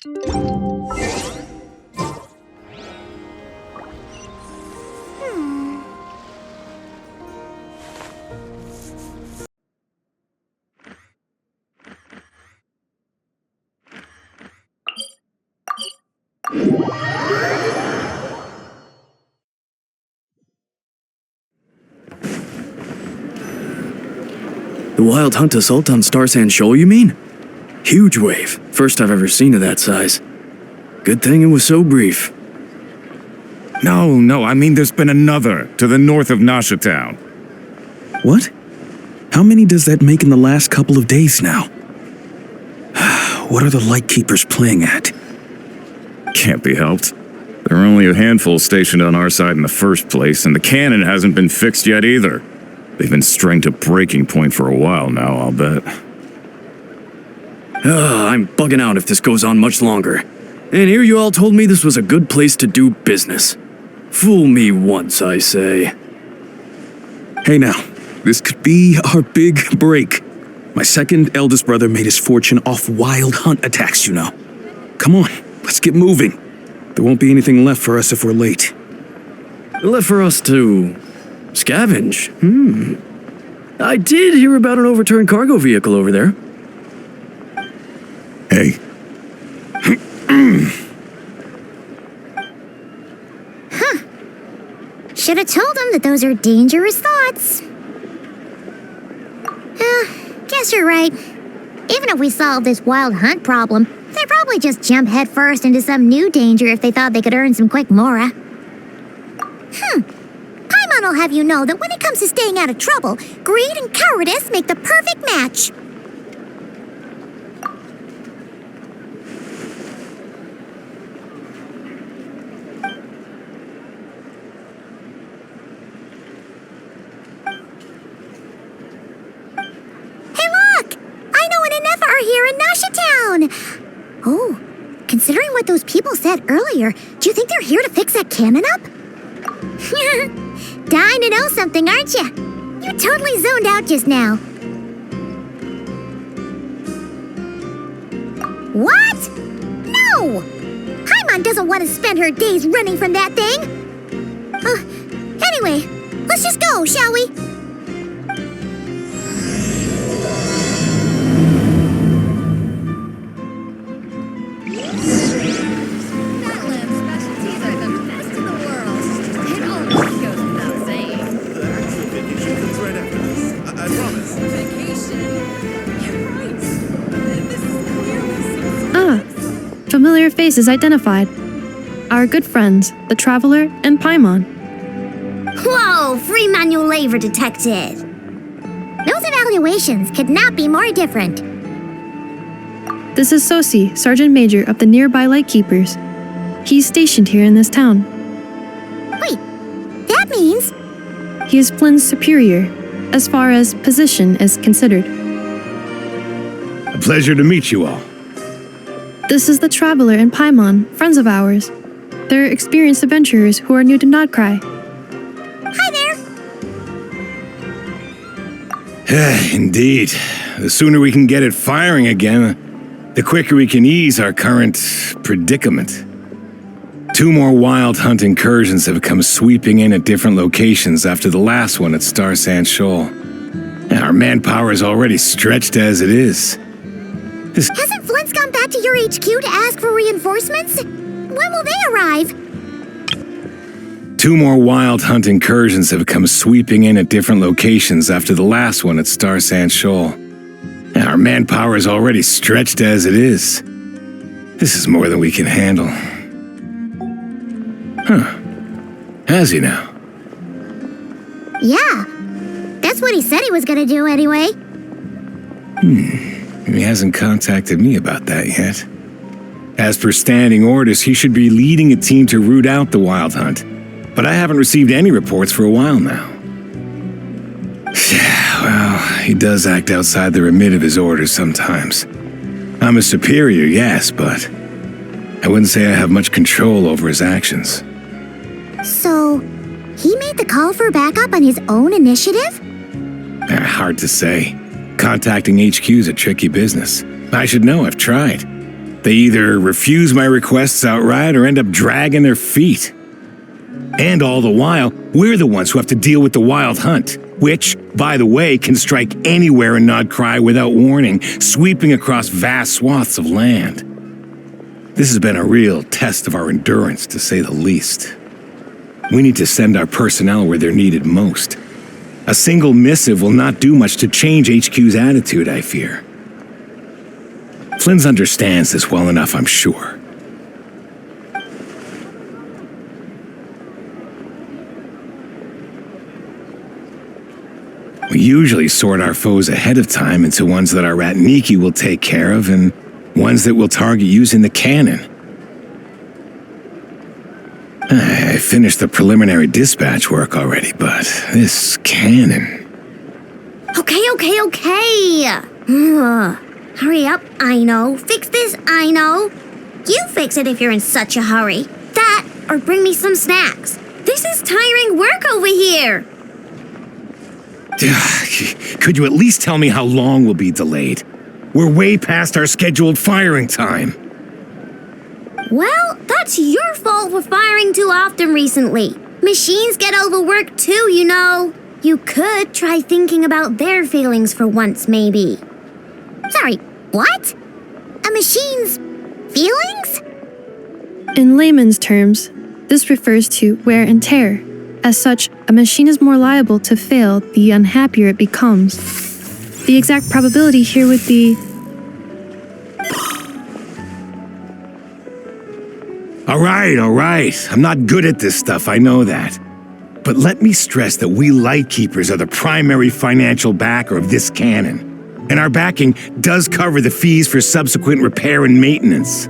The Wild Hunt Assault on Star Sand Shoal, you mean? Huge wave. First I've ever seen of that size. Good thing it was so brief. No, I mean there's been another, to the north of Nasha Town. What? How many does that make in the last couple of days now? What are the Lightkeepers playing at? Can't be helped. There are only a handful stationed on our side in the first place, and the cannon hasn't been fixed yet either. They've been strained to breaking point for a while now, I'll bet. I'm bugging out if this goes on much longer. And here you all told me this was a good place to do business. Fool me once, I say. Hey now, this could be our big break. My second eldest brother made his fortune off wild hunt attacks, you know. Come on, let's get moving. There won't be anything left for us if we're late. Left for us to scavenge? I did hear about an overturned cargo vehicle over there. Hey. Should have told him that those are dangerous thoughts. Guess you're right. Even if we solve this wild hunt problem, they'd probably just jump headfirst into some new danger if they thought they could earn some quick mora. Paimon will have you know that when it comes to staying out of trouble, greed and cowardice make the perfect match. Here in Nasha Town. Oh, considering what those people said earlier, do you think they're here to fix that cannon up? Dying to know something, aren't you? You totally zoned out just now. What? No! Paimon doesn't want to spend her days running from that thing. Anyway, let's just go, shall we? Familiar faces identified. Our good friends, the Traveler and Paimon. Whoa, free manual labor detected. Those evaluations could not be more different. This is Sosi, Sergeant Major of the nearby Lightkeepers. He's stationed here in this town. Wait, that means... He is Flynn's superior, as far as position is considered. A pleasure to meet you all. This is the Traveler and Paimon, friends of ours. They're experienced adventurers who are new to Nordkai. Hi there! Indeed. The sooner we can get it firing again, the quicker we can ease our current predicament. 2 more wild hunt incursions have come sweeping in at different locations after the last one at Star Sand Shoal. And our manpower is already stretched as it is. Hasn't Flint's gone back to your HQ to ask for reinforcements? When will they arrive? 2 more wild hunt incursions have come sweeping in at different locations after the last one at Star Sand Shoal. And our manpower is already stretched as it is. This is more than we can handle. Has he now? Yeah. That's what he said he was gonna do anyway. He hasn't contacted me about that yet. As per standing orders, he should be leading a team to root out the wild hunt. But I haven't received any reports for a while now. Well, he does act outside the remit of his orders sometimes. I'm a superior, yes, but I wouldn't say I have much control over his actions. So, he made the call for backup on his own initiative? Hard to say. Contacting HQ is a tricky business. I should know, I've tried. They either refuse my requests outright or end up dragging their feet. And all the while, we're the ones who have to deal with the wild hunt, which, by the way, can strike anywhere in Nordkai without warning, sweeping across vast swaths of land. This has been a real test of our endurance, to say the least. We need to send our personnel where they're needed most. A single missive will not do much to change HQ's attitude, I fear. Flynn's understands this well enough, I'm sure. We usually sort our foes ahead of time into ones that our Ratniki will take care of and ones that we'll target using the cannon. I finished the preliminary dispatch work already, but this cannon... Okay. Hurry up, I know. Fix this, I know. You fix it if you're in such a hurry. That, or bring me some snacks. This is tiring work over here. Could you at least tell me how long we'll be delayed? We're way past our scheduled firing time. Well, that's your fault for firing too often recently. Machines get overworked too, you know. You could try thinking about their feelings for once, maybe. Sorry, what? A machine's feelings? In layman's terms, this refers to wear and tear. As such, a machine is more liable to fail the unhappier it becomes. The exact probability here would be... All right. I'm not good at this stuff, I know that. But let me stress that we Lightkeepers are the primary financial backer of this cannon. And our backing does cover the fees for subsequent repair and maintenance.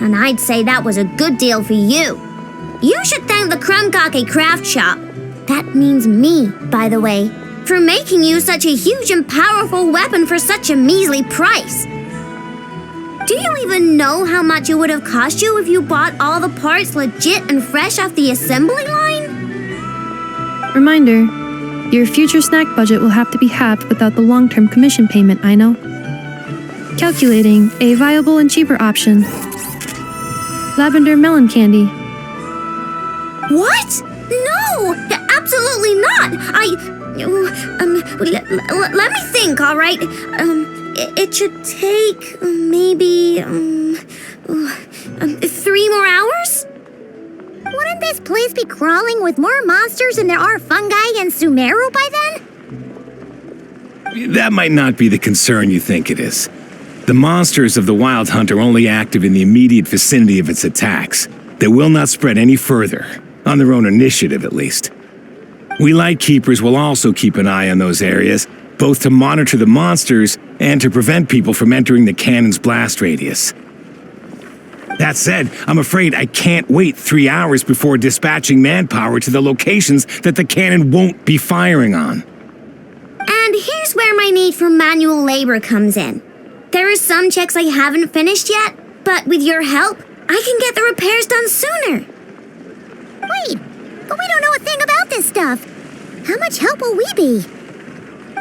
And I'd say that was a good deal for you. You should thank the Krumkake craft shop. That means me, by the way, for making you such a huge and powerful weapon for such a measly price. Do you even know how much it would have cost you if you bought all the parts legit and fresh off the assembly line? Reminder, your future snack budget will have to be halved without the long-term commission payment, I know. Calculating a viable and cheaper option. Lavender melon candy. What? No! Absolutely not! Let me think, all right? It should take maybe 3 more hours? Wouldn't this place be crawling with more monsters than there are fungi and Sumeru by then? That might not be the concern you think it is. The monsters of the Wild Hunt are only active in the immediate vicinity of its attacks. They will not spread any further, on their own initiative at least. We Lightkeepers will also keep an eye on those areas, both to monitor the monsters and to prevent people from entering the cannon's blast radius. That said, I'm afraid I can't wait 3 hours before dispatching manpower to the locations that the cannon won't be firing on. And here's where my need for manual labor comes in. There are some checks I haven't finished yet, but with your help, I can get the repairs done sooner. Wait, but we don't know a thing about this stuff. How much help will we be?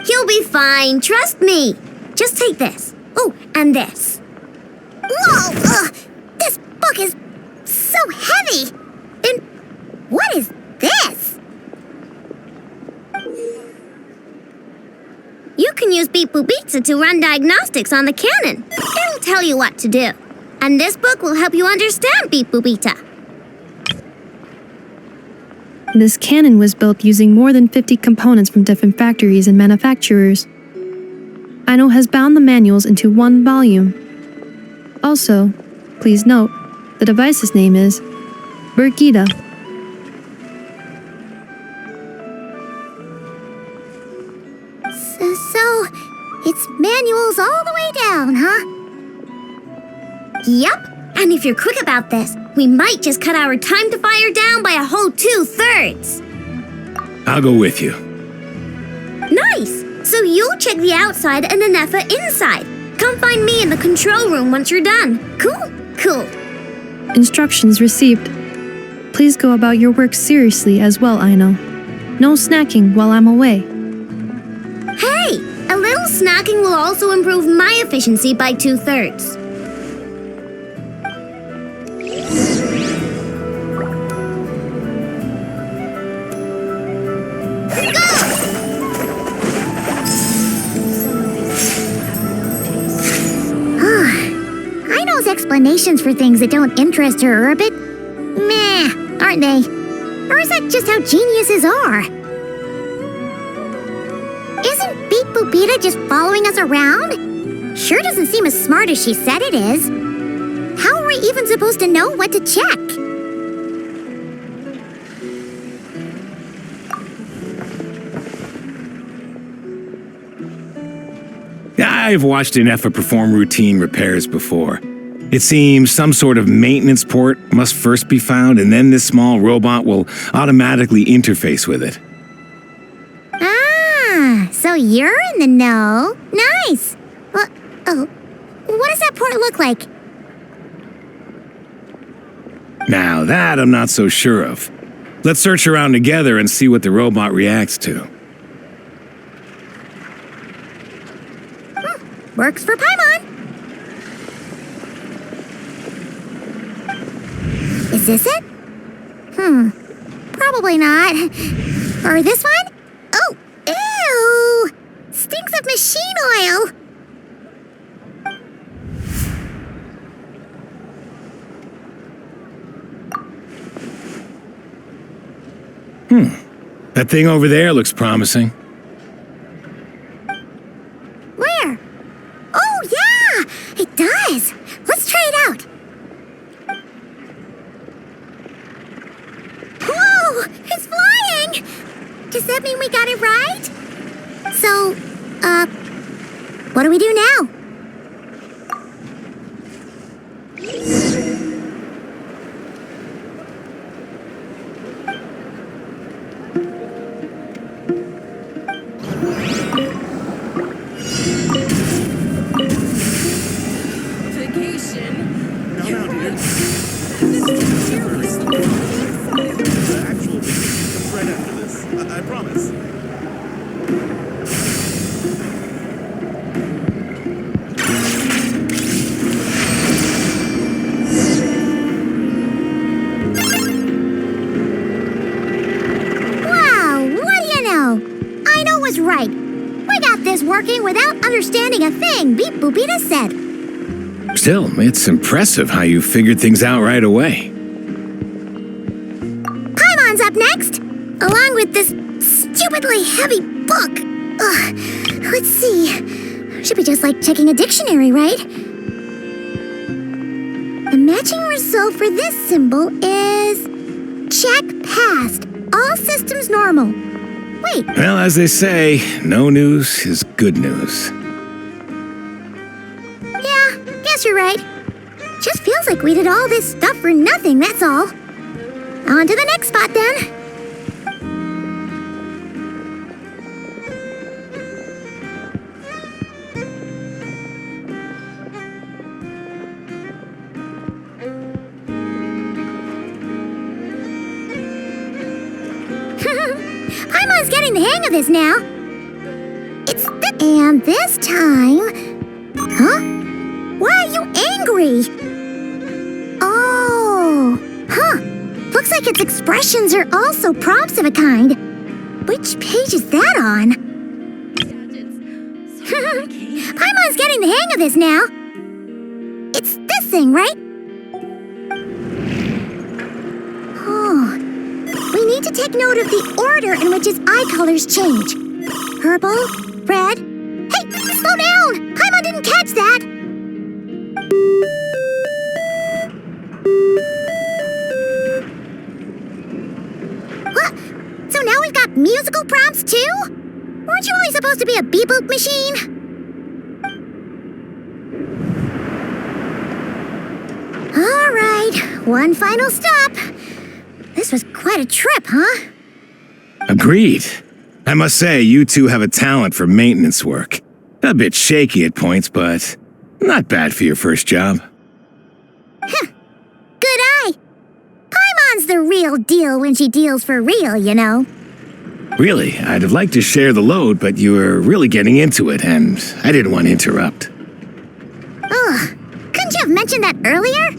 You'll be fine, trust me. Just take this. Oh, and this. Whoa! This book is so heavy! And what is this? You can use Beep Boop Pizza to run diagnostics on the cannon. It'll tell you what to do. And this book will help you understand Beep Boop Pizza. This cannon was built using more than 50 components from different factories and manufacturers. Aino has bound the manuals into one volume. Also, please note, the device's name is Birgitta. So, it's manuals all the way down, huh? Yep, and if you're quick about this, we might just cut our time to fire down by a whole 2/3. I'll go with you. Nice! So you'll check the outside and Anefa inside. Come find me in the control room once you're done. Cool. Instructions received. Please go about your work seriously as well, Aino. No snacking while I'm away. Hey, A little snacking will also improve my efficiency by 2/3. Ido's explanations for things that don't interest her are a bit meh, aren't they? Or is that just how geniuses are? Isn't Beep Boopita just following us around? Sure doesn't seem as smart as she said it is. How are we even supposed to know what to check? I've watched an Effa perform routine repairs before. It seems some sort of maintenance port must first be found, and then this small robot will automatically interface with it. Ah, so you're in the know. Nice. What does that port look like? Now that I'm not so sure of. Let's search around together and see what the robot reacts to. Works for Paimon. Is this it? Probably not. Or this one? Oh, ew! Stinks of machine oil! That thing over there looks promising. Where? Oh, yeah! It does! Let's try it out! Whoa! It's flying! Does that mean we got it right? So, what do we do now? I promise. Wow, what do you know? Indo was right. We got this working without understanding a thing Beep Boopita said. Still, it's impressive how you figured things out right away. Paimon's up next, along with this stupidly heavy book. Ugh, let's see. Should be just like checking a dictionary, right? The matching result for this symbol is check passed. All systems normal. Wait, Well, as they say, no news is good news. yeah, guess you're right. Just feels like we did all this stuff for nothing, that's all. On to the next spot then. Paimon's getting the hang of this now. It's and this time... Huh? Why are you angry? Oh, huh. Looks like its expressions are also prompts of a kind. Which page is that on? Paimon's getting the hang of this now. It's this thing, right? Oh, we need to take note of the order in which its eye colors change. Purple, red. Hey, slow down! Paimon didn't catch that! What? So now we've got musical prompts too? Weren't you only supposed to be a beep-boop machine? All right, one final stop. This was quite a trip, huh? Agreed. I must say, you two have a talent for maintenance work. A bit shaky at points, but not bad for your first job. Good eye. Paimon's the real deal when she deals for real, you know. Really, I'd have liked to share the load, but you were really getting into it, and I didn't want to interrupt. Ugh, couldn't you have mentioned that earlier?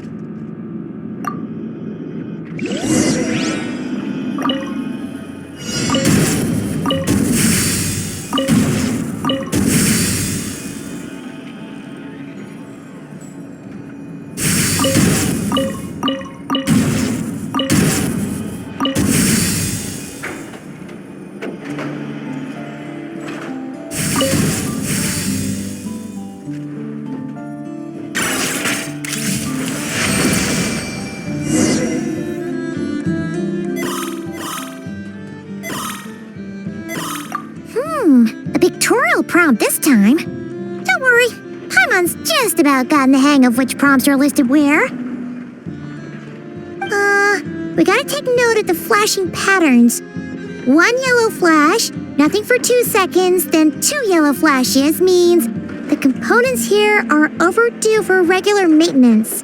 A pictorial prompt this time. Don't worry, Paimon's just about gotten the hang of which prompts are listed where. We gotta take note of the flashing patterns. 1 yellow flash, nothing for 2 seconds, then 2 yellow flashes means the components here are overdue for regular maintenance.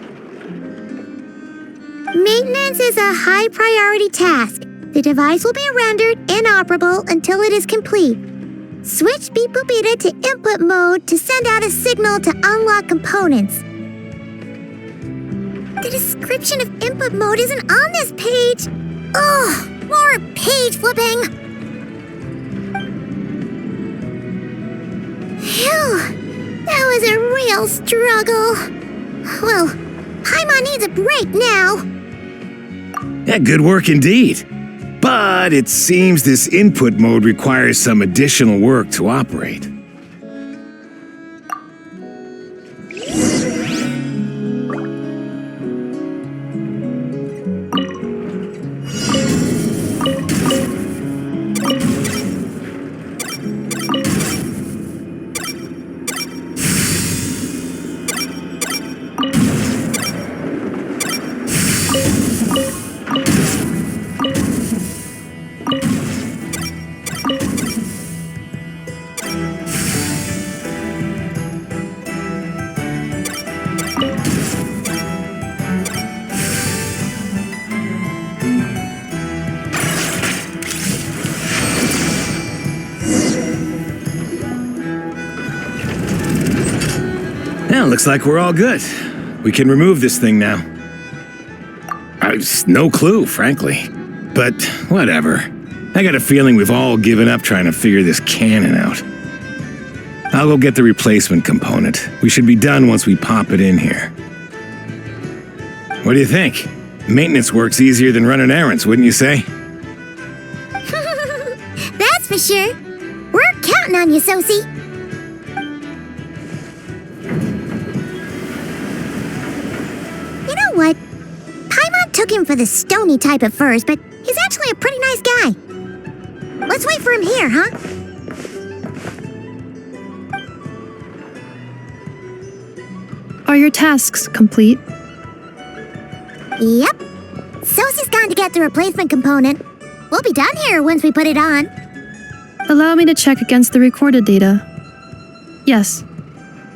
Maintenance is a high priority task. The device will be rendered inoperable until it is complete. Switch Beep Boopita to input mode to send out a signal to unlock components. The description of input mode isn't on this page. Ugh, more page flipping. Phew, that was a real struggle. Well, Paimon needs a break now. Yeah, good work indeed. But it seems this input mode requires some additional work to operate. Well, looks like we're all good. We can remove this thing now. No clue, frankly. But whatever. I got a feeling we've all given up trying to figure this cannon out. I'll go get the replacement component. We should be done once we pop it in here. What do you think? Maintenance work's easier than running errands, wouldn't you say? That's for sure. We're counting on you, Sosie. You know what? Paimon took him for the stony type at first, but he's actually a pretty nice guy. Let's wait for him here, huh? Are your tasks complete? Yep. Sosie's gone to get the replacement component. We'll be done here once we put it on. Allow me to check against the recorded data. Yes.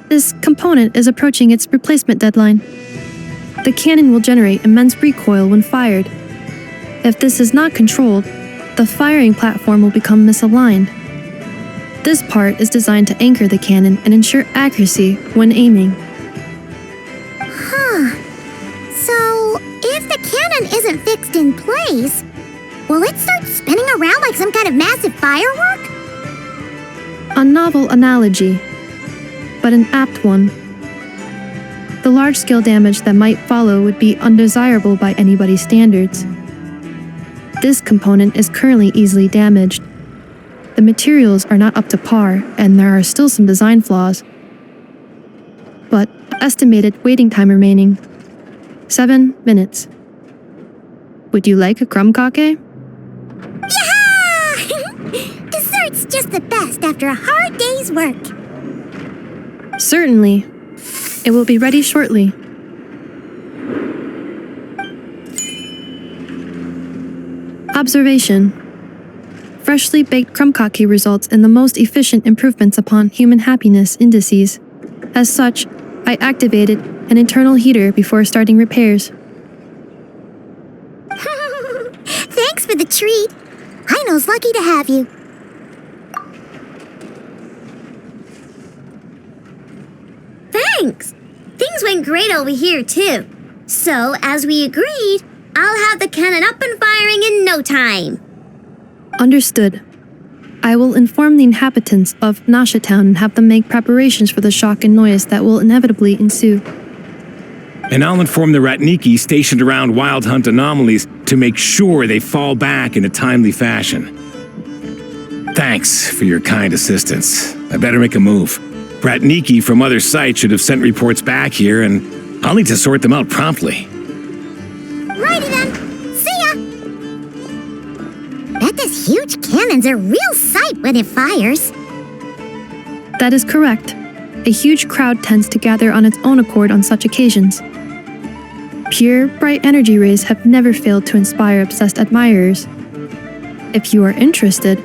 This component is approaching its replacement deadline. The cannon will generate immense recoil when fired. If this is not controlled, the firing platform will become misaligned. This part is designed to anchor the cannon and ensure accuracy when aiming. Huh. So, if the cannon isn't fixed in place, will it start spinning around like some kind of massive firework? A novel analogy, but an apt one. The large-scale damage that might follow would be undesirable by anybody's standards. This component is currently easily damaged. The materials are not up to par, and there are still some design flaws. But estimated waiting time remaining: 7 minutes. Would you like a crumb cake? Yeah! Dessert's just the best after a hard day's work. Certainly. It will be ready shortly. Observation. Freshly baked crumb cake results in the most efficient improvements upon human happiness indices. As such, I activated an internal heater before starting repairs. Thanks for the treat. I Ino's lucky to have you. Thanks! Things went great over here, too. So, as we agreed, I'll have the cannon up and firing in no time. Understood. I will inform the inhabitants of Nasha Town and have them make preparations for the shock and noise that will inevitably ensue. And I'll inform the Ratniki stationed around Wild Hunt anomalies to make sure they fall back in a timely fashion. Thanks for your kind assistance. I better make a move. Ratniki from other sites should have sent reports back here, and I'll need to sort them out promptly. Righty then. See ya! Bet this huge cannon's a real sight when it fires. That is correct. A huge crowd tends to gather on its own accord on such occasions. Pure, bright energy rays have never failed to inspire obsessed admirers. If you are interested,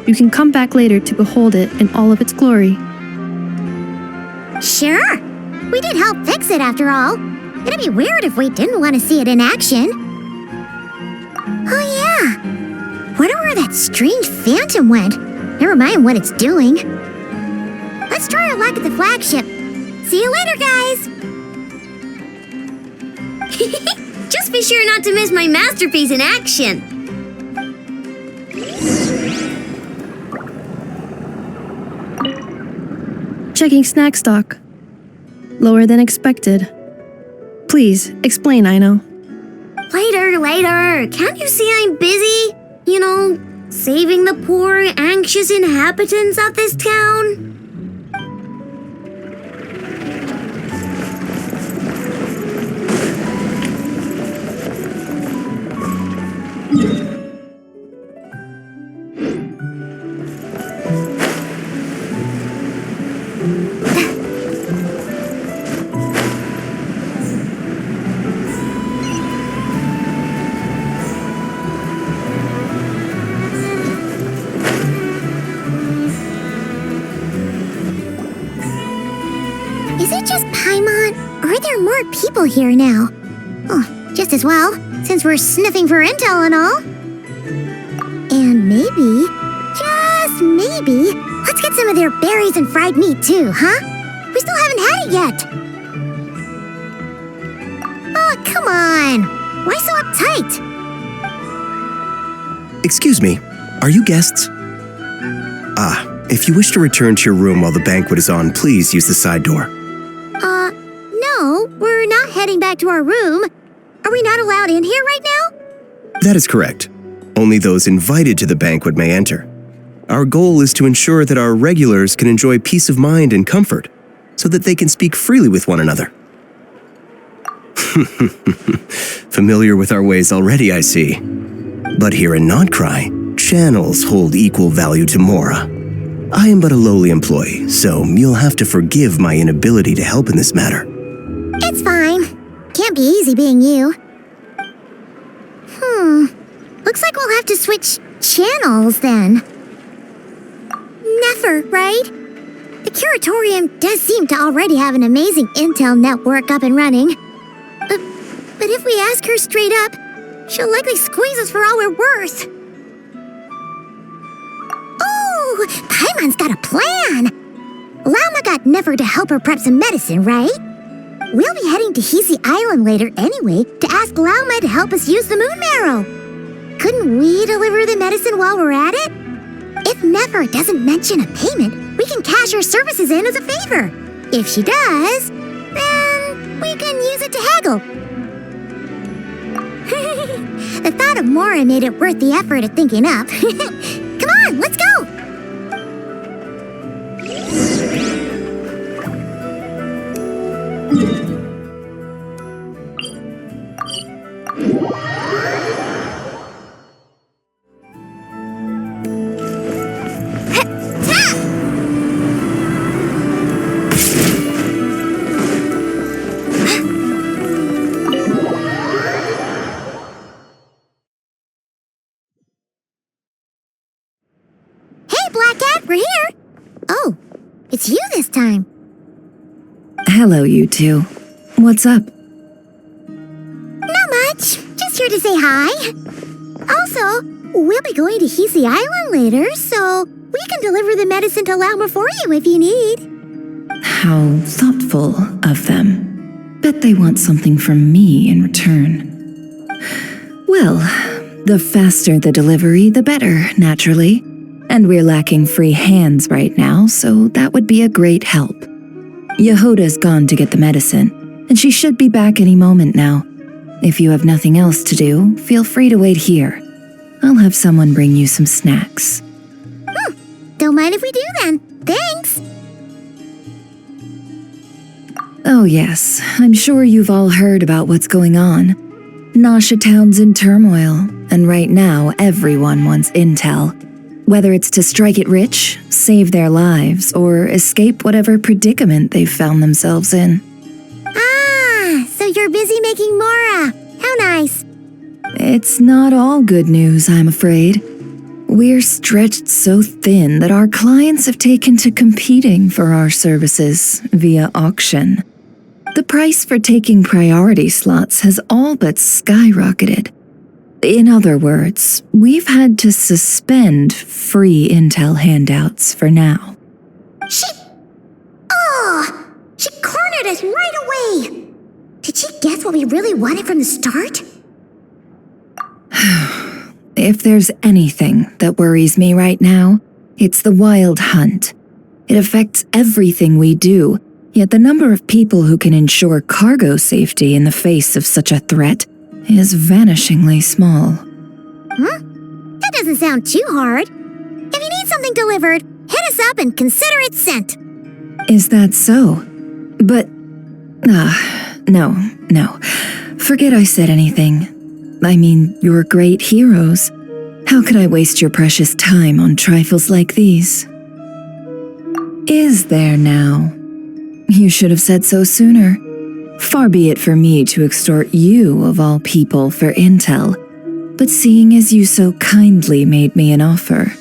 you can come back later to behold it in all of its glory. Sure. We did help fix it after all. It'd be weird if we didn't want to see it in action. Oh yeah. Wonder where that strange phantom went. Never mind what it's doing. Let's try our luck at the flagship. See you later, guys. Just be sure not to miss my masterpiece in action. Checking snack stock. Lower than expected. Please, explain, Ino. Later. Can't you see I'm busy? You know, saving the poor, anxious inhabitants of this town? Is it just Paimon, or are there more people here now? Oh, just as well, since we're sniffing for intel and all. And maybe, just maybe, let's get some of their berries and fried meat too, huh? We still haven't had it yet. Oh, come on. Why so uptight? Excuse me, are you guests? If you wish to return to your room while the banquet is on, please use the side door. No, we're not heading back to our room. Are we not allowed in here right now? That is correct. Only those invited to the banquet may enter. Our goal is to ensure that our regulars can enjoy peace of mind and comfort, so that they can speak freely with one another. Familiar with our ways already, I see. But here in Nordkai, channels hold equal value to Mora. I am but a lowly employee, so you'll have to forgive my inability to help in this matter. It's fine. Can't be easy being you. Looks like we'll have to switch channels then. Never, right? The Curatorium does seem to already have an amazing intel network up and running. But if we ask her straight up, she'll likely squeeze us for all we're worth. Oh, Paimon's got a plan! Lauma got Nefer to help her prep some medicine, right? We'll be heading to Hisi Island later anyway to ask Lauma to help us use the moon marrow. Couldn't we deliver the medicine while we're at it? If Nefer doesn't mention a payment, we can cash our services in as a favor. If she does, then we can use it to haggle. The thought of Mora made it worth the effort of thinking up. Come on, let's go! We're here! Oh, it's you this time. Hello, you two. What's up? Not much. Just here to say hi. Also, We'll be going to Hisi Island later, so we can deliver the medicine to Lauma for you if you need. How thoughtful of them. Bet they want something from me in return. Well, the faster the delivery, the better, naturally. And we're lacking free hands right now, so that would be a great help. Yehoda's gone to get the medicine, and she should be back any moment now. If you have nothing else to do, feel free to wait here. I'll have someone bring you some snacks. Don't mind if we do then. Thanks. Oh yes, I'm sure you've all heard about what's going on. Nasha Town's in turmoil, and right now everyone wants intel. Whether it's to strike it rich, save their lives, or escape whatever predicament they've found themselves in. Ah, so you're busy making Mora. How nice. It's not all good news, I'm afraid. We're stretched so thin that our clients have taken to competing for our services via auction. The price for taking priority slots has all but skyrocketed. In other words, we've had to suspend free intel handouts for now. She cornered us right away. Did she guess what we really wanted from the start? If there's anything that worries me right now, it's the wild hunt. It affects everything we do, yet the number of people who can ensure cargo safety in the face of such a threat is vanishingly small. That doesn't sound too hard. If you need something delivered, hit us up and consider it sent. Is that so? But, no. Forget I said anything. I mean, you're great heroes. How could I waste your precious time on trifles like these? Is there now? You should have said so sooner. Far be it for me to extort you, of all people, for intel. But seeing as you so kindly made me an offer,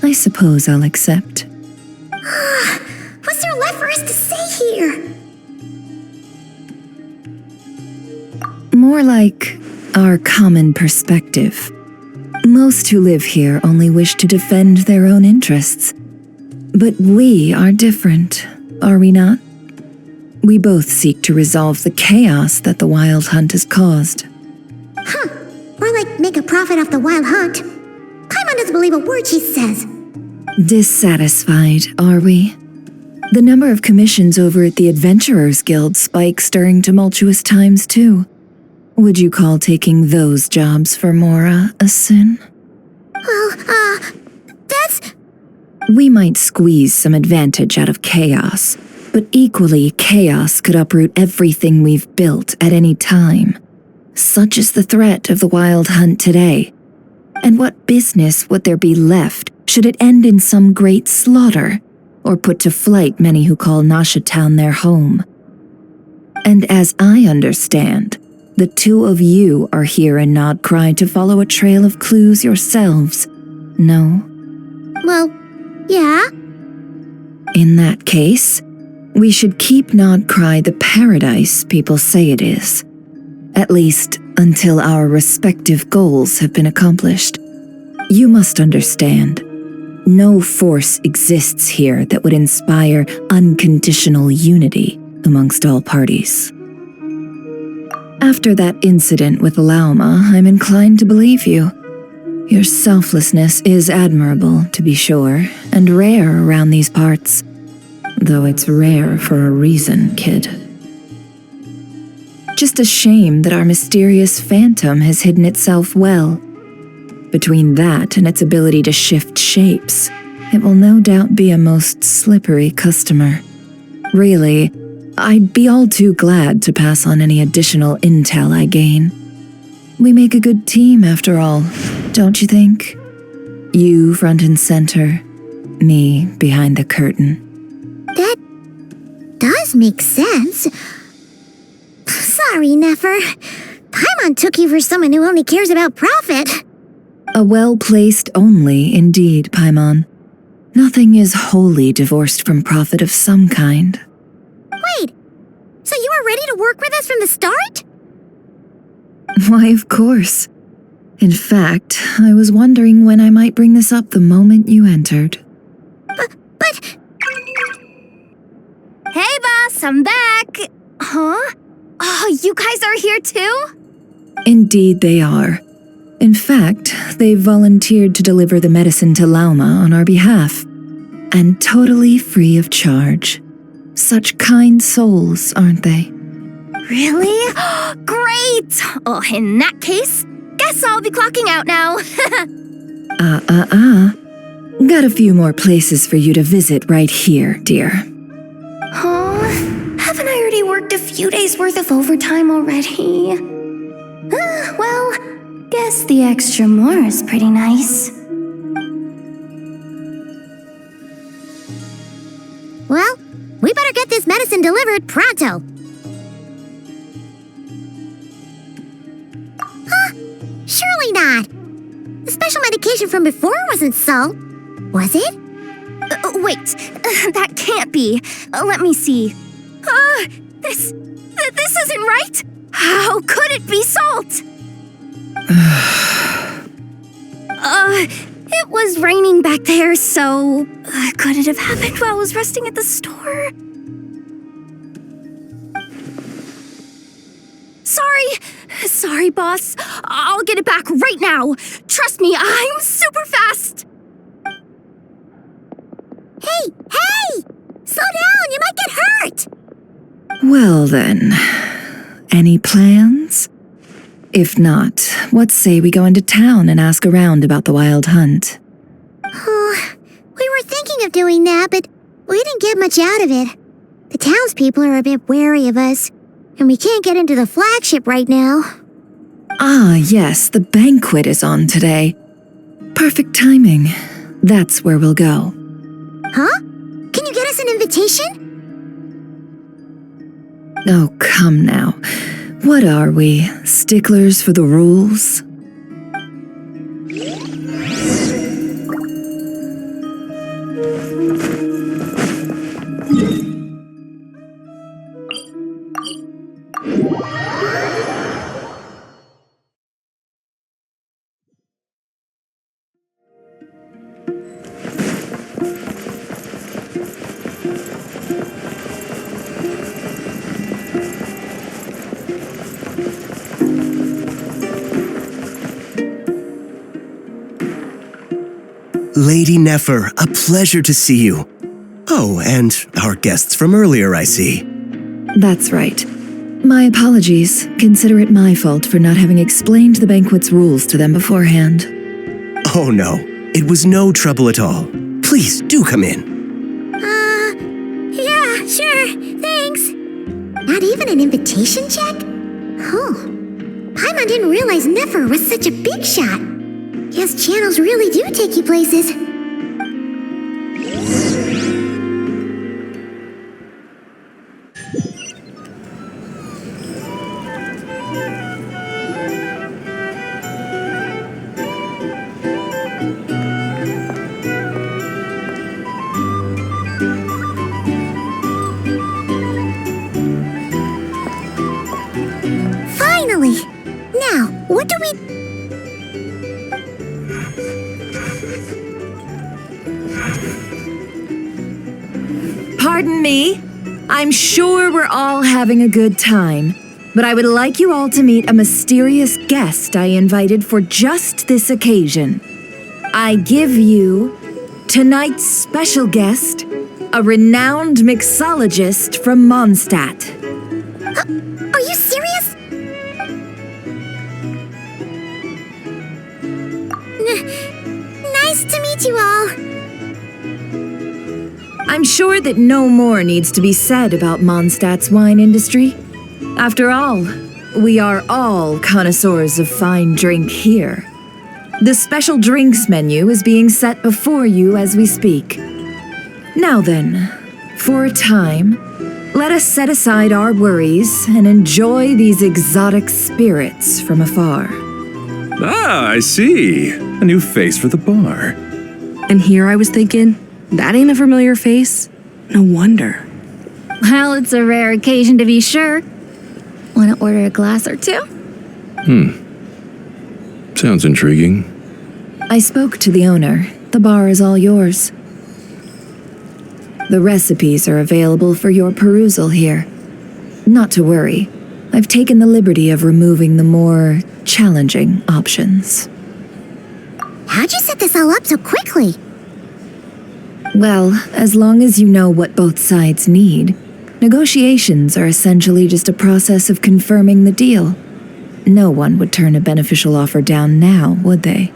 I suppose I'll accept. What's there left for us to say here? More like our common perspective. Most who live here only wish to defend their own interests. But we are different, are we not? We both seek to resolve the chaos that the Wild Hunt has caused. Or like make a profit off the Wild Hunt. Paimon doesn't believe a word she says. Dissatisfied, are we? The number of commissions over at the Adventurers Guild spikes during tumultuous times, too. Would you call taking those jobs for Mora a sin? Well, that's... We might squeeze some advantage out of chaos, but equally, chaos could uproot everything we've built at any time. Such is the threat of the Wild Hunt today. And what business would there be left should it end in some great slaughter, or put to flight many who call Nasha Town their home? And as I understand, the two of you are here in Nordkai to follow a trail of clues yourselves, no? Well, yeah. In that case, we should keep Nordkai the paradise people say it is. At least until our respective goals have been accomplished. You must understand, no force exists here that would inspire unconditional unity amongst all parties. After that incident with Lauma, I'm inclined to believe you. Your selflessness is admirable, to be sure, and rare around these parts. Though it's rare for a reason, kid. Just a shame that our mysterious phantom has hidden itself well. Between that and its ability to shift shapes, it will no doubt be a most slippery customer. Really, I'd be all too glad to pass on any additional intel I gain. We make a good team, after all, don't you think? You front and center, me behind the curtain. That does make sense. Sorry, Nefer. Paimon took you for someone who only cares about profit. A well-placed only, indeed, Paimon. Nothing is wholly divorced from profit of some kind. Wait, so you were ready to work with us from the start? Why, of course. In fact, I was wondering when I might bring this up the moment you entered. But... Hey, boss, I'm back. Huh? Oh, you guys are here too? Indeed they are. In fact, they've volunteered to deliver the medicine to Lauma on our behalf. And totally free of charge. Such kind souls, aren't they? Really? Great! Oh, in that case, guess I'll be clocking out now. Got a few more places for you to visit right here, dear. Huh? Haven't I already worked a few days worth of overtime already? Well, guess the extra more is pretty nice. Well, we better get this medicine delivered pronto. Huh? Surely not. The special medication from before wasn't salt, was it? Wait, that can't be. Let me see. This isn't right. How could it be salt? It was raining back there, so could it have happened while I was resting at the store? Sorry, boss. I'll get it back right now. Trust me, I'm super fast. Hey! Slow down, you might get hurt! Well then, any plans? If not, what say we go into town and ask around about the wild hunt? Oh, we were thinking of doing that, but we didn't get much out of it. The townspeople are a bit wary of us, and we can't get into the flagship right now. Ah, yes, the banquet is on today. Perfect timing. That's where we'll go. Huh? Can you get us an invitation? Oh, come now. What are we, sticklers for the rules? Lady Nefer, a pleasure to see you. Oh, and our guests from earlier, I see. That's right. My apologies. Consider it my fault for not having explained the banquet's rules to them beforehand. Oh no, it was no trouble at all. Please, do come in. Yeah, sure, thanks. Not even an invitation check? Oh, Paimon didn't realize Nefer was such a big shot. Guess channels really do take you places. Finally! Now, what do we... Pardon me. I'm sure we're all having a good time, but I would like you all to meet a mysterious guest I invited for just this occasion. I give you tonight's special guest, a renowned mixologist from Mondstadt. Are you serious? Nice to meet you all. I'm sure that no more needs to be said about Mondstadt's wine industry. After all, we are all connoisseurs of fine drink here. The special drinks menu is being set before you as we speak. Now then, for a time, let us set aside our worries and enjoy these exotic spirits from afar. Ah, I see. A new face for the bar. And here I was thinking, that ain't a familiar face. No wonder. Well, it's a rare occasion to be sure. Want to order a glass or two? Sounds intriguing. I spoke to the owner. The bar is all yours. The recipes are available for your perusal here. Not to worry. I've taken the liberty of removing the more challenging options. How'd you set this all up so quickly? Well, as long as you know what both sides need, negotiations are essentially just a process of confirming the deal. No one would turn a beneficial offer down now, would they?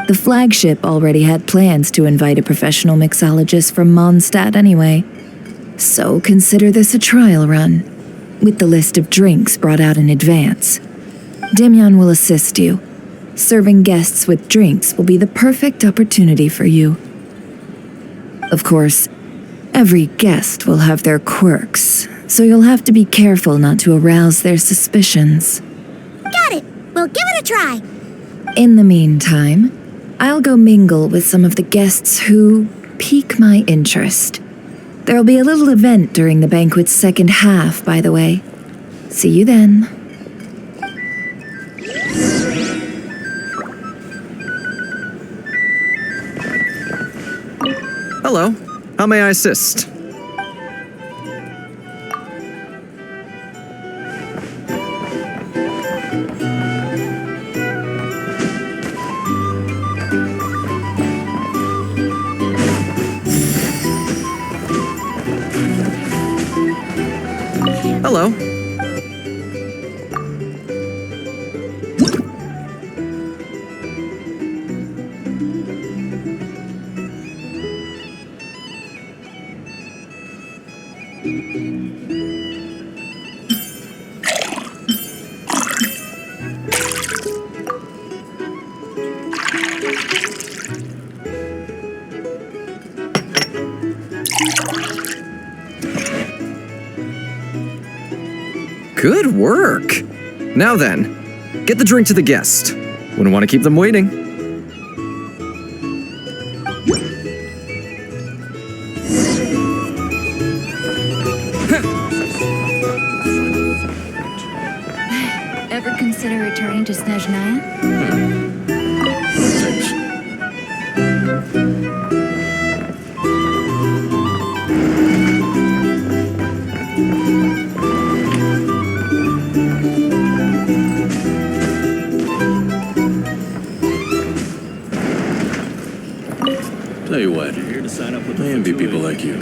The flagship already had plans to invite a professional mixologist from Mondstadt anyway. So consider this a trial run, with the list of drinks brought out in advance. Demyon will assist you. Serving guests with drinks will be the perfect opportunity for you. Of course, every guest will have their quirks, so you'll have to be careful not to arouse their suspicions. Got it. We'll give it a try. In the meantime, I'll go mingle with some of the guests who pique my interest. There'll be a little event during the banquet's second half, by the way. See you then. Hello. How may I assist? Hello. Good work. Now then, get the drink to the guest. Wouldn't want to keep them waiting. Ever consider returning to Snezhnaya? Tell you what, I envy people like you.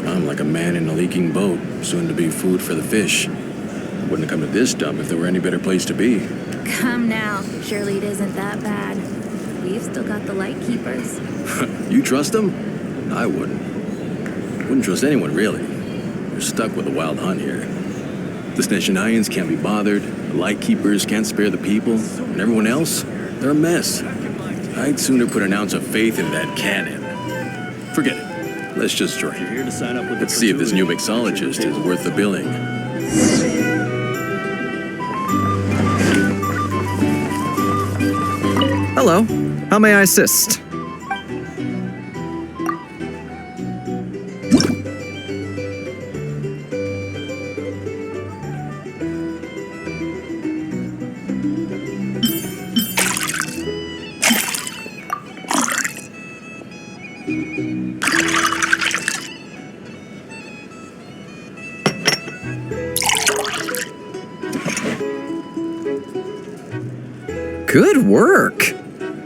I'm like a man in a leaking boat, soon to be food for the fish. Wouldn't have come to this dump if there were any better place to be. Come now. Surely it isn't that bad. We've still got the light keepers. You trust them? I wouldn't. Wouldn't trust anyone, really. You're stuck with a wild hunt here. The Snezhnayans can't be bothered, the Lightkeepers can't spare the people, and everyone else, they're a mess. I'd sooner put an ounce of faith in that cannon. Forget it. Let's just drink. Let's see if this new mixologist is worth the billing. Hello. How may I assist? Good work.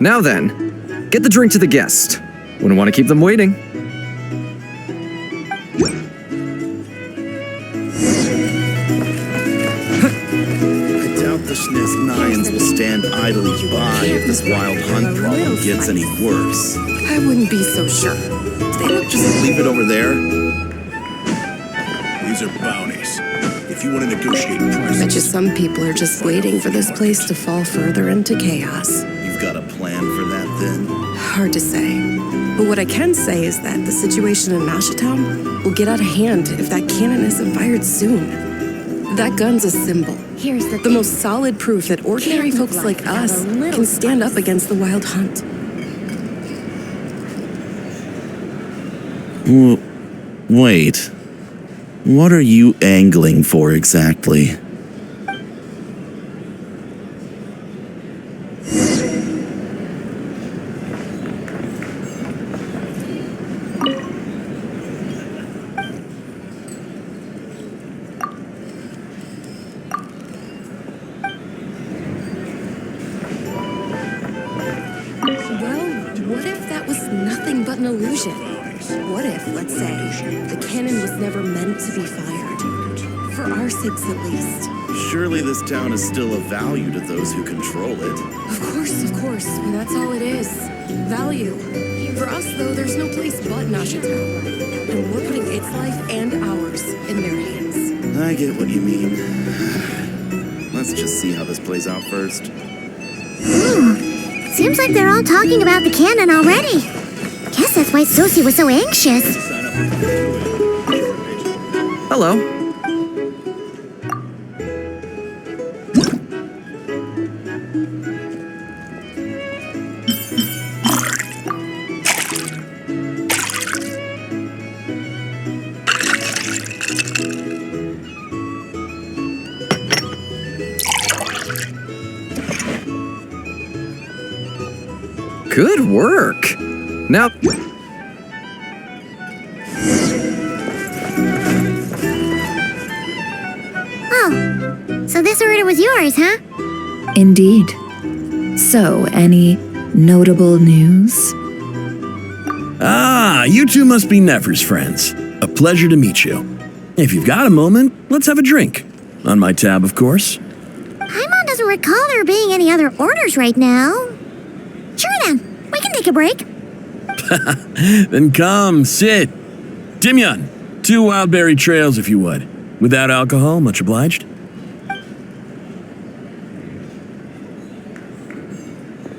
Now then, get the drink to the guest. Wouldn't want to keep them waiting. I doubt the Snezhnayans will stand idly by if this wild hunt problem gets any worse. I wouldn't be so sure. They look Just leave it over there. These are bounties. If you want to negotiate prices, I bet you some people are just waiting for this place to fall further into chaos. you've got a plan for that then? Hard to say. But what I can say is that the situation in Nashatown will get out of hand if that cannon isn't fired soon. That gun's a symbol. Here's The most solid proof that ordinary Can't folks look like like I have us a little can stand up spice. against the wild hunt. Wait. What are you angling for exactly? anything but an illusion? What if, let's say, the cannon was never meant to be fired? For our sakes, at least. Surely this town is still of value to those who control it. Of course. And that's all it is. Value. For us, though, there's no place but Nashitown. And we're putting its life and ours in their hands. I get what you mean. Let's just see how this plays out first. Seems like they're all talking about the cannon already. Guess that's why Sosie was so anxious. Hello. Good work. Now... Oh, so this order was yours, huh? Indeed. So, any notable news? Ah, you two must be Nefer's friends. A pleasure to meet you. If you've got a moment, let's have a drink. On my tab, of course. Paimon doesn't recall there being any other orders right now. Sure then, we can take a break. Then come, sit. Timyon, 2 wildberry trails if you would. Without alcohol, much obliged.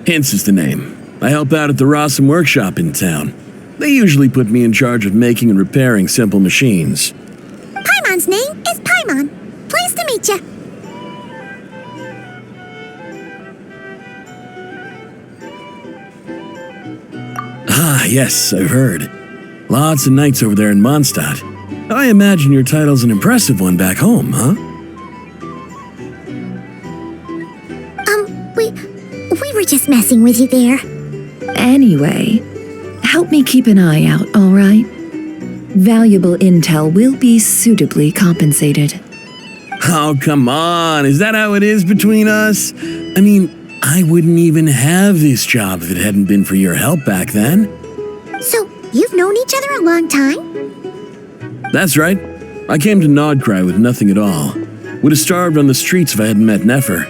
Hints is the name. I help out at the Rossum workshop in town. They usually put me in charge of making and repairing simple machines. Paimon's name is Paimon. Pleased to meet ya. Ah, yes, I've heard. Lots of nights over there in Mondstadt. I imagine your title's an impressive one back home, huh? We were just messing with you there. Anyway, help me keep an eye out, all right? Valuable intel will be suitably compensated. Oh, come on. Is that how it is between us? I mean, I wouldn't even have this job if it hadn't been for your help back then. So, you've known each other a long time? That's right. I came to Nordkai with nothing at all. Would have starved on the streets if I hadn't met Nefer.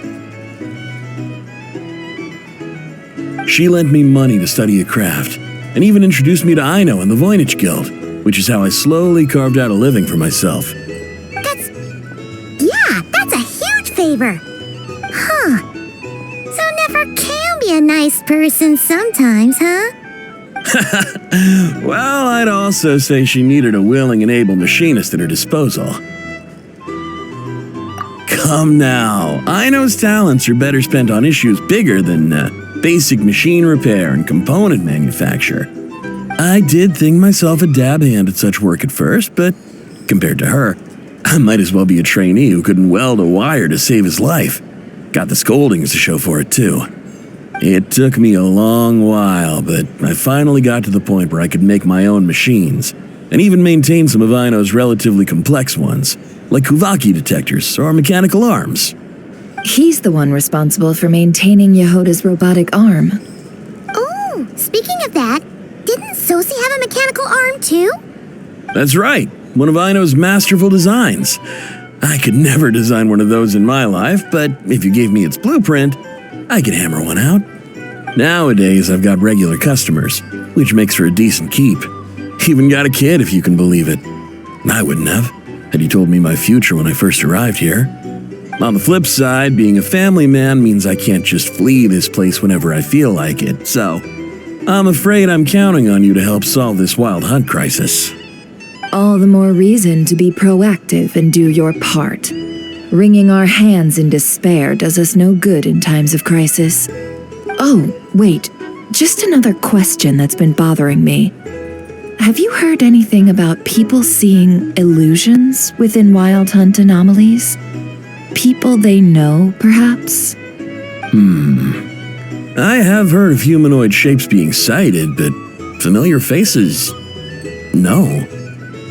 She lent me money to study a craft, and even introduced me to Indo and the Voynich Guild, which is how I slowly carved out a living for myself. That's a huge favor. Huh. So Nefer can be a nice person sometimes, huh? Well, I'd also say she needed a willing and able machinist at her disposal. Come now, Indo's talents are better spent on issues bigger than basic machine repair and component manufacture. I did think myself a dab hand at such work at first, but compared to her, I might as well be a trainee who couldn't weld a wire to save his life. Got the scoldings to show for it, too. It took me a long while, but I finally got to the point where I could make my own machines, and even maintain some of Indo's relatively complex ones, like Kuvaki detectors or mechanical arms. He's the one responsible for maintaining Yehoda's robotic arm. Oh, speaking of that, didn't Sosie have a mechanical arm too? That's right, one of Indo's masterful designs. I could never design one of those in my life, but if you gave me its blueprint, I could hammer one out. Nowadays, I've got regular customers, which makes for a decent keep. Even got a kid, if you can believe it. I wouldn't have, had you told me my future when I first arrived here. On the flip side, being a family man means I can't just flee this place whenever I feel like it, so I'm afraid I'm counting on you to help solve this wild hunt crisis. All the more reason to be proactive and do your part. Wringing our hands in despair does us no good in times of crisis. Oh, wait, just another question that's been bothering me. Have you heard anything about people seeing illusions within Wild Hunt anomalies? People they know, perhaps? I have heard of humanoid shapes being sighted, but familiar faces? No.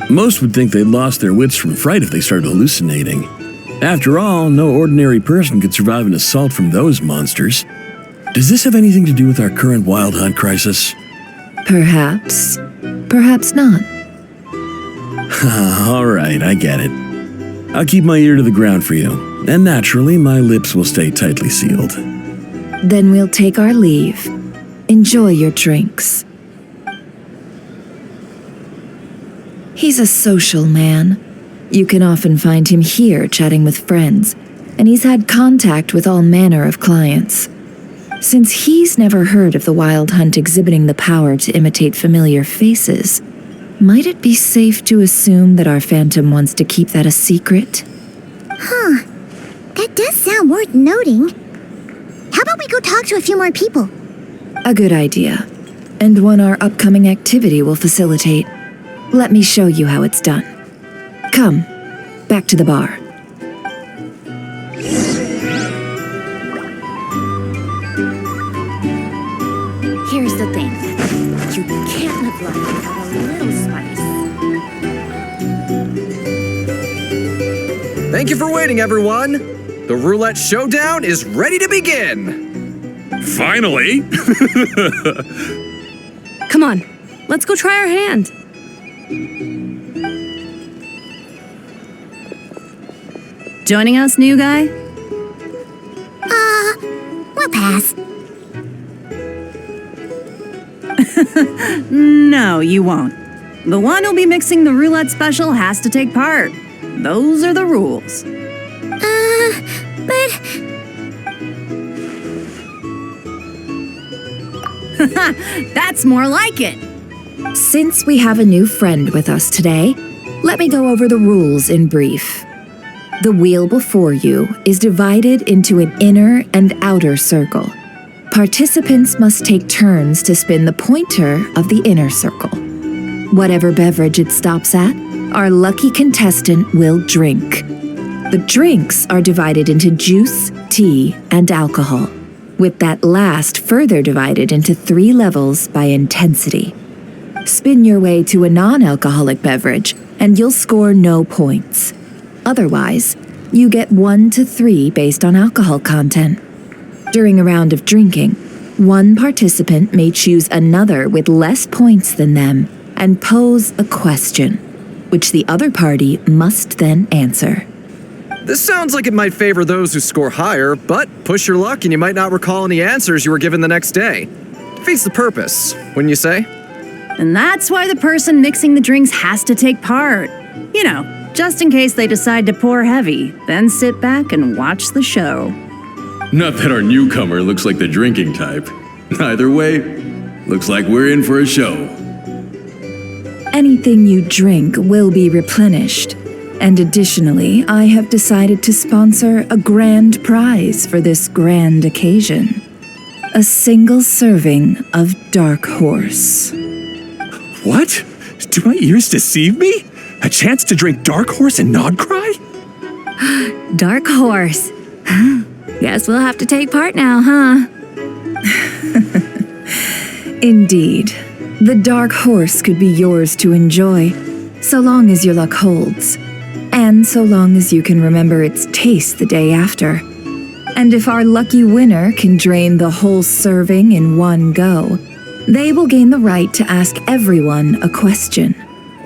Most would think they'd lost their wits from fright if they started hallucinating. After all, no ordinary person could survive an assault from those monsters. Does this have anything to do with our current wild hunt crisis? Perhaps. Perhaps not. All right, I get it. I'll keep my ear to the ground for you, and naturally, my lips will stay tightly sealed. Then we'll take our leave. Enjoy your drinks. He's a social man. You can often find him here chatting with friends, and he's had contact with all manner of clients. Since he's never heard of the Wild Hunt exhibiting the power to imitate familiar faces, might it be safe to assume that our Phantom wants to keep that a secret? Huh. That does sound worth noting. How about we go talk to a few more people? A good idea, and one our upcoming activity will facilitate. Let me show you how it's done. Come, back to the bar. Here's the thing. You can't live life without a little spice. Thank you for waiting, everyone. The roulette showdown is ready to begin. Finally! Come on, let's go try our hand. Joining us, new guy? We'll pass. No, you won't. The one who'll be mixing the roulette special has to take part. Those are the rules. But... That's more like it. Since we have a new friend with us today, let me go over the rules in brief. The wheel before you is divided into an inner and outer circle. Participants must take turns to spin the pointer of the inner circle. Whatever beverage it stops at, our lucky contestant will drink. The drinks are divided into juice, tea, and alcohol, with that last further divided into 3 levels by intensity. Spin your way to a non-alcoholic beverage, and you'll score no points. Otherwise, you get 1 to 3 based on alcohol content. During a round of drinking, one participant may choose another with less points than them and pose a question, which the other party must then answer. This sounds like it might favor those who score higher, but push your luck and you might not recall any answers you were given the next day. Defeats the purpose, wouldn't you say? And that's why the person mixing the drinks has to take part. You know, just in case they decide to pour heavy, then sit back and watch the show. Not that our newcomer looks like the drinking type. Either way, looks like we're in for a show. Anything you drink will be replenished. And additionally, I have decided to sponsor a grand prize for this grand occasion. A single serving of Dark Horse. What? Do my ears deceive me? A chance to drink Dark Horse and Nordkai? Dark Horse. Guess we'll have to take part now, huh? Indeed. The Dark Horse could be yours to enjoy, so long as your luck holds. And so long as you can remember its taste the day after. And if our lucky winner can drain the whole serving in one go, they will gain the right to ask everyone a question,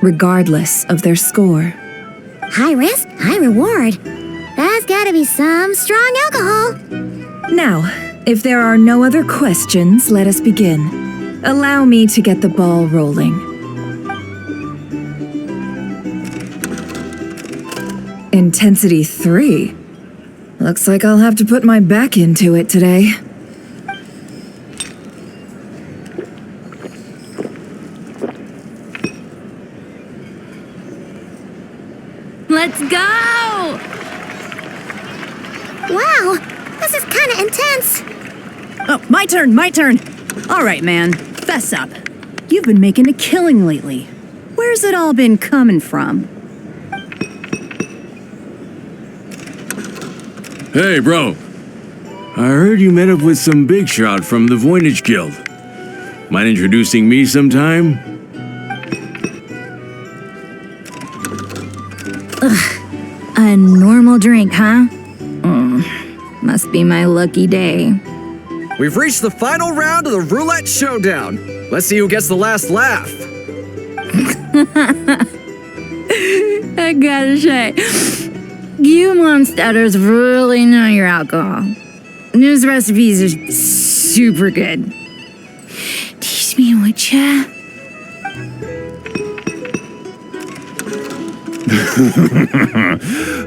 regardless of their score. High risk, high reward. That's gotta be some strong alcohol. Now, if there are no other questions, let us begin. Allow me to get the ball rolling. Intensity 3. Looks like I'll have to put my back into it today. Let's go! Wow, this is kinda intense. Oh, my turn. All right, man, fess up. You've been making a killing lately. Where's it all been coming from? Hey, bro. I heard you met up with some big shot from the Voynich Guild. Mind introducing me sometime? A normal drink, huh? Must be my lucky day. We've reached the final round of the roulette showdown. Let's see who gets the last laugh. I gotta say, you monsters really know your alcohol. These recipes are super good. Teach me, would ya?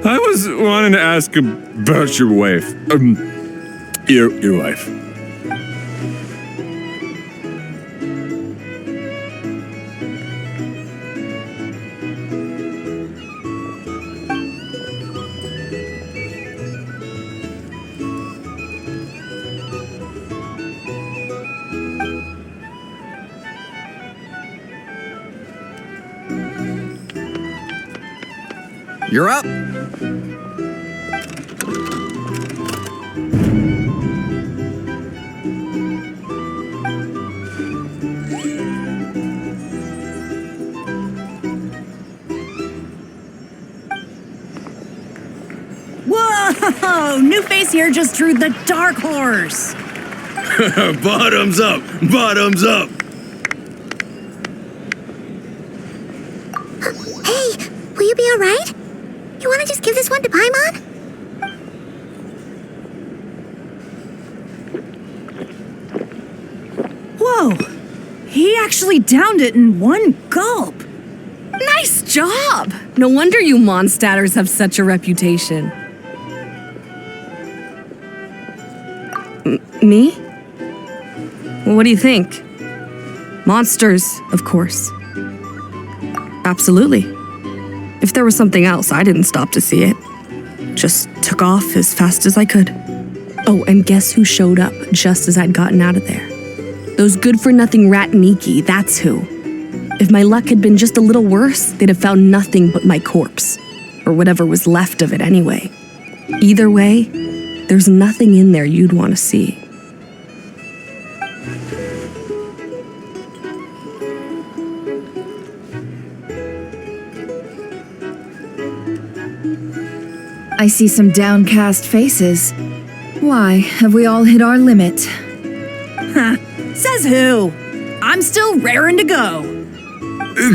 I was wanting to ask about your wife. Your wife. You're up. Whoa! New face here just drew the dark horse. Bottoms up! Bottoms up! Hey, will you be alright? You want to just give this one to Paimon? Whoa! He actually downed it in one gulp. Nice job! No wonder you monstatters have such a reputation. Me? Well, what do you think? Monsters, of course. Absolutely. If there was something else, I didn't stop to see it. Just took off as fast as I could. Oh, and guess who showed up just as I'd gotten out of there? Those good-for-nothing rat Niki, that's who. If my luck had been just a little worse, they'd have found nothing but my corpse. Or whatever was left of it anyway. Either way, there's nothing in there you'd want to see. I see some downcast faces. Why, have we all hit our limit? Says who? I'm still raring to go.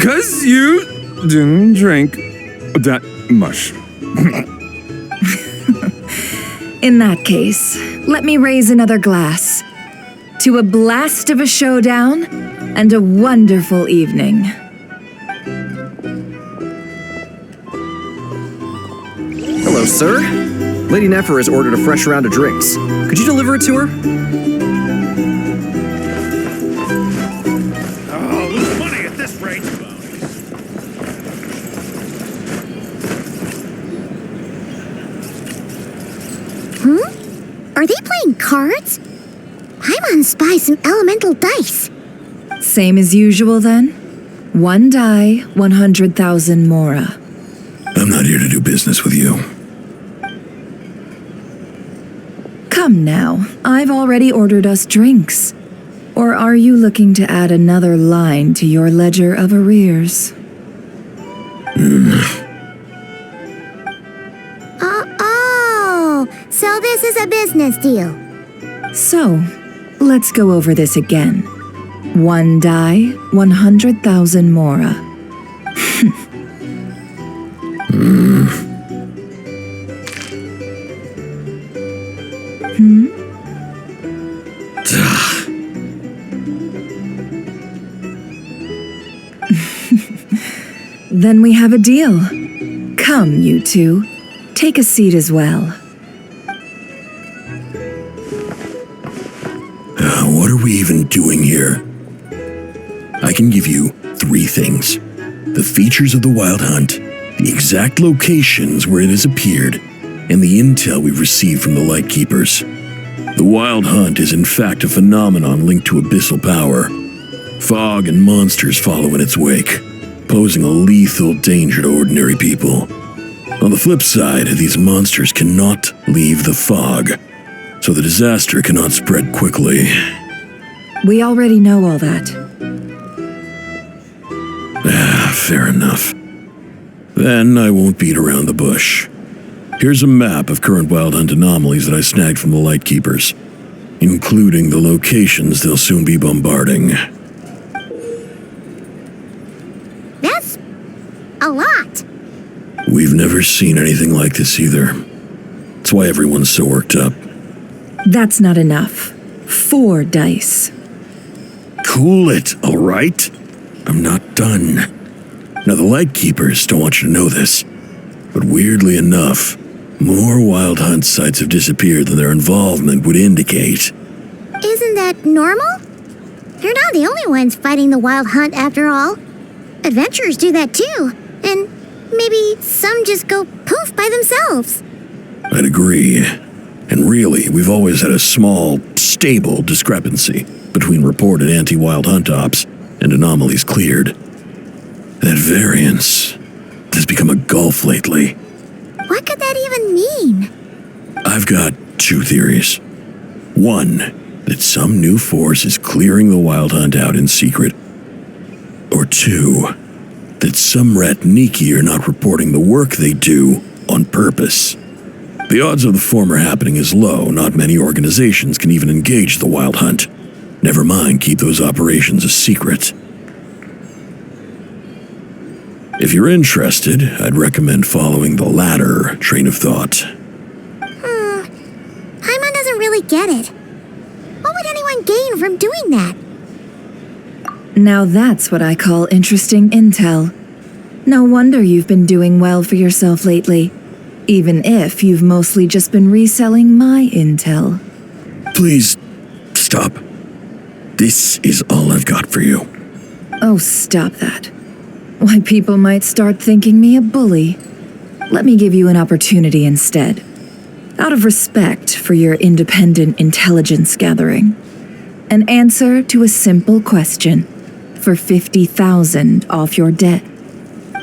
'Cause you didn't drink that much. In that case, let me raise another glass. To a blast of a showdown and a wonderful evening. Hello, sir. Lady Nefer has ordered a fresh round of drinks. Could you deliver it to her? Oh, lose money at this rate. Are they playing cards? Paimon spies some elemental dice. Same as usual then? One die, 100,000 mora. I'm not here to do business with you. Come now, I've already ordered us drinks. Or are you looking to add another line to your ledger of arrears? Oh, so this is a business deal. So, let's go over this again. One die, 100,000 mora. Then we have a deal. Come, you two. Take a seat as well. What are we even doing here? I can give you 3 things. The features of the Wild Hunt, the exact locations where it has appeared, and the intel we've received from the Lightkeepers. The Wild Hunt is in fact a phenomenon linked to abyssal power. Fog and monsters follow in its wake, posing a lethal danger to ordinary people. On the flip side, these monsters cannot leave the fog, so the disaster cannot spread quickly. We already know all that. Fair enough. Then I won't beat around the bush. Here's a map of current Wild Hunt anomalies that I snagged from the Lightkeepers. including the locations they'll soon be bombarding. That's a lot. We've never seen anything like this either. That's why everyone's so worked up. That's not enough. 4 dice. Cool it, all right? I'm not done. Now, the Lightkeepers don't want you to know this, but weirdly enough, more Wild Hunt sites have disappeared than their involvement would indicate. Isn't that normal? They're not the only ones fighting the Wild Hunt after all. Adventurers do that too, and maybe some just go poof by themselves. I'd agree. And really, we've always had a small, stable discrepancy between reported anti-Wild Hunt ops and anomalies cleared. That variance has become a gulf lately. What could that even mean? I've got 2 theories. One, that some new force is clearing the Wild Hunt out in secret. Or 2, that some Ratniki are not reporting the work they do on purpose. The odds of the former happening is low. Not many organizations can even engage the Wild Hunt. Never mind keep those operations a secret. If you're interested, I'd recommend following the latter train of thought. Paimon doesn't really get it. What would anyone gain from doing that? Now that's what I call interesting intel. No wonder you've been doing well for yourself lately. Even if you've mostly just been reselling my intel. Please, stop. This is all I've got for you. Oh, stop that. Why, people might start thinking me a bully. Let me give you an opportunity instead. Out of respect for your independent intelligence gathering. An answer to a simple question for 50,000 off your debt.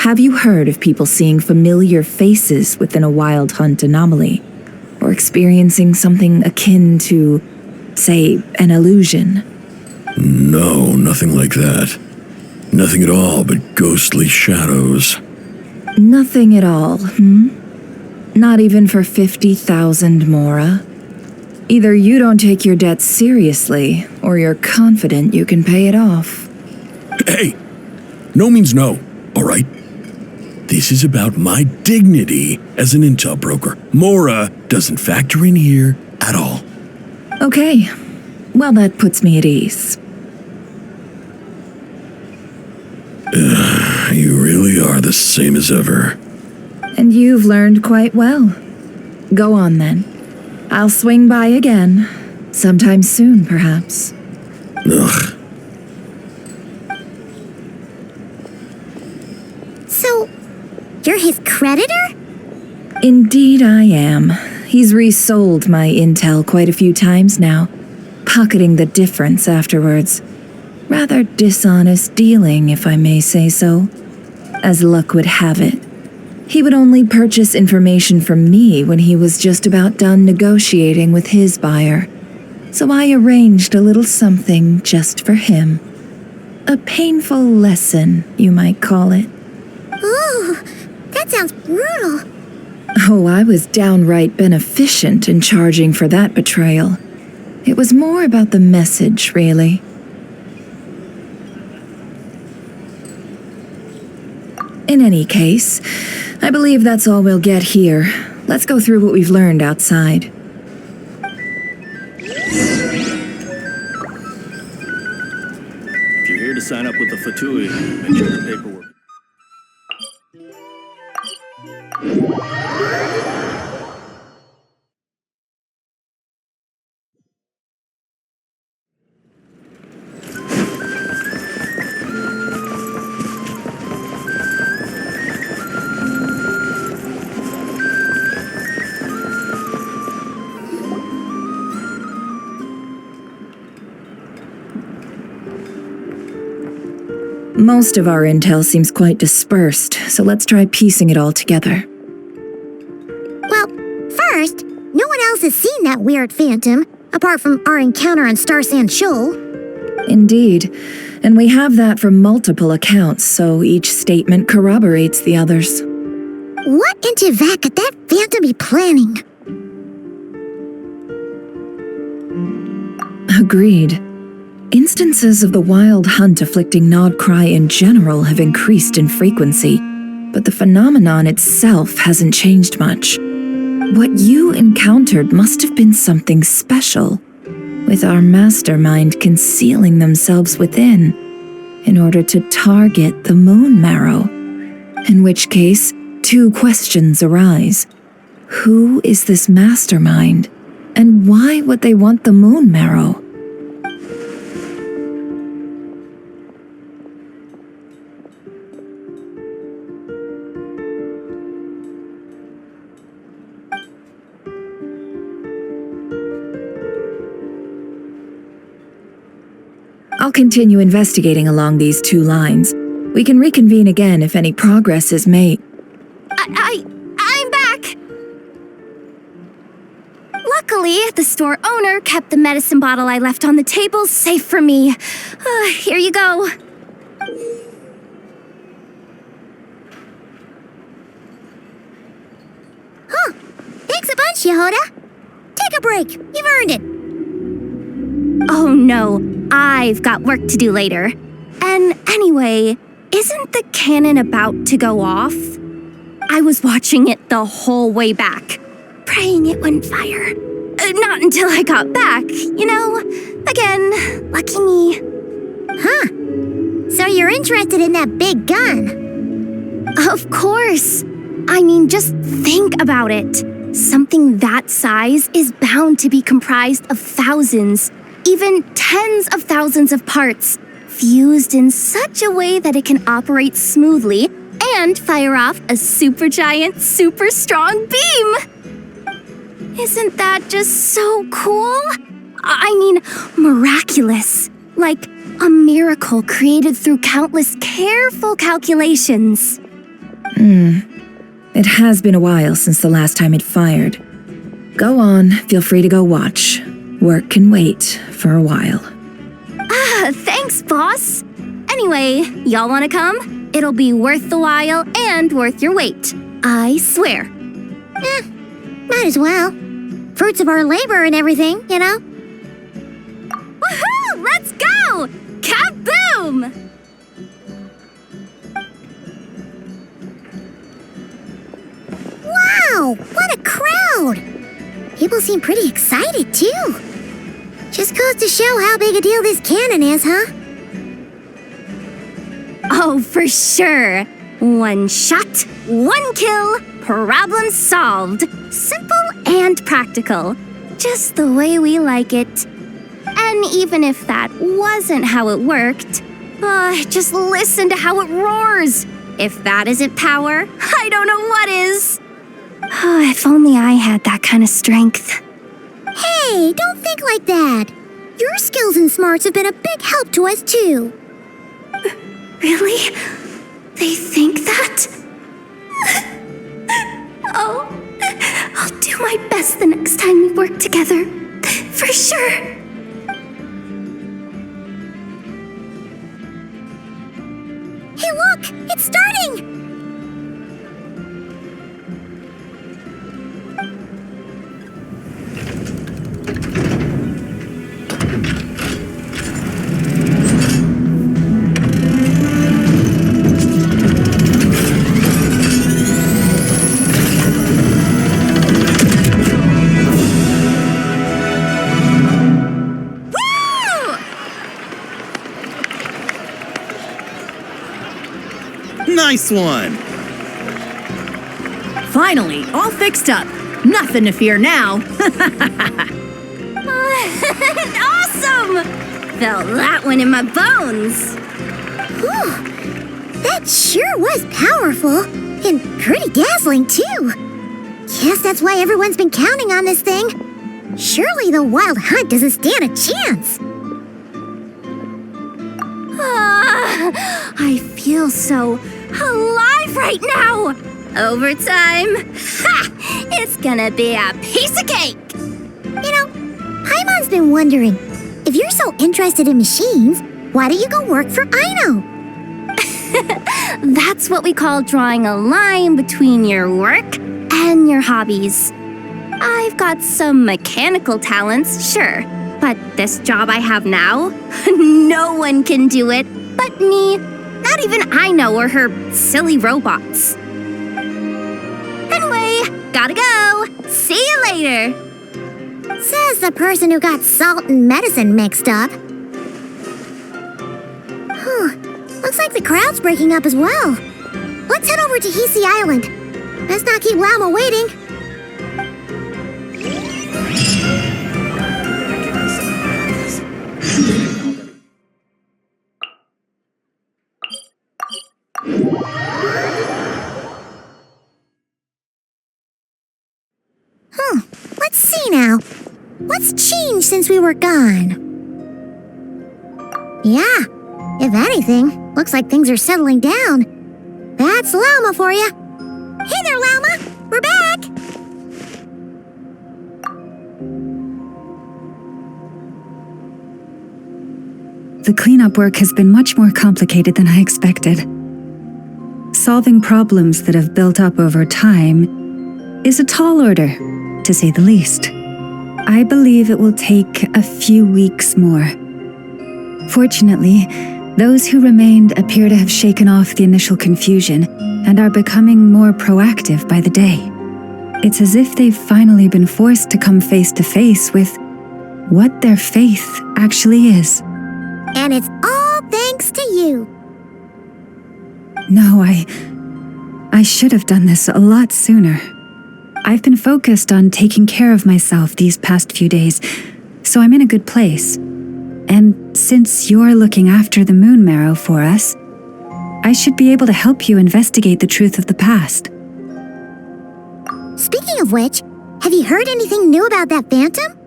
Have you heard of people seeing familiar faces within a Wild Hunt anomaly? Or experiencing something akin to, say, an illusion? No, nothing like that. Nothing at all but ghostly shadows. Nothing at all, Not even for 50,000 Mora? Either you don't take your debt seriously, or you're confident you can pay it off. Hey! No means no, all right? This is about my dignity as an intel broker. Mora doesn't factor in here at all. Okay. Well, that puts me at ease. You really are the same as ever. And you've learned quite well. Go on then. I'll swing by again. Sometime soon, perhaps. Ugh. So, you're his creditor? Indeed I am. He's resold my intel quite a few times now, pocketing the difference afterwards. Rather dishonest dealing, if I may say so. As luck would have it, he would only purchase information from me when he was just about done negotiating with his buyer. So I arranged a little something just for him. A painful lesson, you might call it. Ooh, that sounds brutal. Oh, I was downright beneficent in charging for that betrayal. It was more about the message, really. In any case, I believe that's all we'll get here. Let's go through what we've learned outside. If you're here to sign up with the Fatui, make sure the paperwork. Most of our intel seems quite dispersed, so let's try piecing it all together. Well, first, no one else has seen that weird phantom, apart from our encounter on Star Sand Shoal. Indeed, and we have that from multiple accounts, so each statement corroborates the others. What in Teyvat could that phantom be planning? Agreed. Instances of the wild hunt afflicting Nordkai in general have increased in frequency, but the phenomenon itself hasn't changed much. What you encountered must have been something special, with our mastermind concealing themselves within, in order to target the moon marrow. In which case, two questions arise. Who is this mastermind, and why would they want the moon marrow? I'll continue investigating along these two lines. We can reconvene again if any progress is made. I'm back! Luckily, the store owner kept the medicine bottle I left on the table safe for me. Here you go. Huh. Thanks a bunch, Yehoda. Take a break. You've earned it. Oh no, I've got work to do later. And anyway, isn't the cannon about to go off? I was watching it the whole way back, praying it wouldn't fire. Not until I got back, you know? Again, lucky me. Huh. So you're interested in that big gun? Of course. I mean, just think about it. Something that size is bound to be comprised of thousands, even tens of thousands of parts, fused in such a way that it can operate smoothly and fire off a supergiant, super strong beam. Isn't that just so cool? I mean, miraculous. Like a miracle created through countless careful calculations. It has been a while since the last time it fired. Go on, feel free to go watch. Work can wait for a while. Thanks, boss. Anyway, y'all wanna come? It'll be worth the while and worth your wait. I swear. Might as well. Fruits of our labor and everything, you know? Woohoo! Let's go! Kaboom! Wow! What a crowd! People seem pretty excited, too. Just goes to show how big a deal this cannon is, huh? Oh, for sure. One shot, one kill, problem solved. Simple and practical. Just the way we like it. And even if that wasn't how it worked, just listen to how it roars. If that isn't power, I don't know what is. If only I had that kind of strength. Hey, don't think like that. Your skills and smarts have been a big help to us, too. Really? They think that? Oh, I'll do my best the next time we work together. For sure. Hey, look! It's starting! Nice one! Finally, all fixed up. Nothing to fear now. Awesome! Felt that one in my bones. Whew. That sure was powerful. And pretty dazzling, too. Guess that's why everyone's been counting on this thing. Surely the wild hunt doesn't stand a chance. I feel so alive right now! Overtime? Ha! It's gonna be a piece of cake! You know, Paimon's been wondering, if you're so interested in machines, why don't you go work for Indo? That's what we call drawing a line between your work and your hobbies. I've got some mechanical talents, sure, But this job I have now, no one can do it but me. Not even I know or her silly robots. Anyway, gotta go. See you later. Says the person who got salt and medicine mixed up. Looks like the crowd's breaking up as well. Let's head over to Hisi Island. Let's not keep Llama waiting. Let's see now. What's changed since we were gone? Yeah, if anything, looks like things are settling down. That's Llama for you. Hey there, Llama. We're back. The cleanup work has been much more complicated than I expected. Solving problems that have built up over time is a tall order, to say the least. I believe it will take a few weeks more. Fortunately, those who remained appear to have shaken off the initial confusion and are becoming more proactive by the day. It's as if they've finally been forced to come face to face with what their faith actually is. And it's all thanks to you. No, I should have done this a lot sooner. I've been focused on taking care of myself these past few days, so I'm in a good place. And since you're looking after the moon marrow for us, I should be able to help you investigate the truth of the past. Speaking of which, have you heard anything new about that phantom?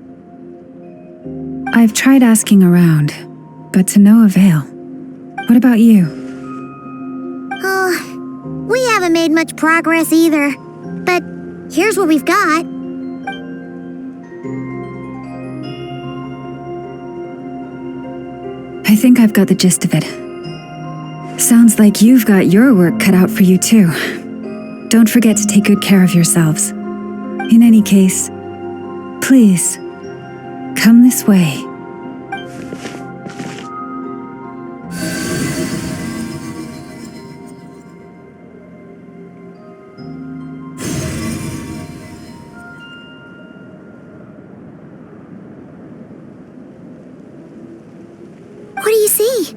I've tried asking around, but to no avail. What about you? Oh, we haven't made much progress either. But here's what we've got. I think I've got the gist of it. Sounds like you've got your work cut out for you too. Don't forget to take good care of yourselves. In any case, please, come this way. What do you see?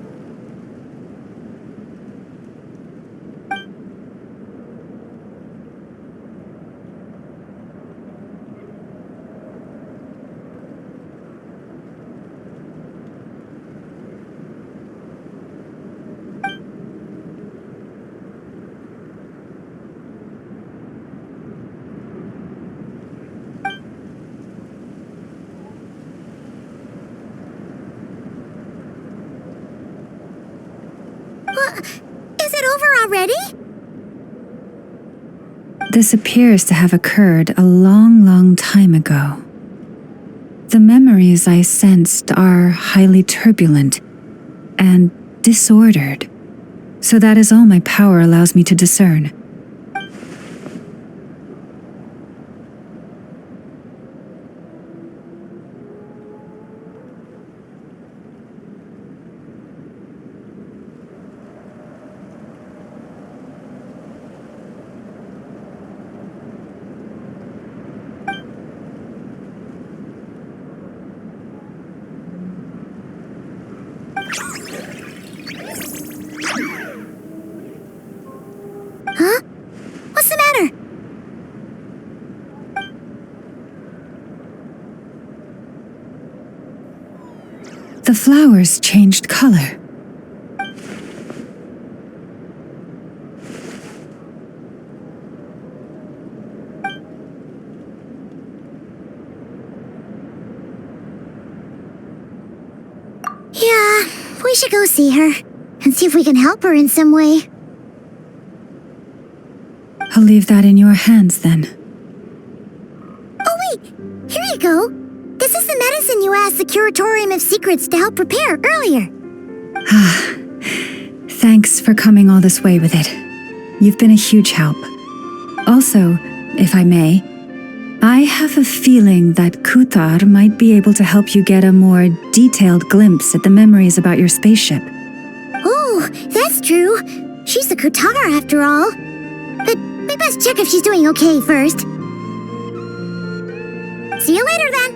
Is it over already? This appears to have occurred a long, long time ago. The memories I sensed are highly turbulent and disordered, so that is all my power allows me to discern. Huh? What's the matter? The flowers changed color. Yeah, we should go see her and see if we can help her in some way. I'll leave that in your hands then. Oh wait, here you go. This is the medicine you asked the Curatorium of Secrets to help prepare earlier. Thanks for coming all this way with it. You've been a huge help. Also, if I may, I have a feeling that Kuthar might be able to help you get a more detailed glimpse at the memories about your spaceship. Oh, that's true. She's the Kutar after all. But we best check if she's doing okay first. See you later then.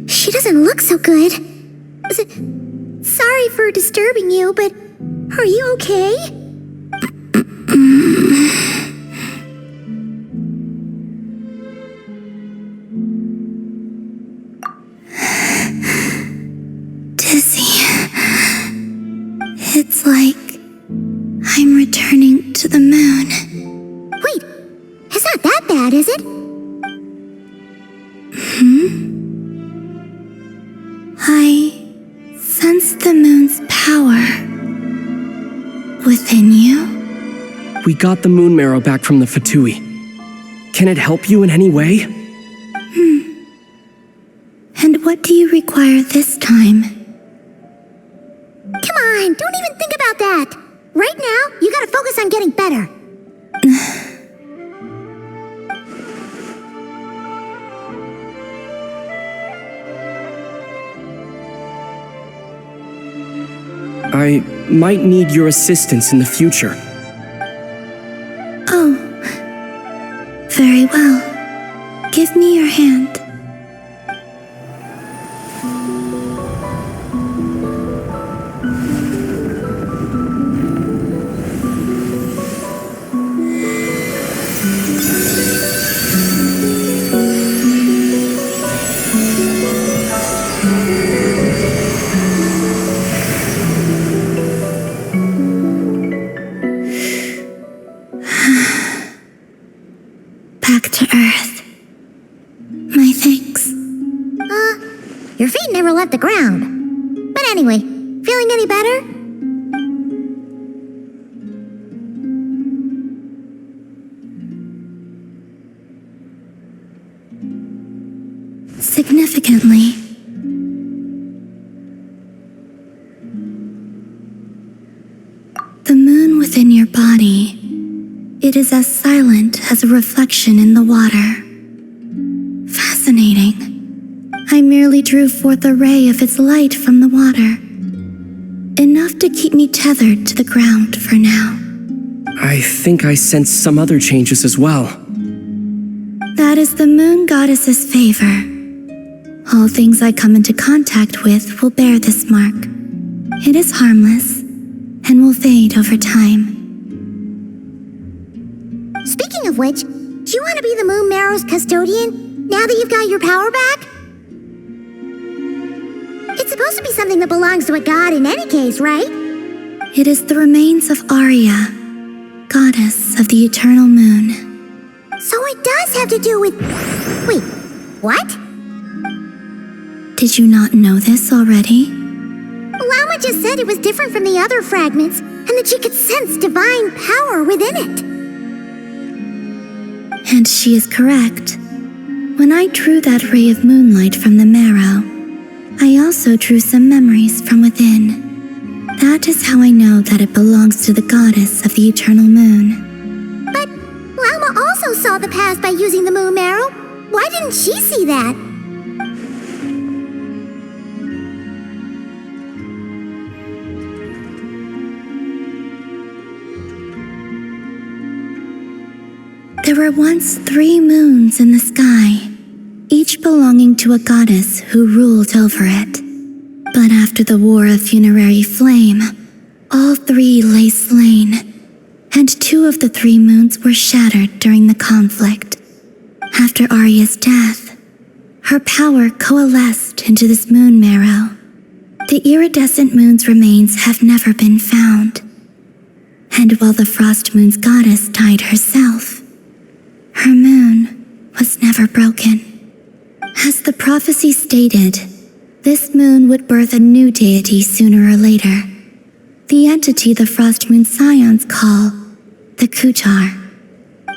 She doesn't look so good. Sorry for disturbing you, but are you okay? Dizzy. It's like I'm returning to the moon. Wait, it's not that bad, is it? I sense the moon's power within you. We got the moon marrow back from the Fatui. Can it help you in any way? And what do you require this time? Come on, don't even think about that. Right now, you gotta focus on getting better. I might need your assistance in the future. Oh. Very well. Give me your hand. Back to Earth. My thanks. Your feet never left the ground. But anyway, feeling any better? Significantly. The moon within your body, it is as silent as a reflection in the water. Fascinating. I merely drew forth a ray of its light from the water. Enough to keep me tethered to the ground for now. I think I sense some other changes as well. That is the moon goddess's favor. All things I come into contact with will bear this mark. It is harmless and will fade over time. Speaking of which, do you want to be the Moon Marrow's custodian now that you've got your power back? It's supposed to be something that belongs to a god in any case, right? It is the remains of Arya, goddess of the eternal moon. So it does have to do with... Wait, what? Did you not know this already? Lama just said it was different from the other fragments, and that she could sense divine power within it. And she is correct. When I drew that ray of moonlight from the marrow, I also drew some memories from within. That is how I know that it belongs to the goddess of the eternal moon. But Lama also saw the past by using the moon marrow. Why didn't she see that? There were once 3 moons in the sky, each belonging to a goddess who ruled over it. But after the War of Funerary Flame, all 3 lay slain, and 2 of the 3 moons were shattered during the conflict. After Arya's death, her power coalesced into this moon marrow. The iridescent moon's remains have never been found. And while the Frost Moon's goddess died herself, her moon was never broken. As the prophecy stated, this moon would birth a new deity sooner or later. The entity the Frost Moon Scions call the Kutar.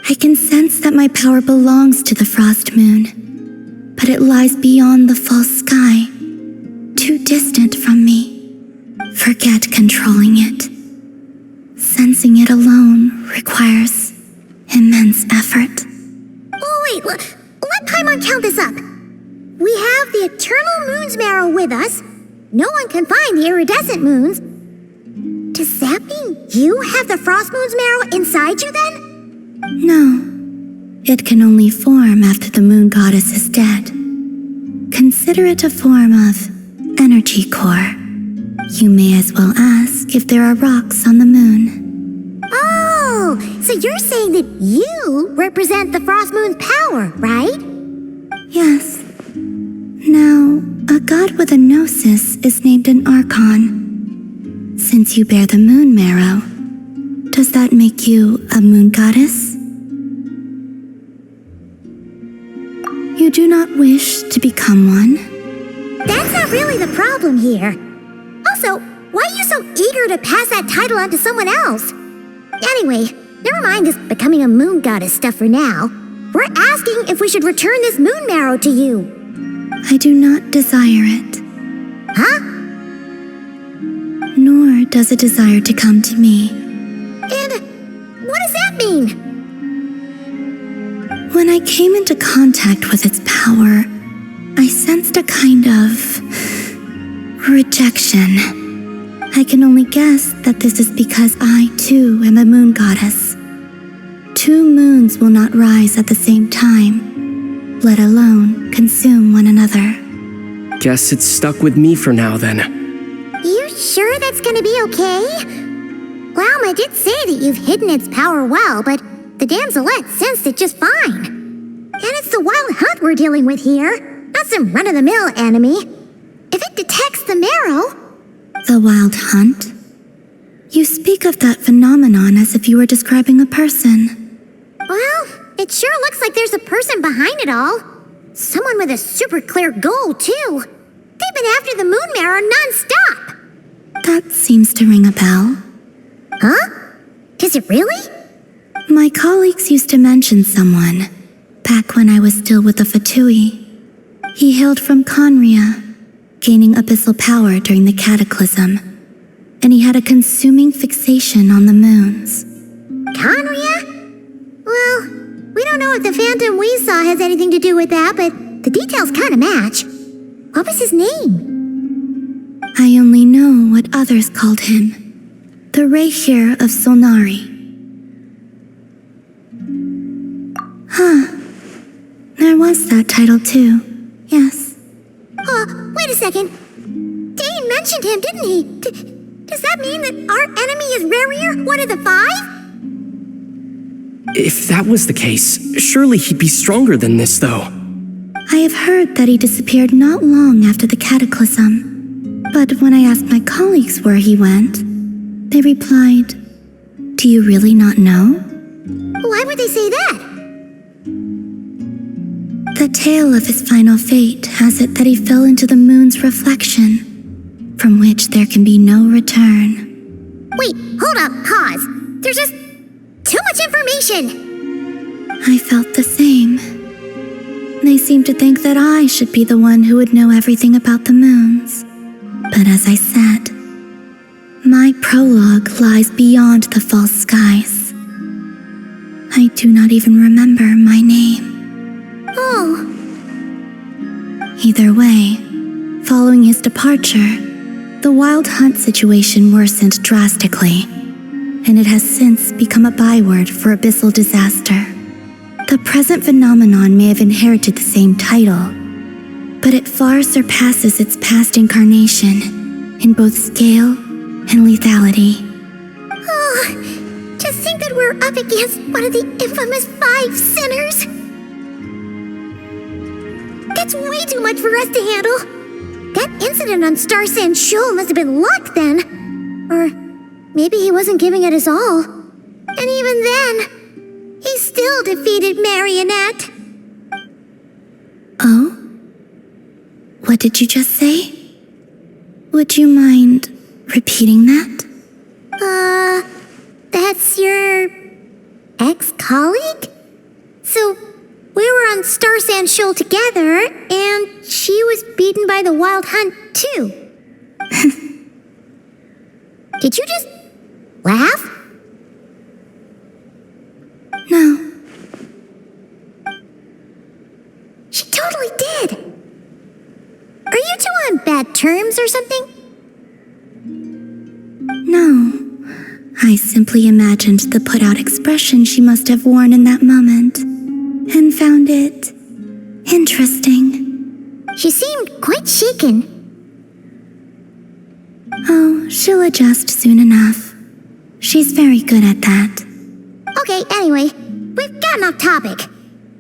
I can sense that my power belongs to the Frost Moon, but it lies beyond the false sky, too distant from me. Forget controlling it. Sensing it alone requires immense effort. Oh, wait, let Paimon count this up. We have the Eternal Moon's Marrow with us. No one can find the iridescent moons. Does that mean you have the Frost Moon's Marrow inside you then? No. It can only form after the moon goddess is dead. Consider it a form of energy core. You may as well ask if there are rocks on the moon. Oh, so you're saying that you represent the Frost Moon's power, right? Yes. Now, a god with a gnosis is named an Archon. Since you bear the moon marrow, does that make you a moon goddess? You do not wish to become one? That's not really the problem here. Also, why are you so eager to pass that title on to someone else? Anyway, never mind this becoming a moon goddess stuff for now. We're asking if we should return this moon marrow to you. I do not desire it. Huh? Nor does it desire to come to me. And what does that mean? When I came into contact with its power, I sensed a kind of rejection. I can only guess that this is because I, too, am a moon goddess. 2 moons will not rise at the same time, let alone consume one another. Guess it's stuck with me for now, then. You sure that's gonna be okay? Glauma did say that you've hidden its power well, but the damselette sensed it just fine. And it's the wild hunt we're dealing with here, not some run-of-the-mill enemy. If it detects the marrow... The wild hunt? You speak of that phenomenon as if you were describing a person. Well, it sure looks like there's a person behind it all. Someone with a super clear goal, too. They've been after the moon marrow non-stop. That seems to ring a bell. Huh? Does it really? My colleagues used to mention someone, back when I was still with the Fatui. He hailed from Conria, gaining abyssal power during the cataclysm, and he had a consuming fixation on the moons. Conria? Well, we don't know if the phantom we saw has anything to do with that, but the details kind of match. What was his name? I only know what others called him. The Reikir of Solnari. Huh. There was that title too. Yes. Wait a second. Dane mentioned him, didn't he? Does that mean that our enemy is Rerir, one of the 5? If that was the case, surely he'd be stronger than this, though. I have heard that he disappeared not long after the cataclysm. But when I asked my colleagues where he went, they replied, "Do you really not know?" Why would they say that? The tale of his final fate has it that he fell into the moon's reflection, from which there can be no return. Wait, hold up, pause. There's just too much information. I felt the same. They seemed to think that I should be the one who would know everything about the moons. But as I said, my prologue lies beyond the false skies. I do not even remember my name. Oh. Either way, following his departure, the wild hunt situation worsened drastically, and it has since become a byword for abyssal disaster. The present phenomenon may have inherited the same title, but it far surpasses its past incarnation in both scale and lethality. Oh, to think that we're up against one of the infamous 5 sinners. That's way too much for us to handle. That incident on Star Sand Shoal must have been luck then. Or maybe he wasn't giving it his all. And even then, he still defeated Marionette. Oh? What did you just say? Would you mind repeating that? That's your ex-colleague? So, we were on Star Sand Shoal together, and she was beaten by the Wild Hunt, too. Did you just laugh? No. She totally did. Are you two on bad terms or something? No. I simply imagined the put-out expression she must have worn in that moment, and found it interesting. She seemed quite shaken. Oh, she'll adjust soon enough. She's very good at that. Okay, anyway, we've gotten off topic.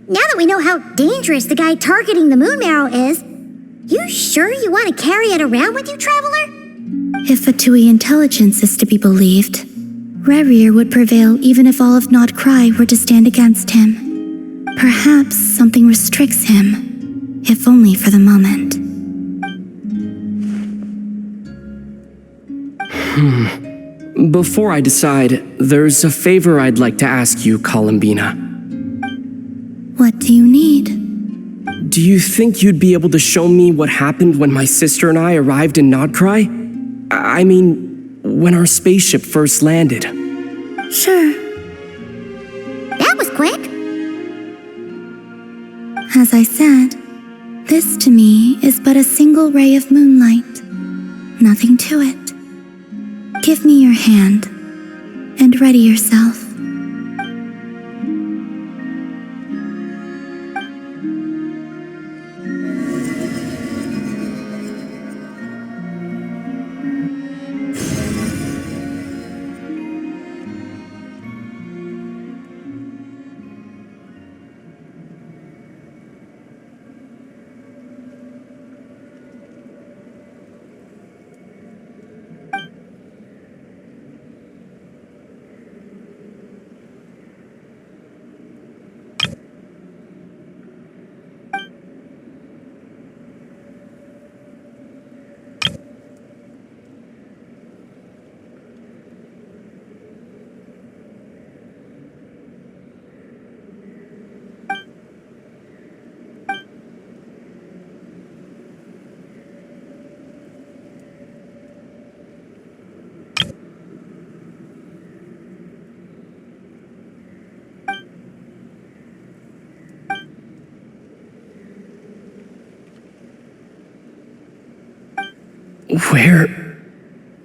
Now that we know how dangerous the guy targeting the moon marrow is, you sure you want to carry it around with you, Traveler? If Fatui intelligence is to be believed, Rerir would prevail even if all of Nordkai were to stand against him. Perhaps something restricts him, if only for the moment. Before I decide, there's a favor I'd like to ask you, Columbina. What do you need? Do you think you'd be able to show me what happened when my sister and I arrived in Nordkai? I mean, when our spaceship first landed. Sure. That was quick. As I said, this to me is but a single ray of moonlight. Nothing to it. Give me your hand, and ready yourself. Where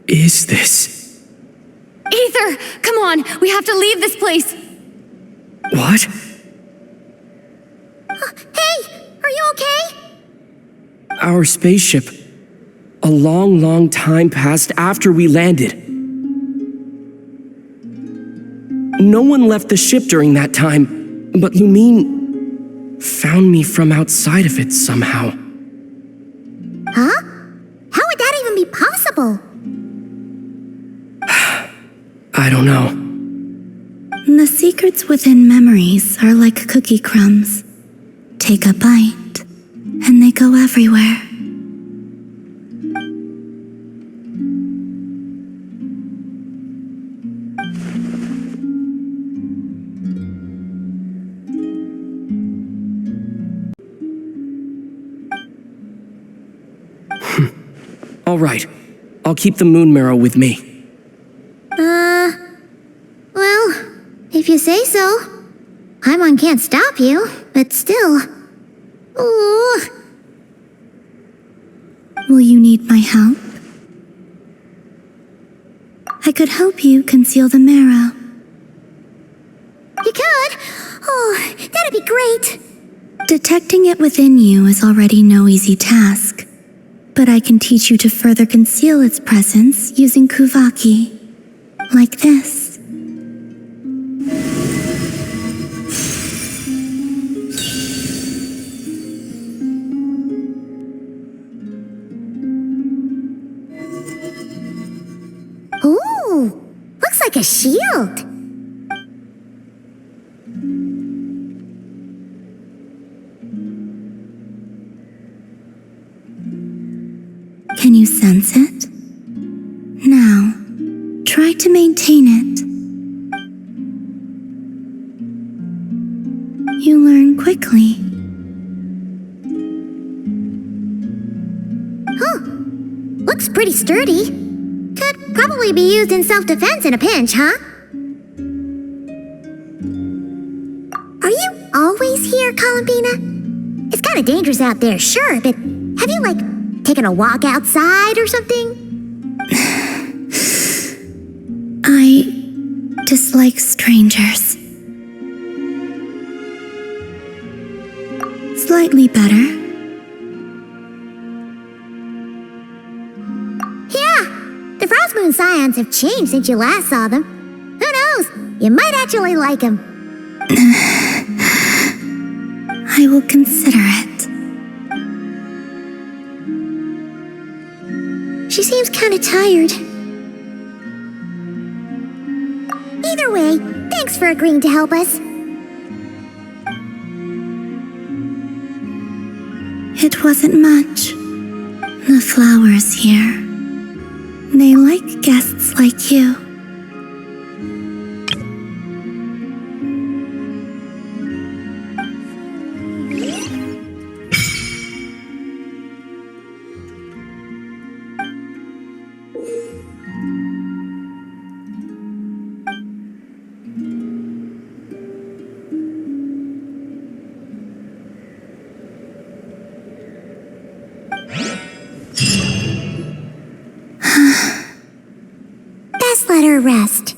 is this? Aether! Come on! We have to leave this place! What? Hey! Are you okay? Our spaceship. A long, long time passed after we landed. No one left the ship during that time, but Lumine found me from outside of it somehow. Huh? How would that even be possible? I don't know. The secrets within memories are like cookie crumbs. Take a bite, and they go everywhere. All right. I'll keep the moon marrow with me. Well, if you say so. Paimon can't stop you, but still. Ooh. Will you need my help? I could help you conceal the marrow. You could? Oh, that'd be Detecting it within you is already no easy task, but I can teach you to further conceal its presence using Kuvaki, like this. Ooh, looks like a shield. Can you sense it? Now, try to maintain it. You learn quickly. Huh. Looks pretty sturdy. Could probably be used in self-defense in a pinch, huh? Are you always here, Columbina? It's kind of dangerous out there, sure, but have you, taken a walk outside or something? I dislike strangers. Slightly better. Yeah, the Frost Moon Scions have changed since you last saw them. Who knows? You might actually like them. I will consider it. She seems kind of tired. Either way, thanks for agreeing to help us. It wasn't much. The flowers here, they like guests like you. Best let her rest.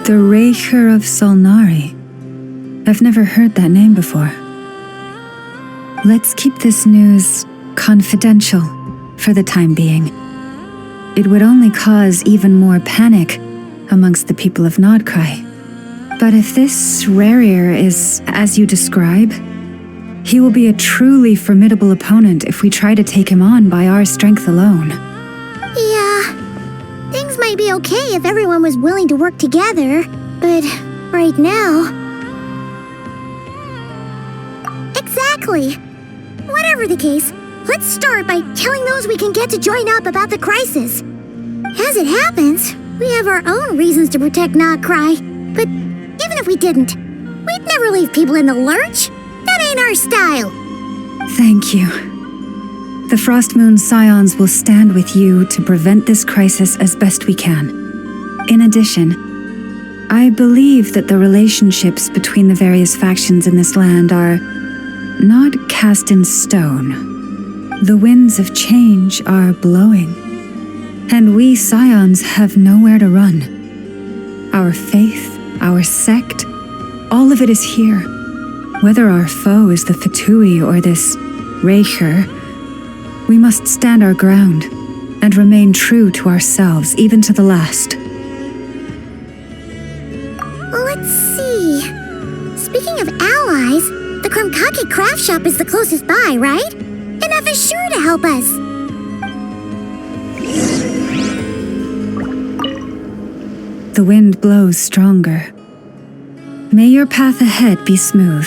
The Raker of Solnari. I've never heard that name before. Let's keep this news confidential for the time being. It would only cause even more panic amongst the people of Nordkai. But if this Rarier is as you describe, he will be a truly formidable opponent if we try to take him on by our strength alone. Yeah, things might be okay if everyone was willing to work together, but right now... Exactly! Whatever the case, let's start by telling those we can get to join up about the crisis. As it happens, we have our own reasons to protect Nordkai, but even if we didn't, we'd never leave people in the lurch. That ain't our style. Thank you. The Frost Moon Scions will stand with you to prevent this crisis as best we can. In addition, I believe that the relationships between the various factions in this land are not cast in stone. The winds of change are blowing, and we Scions have nowhere to run. Our faith, our sect, all of it is here. Whether our foe is the Fatui or this Raker, we must stand our ground and remain true to ourselves, even to the last. Let's see. Speaking of allies, the Krumkake craft shop is the closest by, right? Enough is sure to help us. The wind blows stronger. May your path ahead be smooth.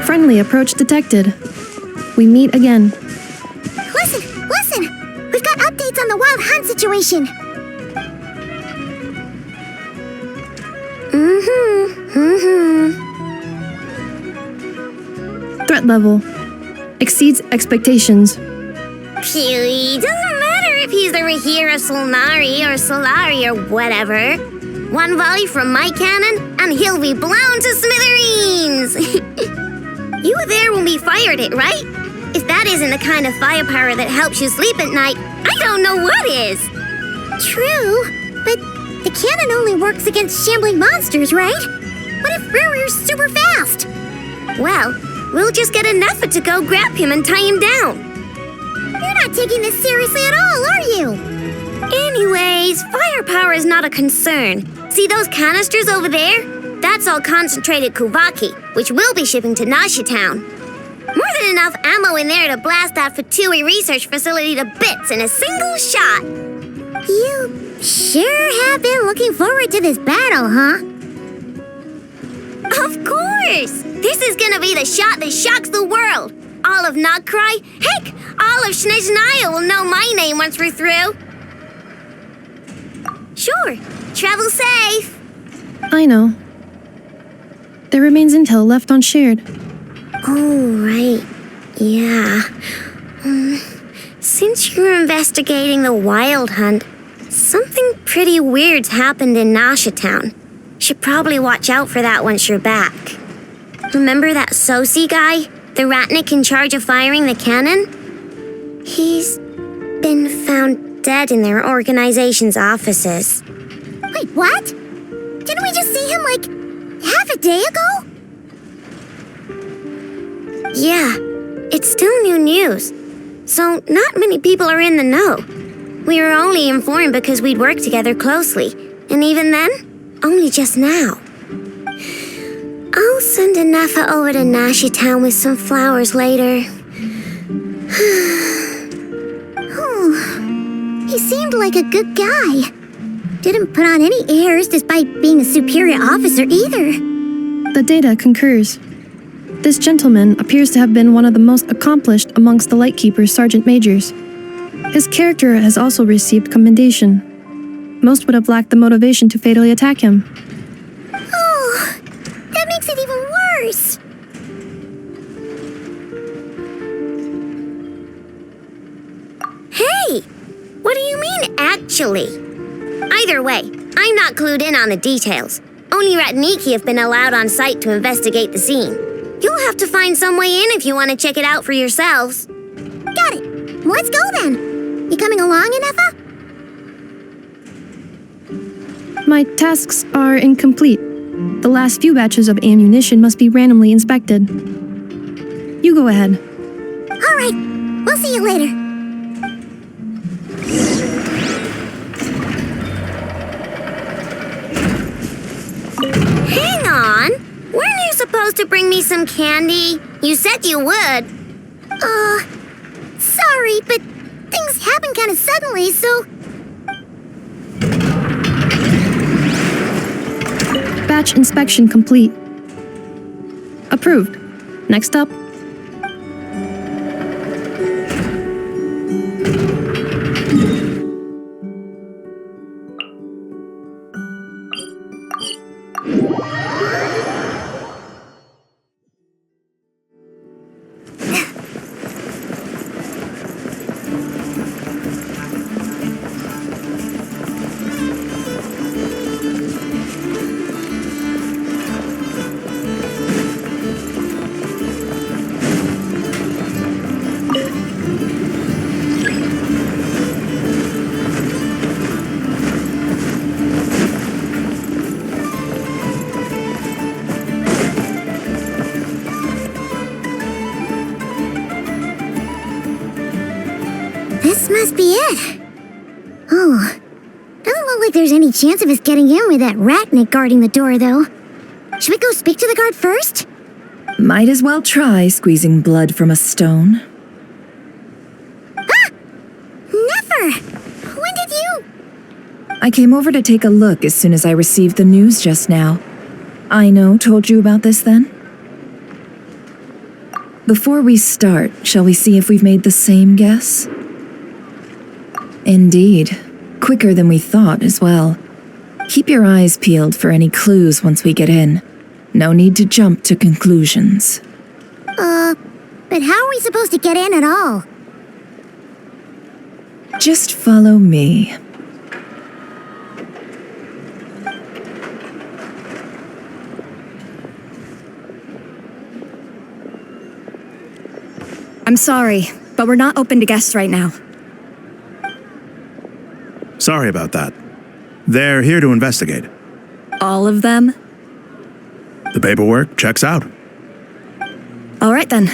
Friendly approach detected. We meet again. Listen! We've got updates on the wild hunt situation. Threat level exceeds expectations. Phew, doesn't matter if he's the Rahira Solnari or Solari or whatever. One volley from my cannon, and he'll be blown to smithereens! You were there when we fired it, right? If that isn't the kind of firepower that helps you sleep at night, I don't know what is! True, but the cannon only works against shambling monsters, right? What if Ruri's super fast? Well, we'll just get enough to go grab him and tie him down. You're not taking this seriously at all, are you? Anyways, firepower is not a concern. See those canisters over there? That's all concentrated Kuvaki, which we'll be shipping to Nasha Town. More than enough ammo in there to blast that Fatui research facility to bits in a single shot. You sure have been looking forward to this battle, huh? Of course! This is gonna be the shot that shocks the world. All of Nordkai, heck, all of Snezhnaya will know my name once we're through. Sure, travel safe. I know. There remains intel left unshared. Oh, right. Yeah. Since you're investigating the wild hunt, something pretty weird's happened in Nasha Town. Should probably watch out for that once you're back. Remember that Sosi guy? The Ratnik in charge of firing the cannon? He's been found dead in their organization's offices. Wait, what? Didn't we just see him, like, half a day ago? Yeah, it's still new news. So not many people are in the know. We were only informed because we'd worked together closely. And even then, only just now. I'll send Anafa over to Nasha Town with some flowers later. Oh, he seemed like a good guy. Didn't put on any airs despite being a superior officer either. The data concurs. This gentleman appears to have been one of the most accomplished amongst the Lightkeeper's sergeant majors. His character has also received commendation. Most would have lacked the motivation to fatally attack him. Oh, that makes it even worse. Hey! What do you mean, actually? Either way, I'm not clued in on the details. Only Ratniki have been allowed on site to investigate the scene. You'll have to find some way in if you want to check it out for yourselves. Got it. Let's go then. You coming along, Anafa? My tasks are incomplete. The last few batches of ammunition must be randomly inspected. You go ahead. All right. We'll see you later. Hang on! Weren't you supposed to bring me some candy? You said you would. Sorry, but things happen kind of suddenly, so... Batch inspection complete. Approved. Next up. be it. Oh, doesn't look like there's any chance of us getting in with that ratnik guarding the door, though. Should we go speak to the guard first? Might as well try squeezing blood from a stone. Ah! Never! When did you... I came over to take a look as soon as I received the news just now. Ino told you about this then? Before we start, shall we see if we've made the same guess? Indeed. Quicker than we thought as well. Keep your eyes peeled for any clues once we get in. No need to jump to conclusions. But how are we supposed to get in at all? Just follow me. I'm sorry, but we're not open to guests right now. Sorry about that. They're here to investigate. All of them? The paperwork checks out. All right then.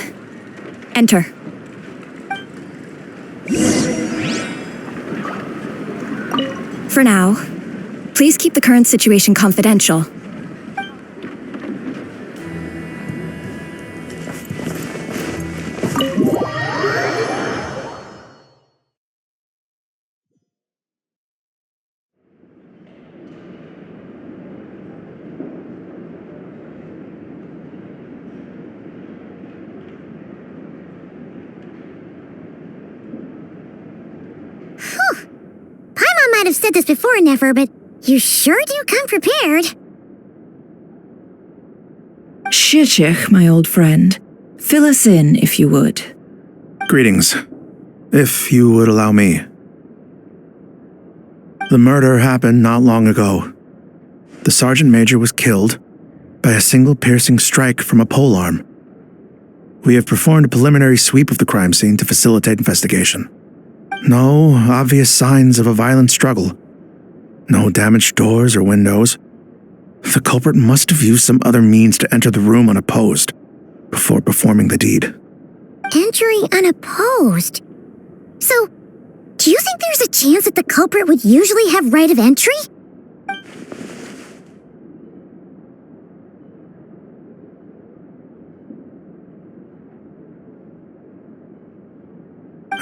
Enter. For now, please keep the current situation confidential. Might have said this before, Nefer, but you sure do come prepared. Shishich, my old friend. Fill us in, if you would. Greetings. If you would allow me. The murder happened not long ago. The Sergeant Major was killed by a single piercing strike from a polearm. We have performed a preliminary sweep of the crime scene to facilitate investigation. No obvious signs of a violent struggle. No damaged doors or windows. The culprit must have used some other means to enter the room unopposed before performing the deed. Entering unopposed? So, do you think there's a chance that the culprit would usually have right of entry?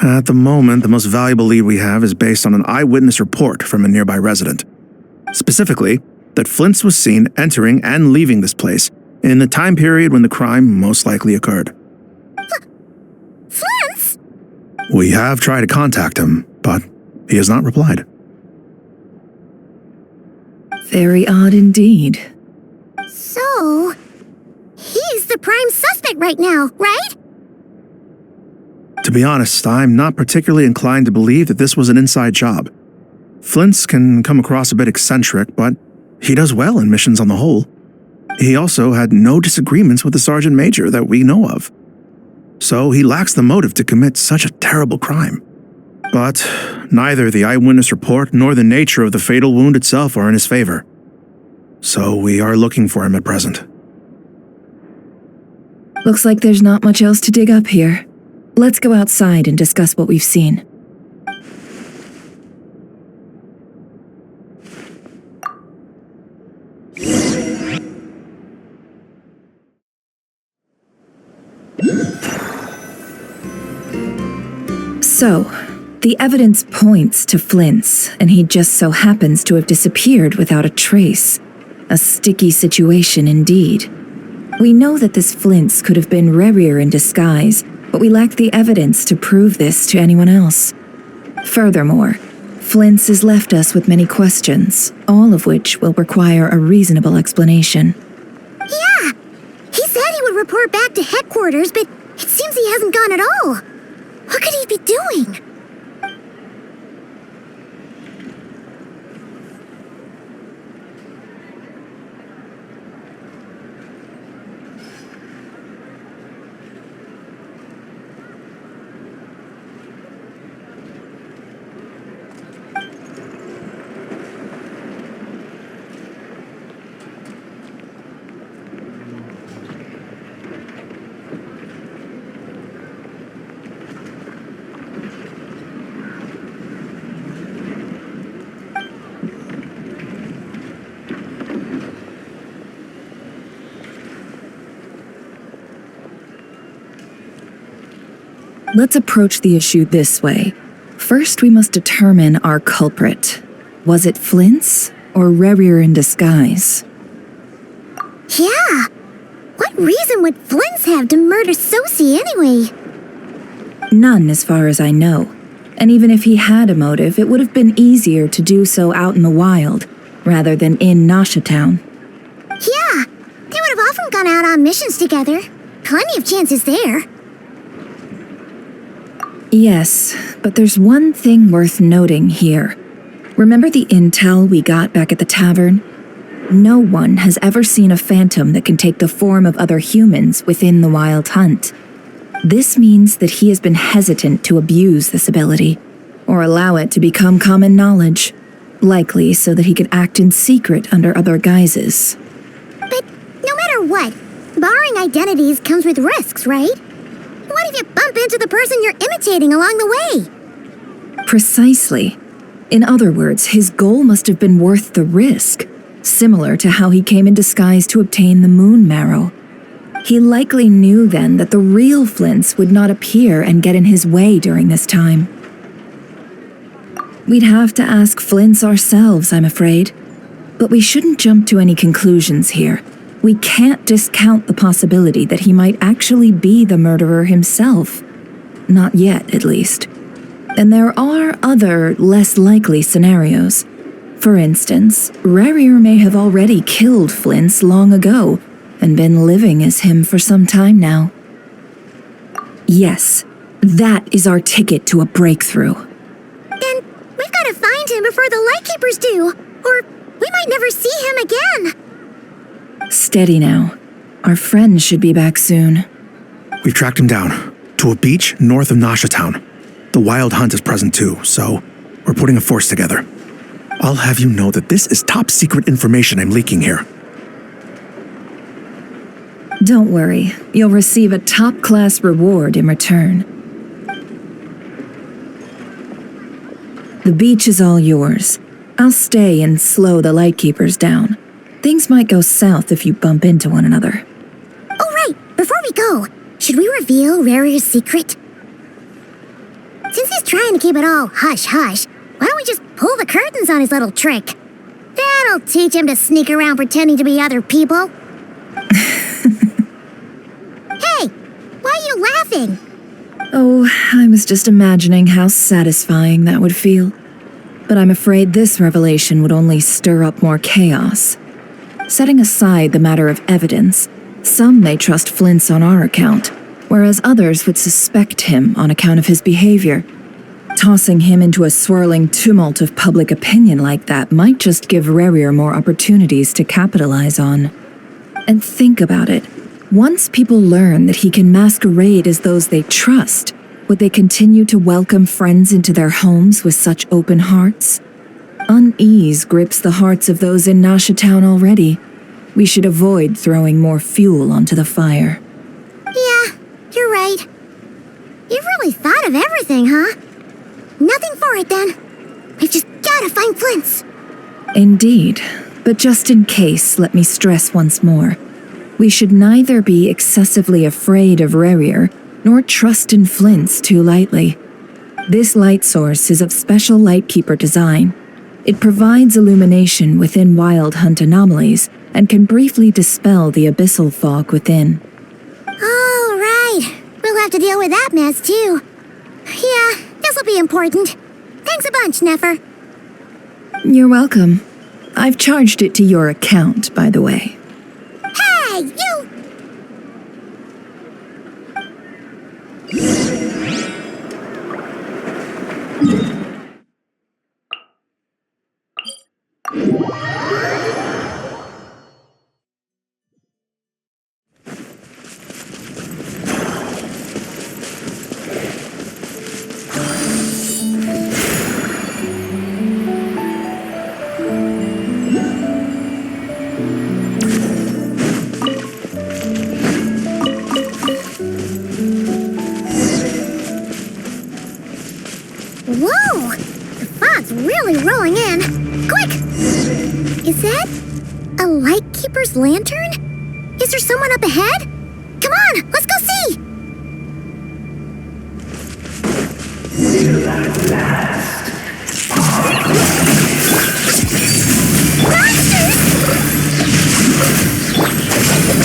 At the moment, the most valuable lead we have is based on an eyewitness report from a nearby resident. Specifically, that Flint's was seen entering and leaving this place in the time period when the crime most likely occurred. Flint's? We have tried to contact him, but he has not replied. Very odd indeed. So, he's the prime suspect right now, right? To be honest, I'm not particularly inclined to believe that this was an inside job. Flint's can come across a bit eccentric, but he does well in missions on the whole. He also had no disagreements with the Sergeant Major that we know of. So he lacks the motive to commit such a terrible crime. But neither the eyewitness report nor the nature of the fatal wound itself are in his favor. So we are looking for him at present. Looks like there's not much else to dig up here. Let's go outside and discuss what we've seen. So, the evidence points to Flint's, and he just so happens to have disappeared without a trace. A sticky situation indeed. We know that this Flint's could have been Rerir in disguise, but we lack the evidence to prove this to anyone else. Furthermore, Flint's has left us with many questions, all of which will require a reasonable explanation. Yeah! He said he would report back to headquarters, but it seems he hasn't gone at all. What could he be doing? Let's approach the issue this way. First, we must determine our culprit. Was it Flint's or Rerir in disguise? Yeah. What reason would Flint's have to murder Sosie anyway? None, as far as I know. And even if he had a motive, it would have been easier to do so out in the wild, rather than in Nasha Town. Yeah, they would have often gone out on missions together. Plenty of chances there. Yes, but there's one thing worth noting here. Remember the intel we got back at the tavern? No one has ever seen a phantom that can take the form of other humans within the Wild Hunt. This means that he has been hesitant to abuse this ability, or allow it to become common knowledge, likely so that he could act in secret under other guises. But no matter what, borrowing identities comes with risks, right? What if you bump into the person you're imitating along the way? Precisely. In other words, his goal must have been worth the risk, similar to how he came in disguise to obtain the moon marrow. He likely knew then that the real Flints would not appear and get in his way during this time. We'd have to ask Flints ourselves, I'm afraid. But we shouldn't jump to any conclusions here. We can't discount the possibility that he might actually be the murderer himself. Not yet, at least. And there are other, less likely scenarios. For instance, Rerir may have already killed Flints long ago, and been living as him for some time now. Yes, that is our ticket to a breakthrough. Then we've got to find him before the Lightkeepers do, or we might never see him again. Steady now. Our friend should be back soon. We've tracked him down to a beach north of Nasha Town. The Wild Hunt is present too, so we're putting a force together. I'll have you know that this is top secret information I'm leaking here. Don't worry, you'll receive a top-class reward in return. The beach is all yours. I'll stay and slow the Lightkeepers down. Things might go south if you bump into one another. Oh right, before we go, should we reveal Rerir's secret? Since he's trying to keep it all hush-hush, why don't we just pull the curtains on his little trick? That'll teach him to sneak around pretending to be other people. Hey, why are you laughing? Oh, I was just imagining how satisfying that would feel. But I'm afraid this revelation would only stir up more chaos. Setting aside the matter of evidence, some may trust Flint's on our account, whereas others would suspect him on account of his behavior. Tossing him into a swirling tumult of public opinion like that might just give Rerir more opportunities to capitalize on. And think about it. Once people learn that he can masquerade as those they trust, would they continue to welcome friends into their homes with such open hearts? Unease grips the hearts of those in Nasha Town already. We should avoid throwing more fuel onto the fire. Yeah, you're right. You've really thought of everything, huh? Nothing for it then. We've just gotta find Flint's. Indeed, but just in case, let me stress once more. We should neither be excessively afraid of Rerir, nor trust in Flint's too lightly. This light source is of special Lightkeeper design. It provides illumination within Wild Hunt anomalies, and can briefly dispel the abyssal fog within. Oh, right. We'll have to deal with that mess, too. Yeah, this'll be important. Thanks a bunch, Nefer. You're welcome. I've charged it to your account, by the way. Hey, you! Whoa! The fog's really rolling in. Quick! Is that a Lightkeeper's lantern? Is there someone up ahead? Come on, let's go see!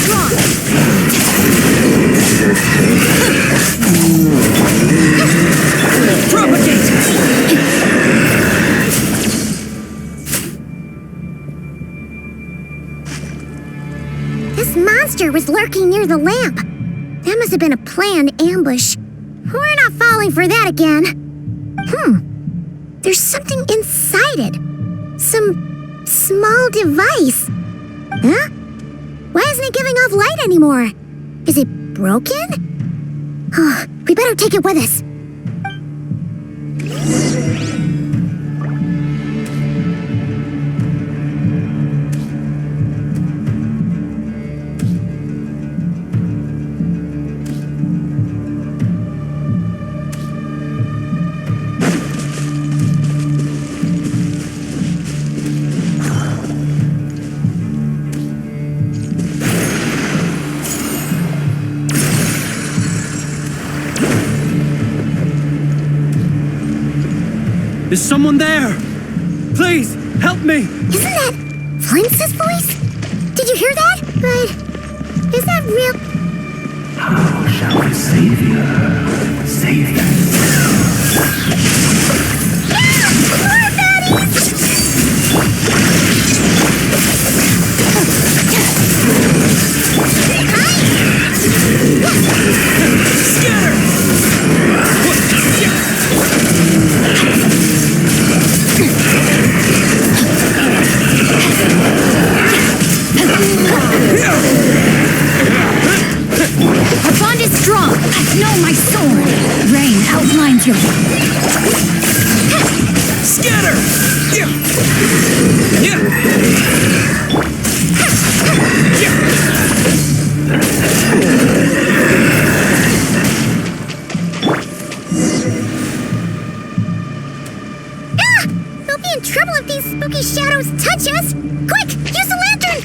strong! Propagate! This monster was lurking near the lamp. That must have been a planned ambush. We're not falling for that again. There's something inside it. Some small device. Huh? Why isn't it giving off light anymore? Is it broken? Oh, we better take it with us. Is someone there? Please, help me! Isn't that Flince's voice? Did you hear that? But is that real? How shall we save you? Save them. Our bond is strong. Know my sword. Rain outlines your... Scatter! We'll be in trouble if these spooky shadows touch us! Quick, use the lantern!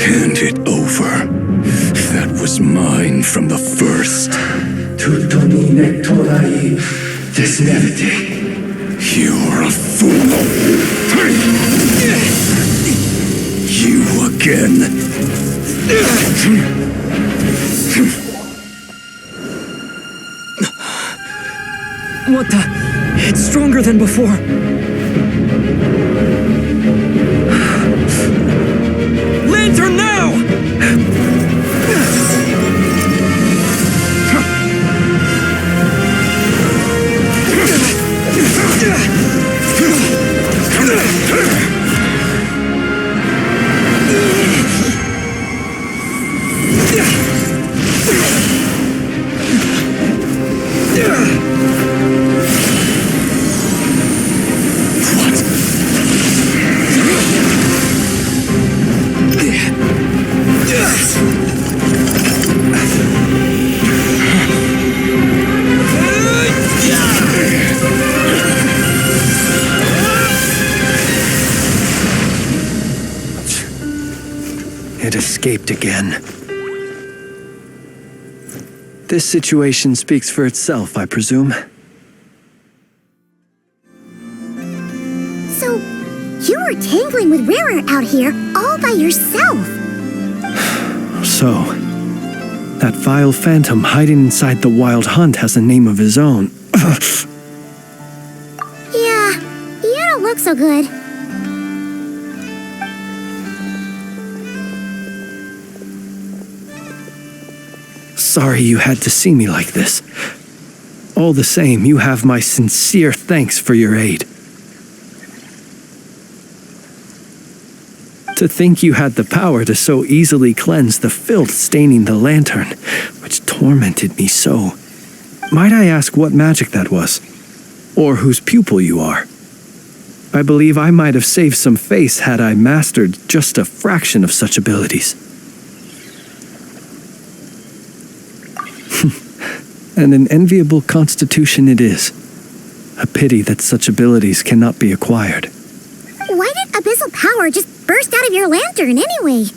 Hand it over. That was mine from the first. You're a fool. again. What the? It's stronger than before. Lantern now! It escaped again. This situation speaks for itself, I presume. So, you were tangling with Rara out here all by yourself. So, that vile phantom hiding inside the Wild Hunt has a name of his own. Yeah, you don't look so good. Sorry you had to see me like this. All the same, you have my sincere thanks for your aid. To think you had the power to so easily cleanse the filth staining the lantern, which tormented me so. Might I ask what magic that was? Or whose pupil you are? I believe I might have saved some face had I mastered just a fraction of such abilities. And an enviable constitution it is. A pity that such abilities cannot be acquired. Why did abyssal power just burst out of your lantern anyway?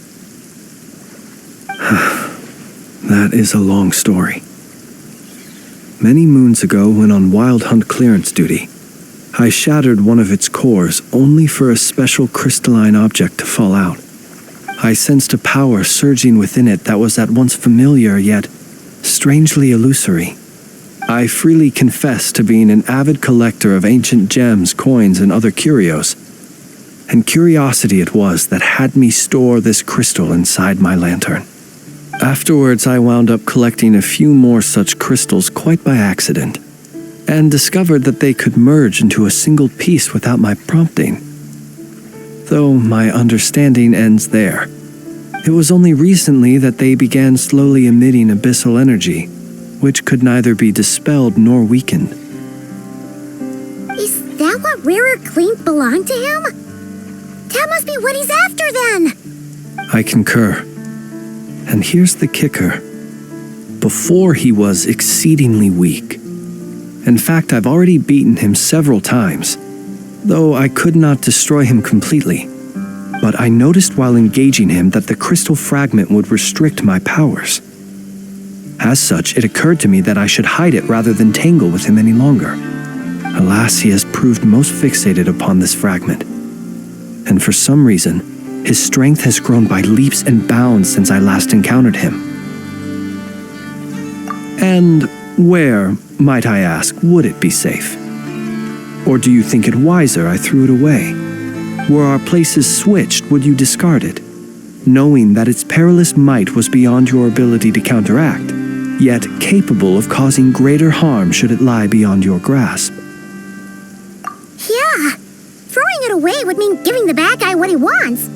That is a long story. Many moons ago, when on Wild Hunt clearance duty, I shattered one of its cores only for a special crystalline object to fall out. I sensed a power surging within it that was at once familiar yet strangely illusory. I freely confess to being an avid collector of ancient gems, coins, and other curios. And curiosity it was that had me store this crystal inside my lantern. Afterwards, I wound up collecting a few more such crystals quite by accident, and discovered that they could merge into a single piece without my prompting. Though my understanding ends there. It was only recently that they began slowly emitting abyssal energy, which could neither be dispelled nor weakened. Is that what Rarer claimed belonged to him? That must be what he's after then! I concur. And here's the kicker. Before he was exceedingly weak. In fact, I've already beaten him several times, though I could not destroy him completely. But I noticed while engaging him that the crystal fragment would restrict my powers. As such, it occurred to me that I should hide it rather than tangle with him any longer. Alas, he has proved most fixated upon this fragment. And for some reason, his strength has grown by leaps and bounds since I last encountered him. And where, might I ask, would it be safe? Or do you think it wiser I threw it away? Were our places switched, would you discard it, knowing that its perilous might was beyond your ability to counteract, yet capable of causing greater harm should it lie beyond your grasp? Yeah, throwing it away would mean giving the bad guy what he wants.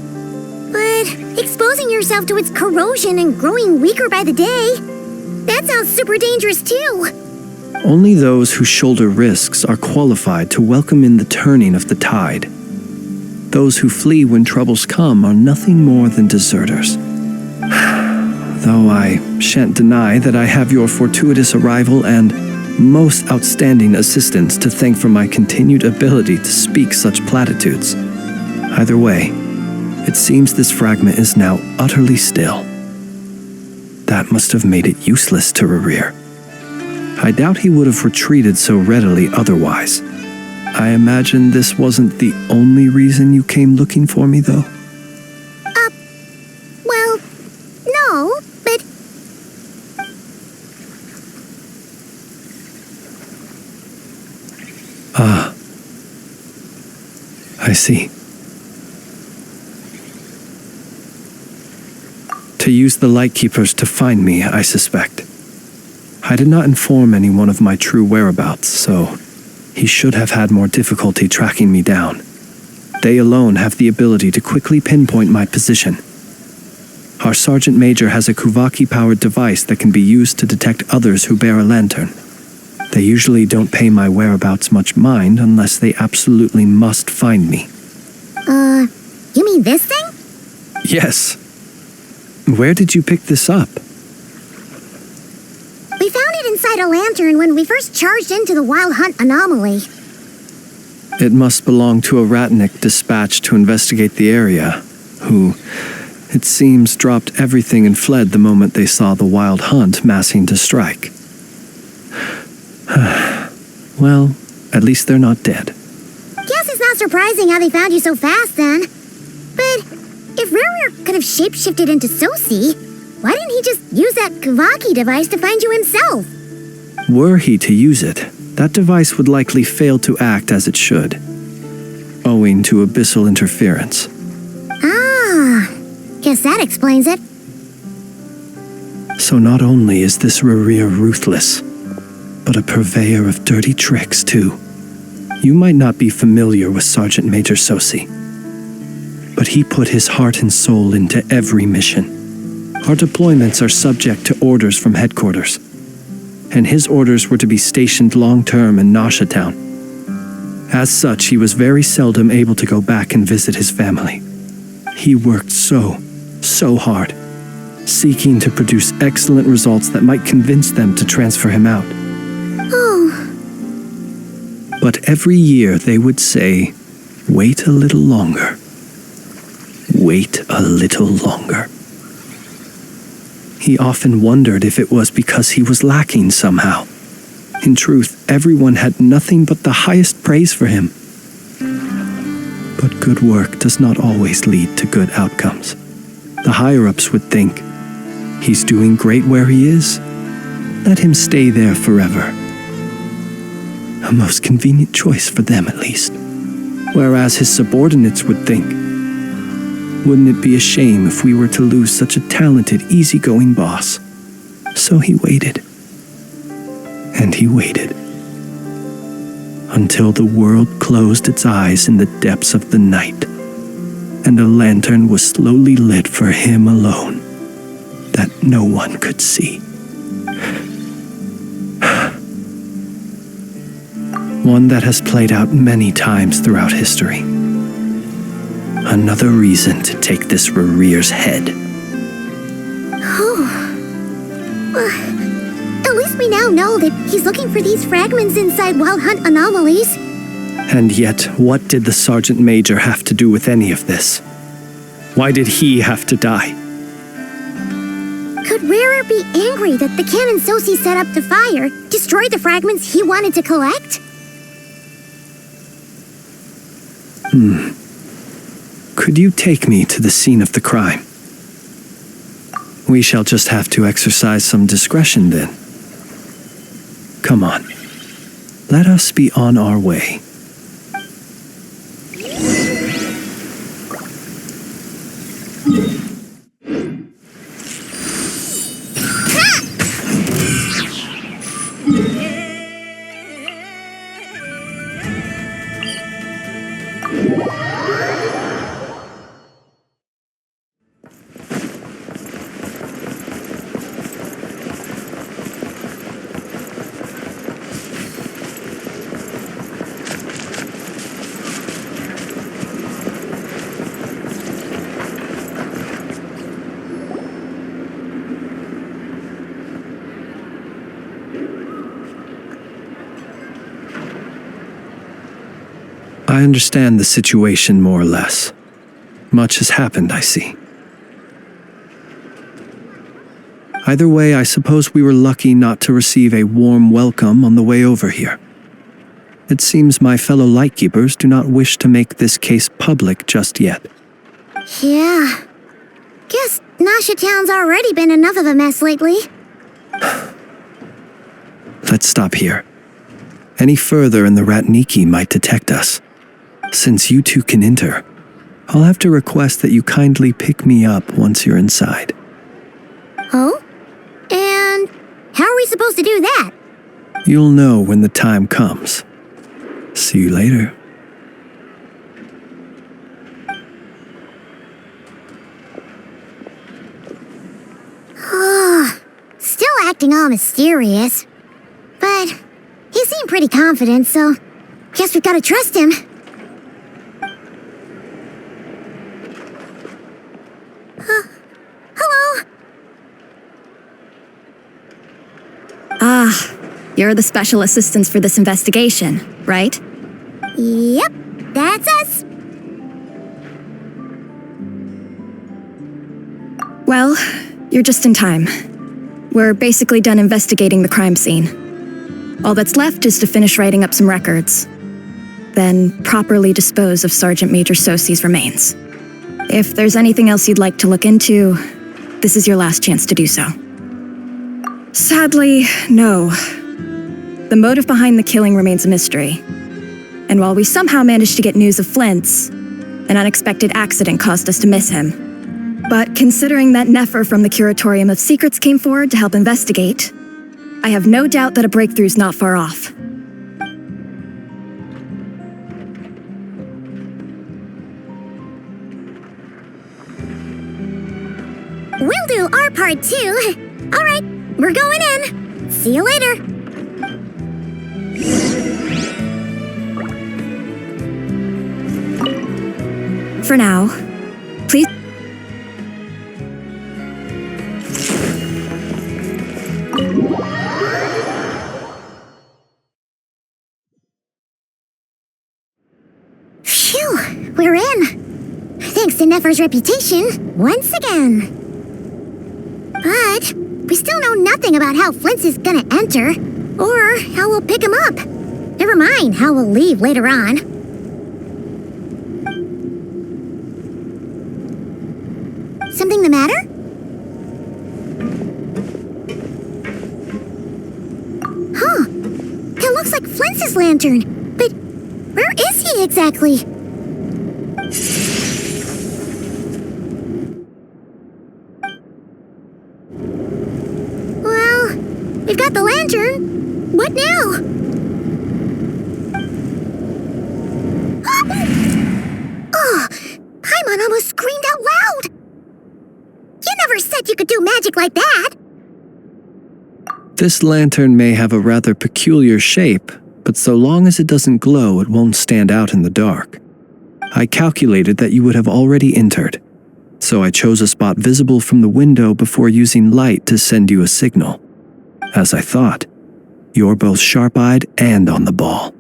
But exposing yourself to its corrosion and growing weaker by the day, that sounds super dangerous too. Only those who shoulder risks are qualified to welcome in the turning of the tide. Those who flee when troubles come are nothing more than deserters. Though I shan't deny that I have your fortuitous arrival and most outstanding assistance to thank for my continued ability to speak such platitudes. Either way, it seems this fragment is now utterly still. That must have made it useless to Rarir. I doubt he would have retreated so readily otherwise. I imagine this wasn't the only reason you came looking for me, though? Ah. I see. To use the Lightkeepers to find me, I suspect. I did not inform anyone of my true whereabouts, so he should have had more difficulty tracking me down. They alone have the ability to quickly pinpoint my position. Our Sergeant Major has a Kuvaki-powered device that can be used to detect others who bear a lantern. They usually don't pay my whereabouts much mind unless they absolutely must find me. You mean this thing? Yes. Where did you pick this up? We found it inside a lantern when we first charged into the Wild Hunt anomaly. It must belong to a Ratnik dispatched to investigate the area, who, it seems, dropped everything and fled the moment they saw the Wild Hunt massing to strike. Well, at least they're not dead. Guess it's not surprising how they found you so fast then. But if Ruru could have shapeshifted into Sosi, why didn't he just use that Kavaki device to find you himself? Were he to use it, that device would likely fail to act as it should, owing to abyssal interference. Ah, guess that explains it. So not only is this Rurir ruthless, but a purveyor of dirty tricks, too. You might not be familiar with Sergeant Major Sosi, but he put his heart and soul into every mission. Our deployments are subject to orders from headquarters, and his orders were to be stationed long-term in Nasha Town. As such, he was very seldom able to go back and visit his family. He worked so hard, seeking to produce excellent results that might convince them to transfer him out. But every year they would say, "Wait a little longer. Wait a little longer." He often wondered if it was because he was lacking somehow. In truth, everyone had nothing but the highest praise for him. But good work does not always lead to good outcomes. The higher-ups would think, he's doing great where he is. Let him stay there forever. A most convenient choice for them, at least. Whereas his subordinates would think, wouldn't it be a shame if we were to lose such a talented, easygoing boss? So he waited. And he waited. Until the world closed its eyes in the depths of the night, and a lantern was slowly lit for him alone, that no one could see. One that has played out many times throughout history. Another reason to take this Rurir's head. At least we now know that he's looking for these fragments inside Wild Hunt anomalies. And yet, what did the Sergeant Major have to do with any of this? Why did he have to die? Could Ruru be angry that the cannon Sosi set up to fire destroyed the fragments he wanted to collect? Could you take me to the scene of the crime? We shall just have to exercise some discretion then. Come on. Let us be on our way. I understand the situation more or less. Much has happened, I see. Either way, I suppose we were lucky not to receive a warm welcome on the way over here. It seems my fellow Lightkeepers do not wish to make this case public just yet. Yeah. Guess Nasha Town's already been enough of a mess lately. Let's stop here. Any further and the Ratniki might detect us. Since you two can enter, I'll have to request that you kindly pick me up once you're inside. Oh? And how are we supposed to do that? You'll know when the time comes. See you later. Still acting all mysterious. But he seemed pretty confident, so guess we've got to trust him. Hello? Ah, you're the special assistants for this investigation, right? Yep, that's us. Well, you're just in time. We're basically done investigating the crime scene. All that's left is to finish writing up some records. Then properly dispose of Sergeant Major Sosi's remains. If there's anything else you'd like to look into, this is your last chance to do so. Sadly, no. The motive behind the killing remains a mystery. And while we somehow managed to get news of Flint's, an unexpected accident caused us to miss him. But considering that Nefer from the Curatorium of Secrets came forward to help investigate, I have no doubt that a breakthrough's not far off. We'll do our part too. All right, we're going in. See you later. For now, please. Phew, we're in. Thanks to Nefer's reputation, once again. But we still know nothing about how Flint's is gonna enter, or how we'll pick him up. Never mind how we'll leave later on. Something the matter? Huh. That looks like Flint's lantern. But where is he exactly? Well, we've got the lantern. What now? Oh, Paimon almost screamed out loud. You never said you could do magic like that. This lantern may have a rather peculiar shape, but so long as it doesn't glow, it won't stand out in the dark. I calculated that you would have already entered, so I chose a spot visible from the window before using light to send you a signal. As I thought, you're both sharp-eyed and on the ball.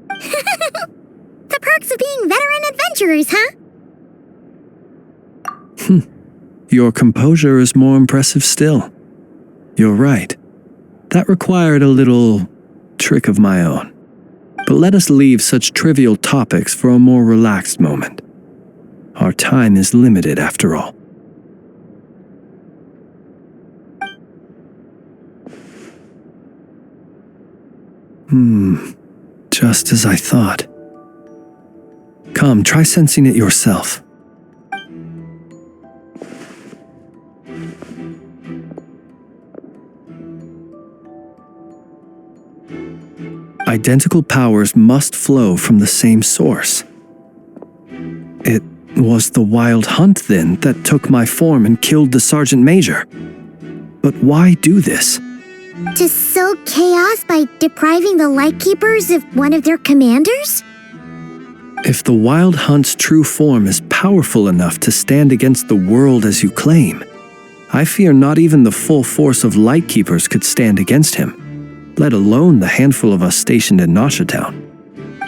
The perks of being veteran adventurers, huh? Your composure is more impressive still. You're right. That required a little trick of my own. But let us leave such trivial topics for a more relaxed moment. Our time is limited after all. Just as I thought. Come, try sensing it yourself. Identical powers must flow from the same source. It was the Wild Hunt, then, that took my form and killed the Sergeant Major. But why do this? To sow chaos by depriving the Lightkeepers of one of their commanders? If the Wild Hunt's true form is powerful enough to stand against the world as you claim, I fear not even the full force of Lightkeepers could stand against him, let alone the handful of us stationed in Nashatown.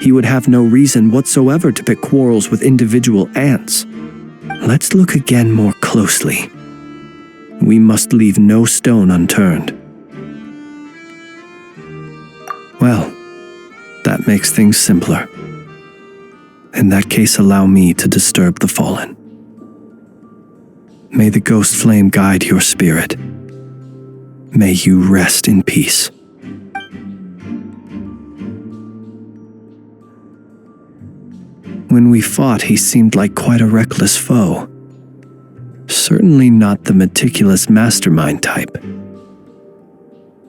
He would have no reason whatsoever to pick quarrels with individual ants. Let's look again more closely. We must leave no stone unturned. Well, that makes things simpler. In that case, allow me to disturb the fallen. May the ghost flame guide your spirit. May you rest in peace. When we fought, he seemed like quite a reckless foe. Certainly not the meticulous mastermind type.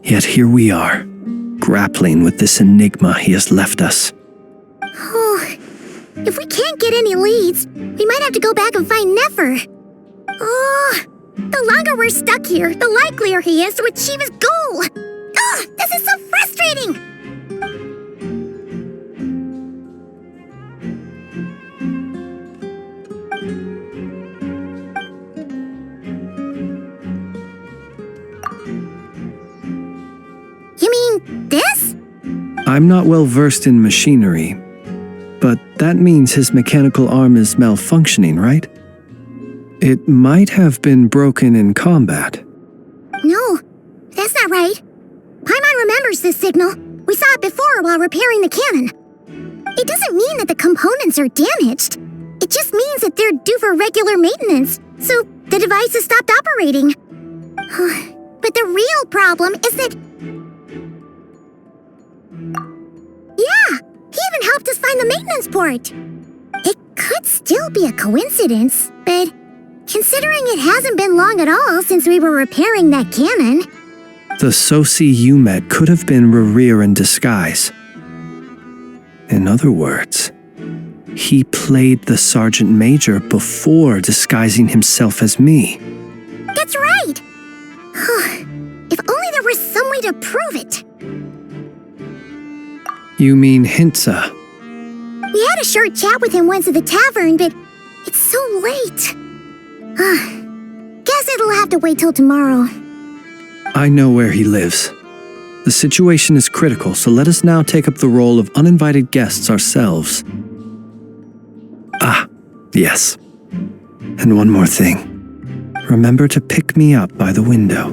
Yet here we are, grappling with this enigma he has left us. Oh, if we can't get any leads, we might have to go back and find Nefer. Oh, the longer we're stuck here, the likelier he is to achieve his goal. Oh, this is so frustrating! You mean this? I'm not well versed in machinery, but that means his mechanical arm is malfunctioning, right? It might have been broken in combat. No, that's not right. Paimon remembers this signal. We saw it before while repairing the cannon. It doesn't mean that the components are damaged. It just means that they're due for regular maintenance, so the device has stopped operating. But the real problem is that... Yeah, he even helped us find the maintenance port. It could still be a coincidence, but considering it hasn't been long at all since we were repairing that cannon... The Sosi you met could have been Rerir in disguise. In other words, he played the Sergeant Major before disguising himself as me. That's right! If only there was some way to prove it. You mean Hintsa? We had a short chat with him once at the tavern, but it's so late. Guess it'll have to wait till tomorrow. I know where he lives. The situation is critical, so let us now take up the role of uninvited guests ourselves. Ah, yes. And one more thing. Remember to pick me up by the window.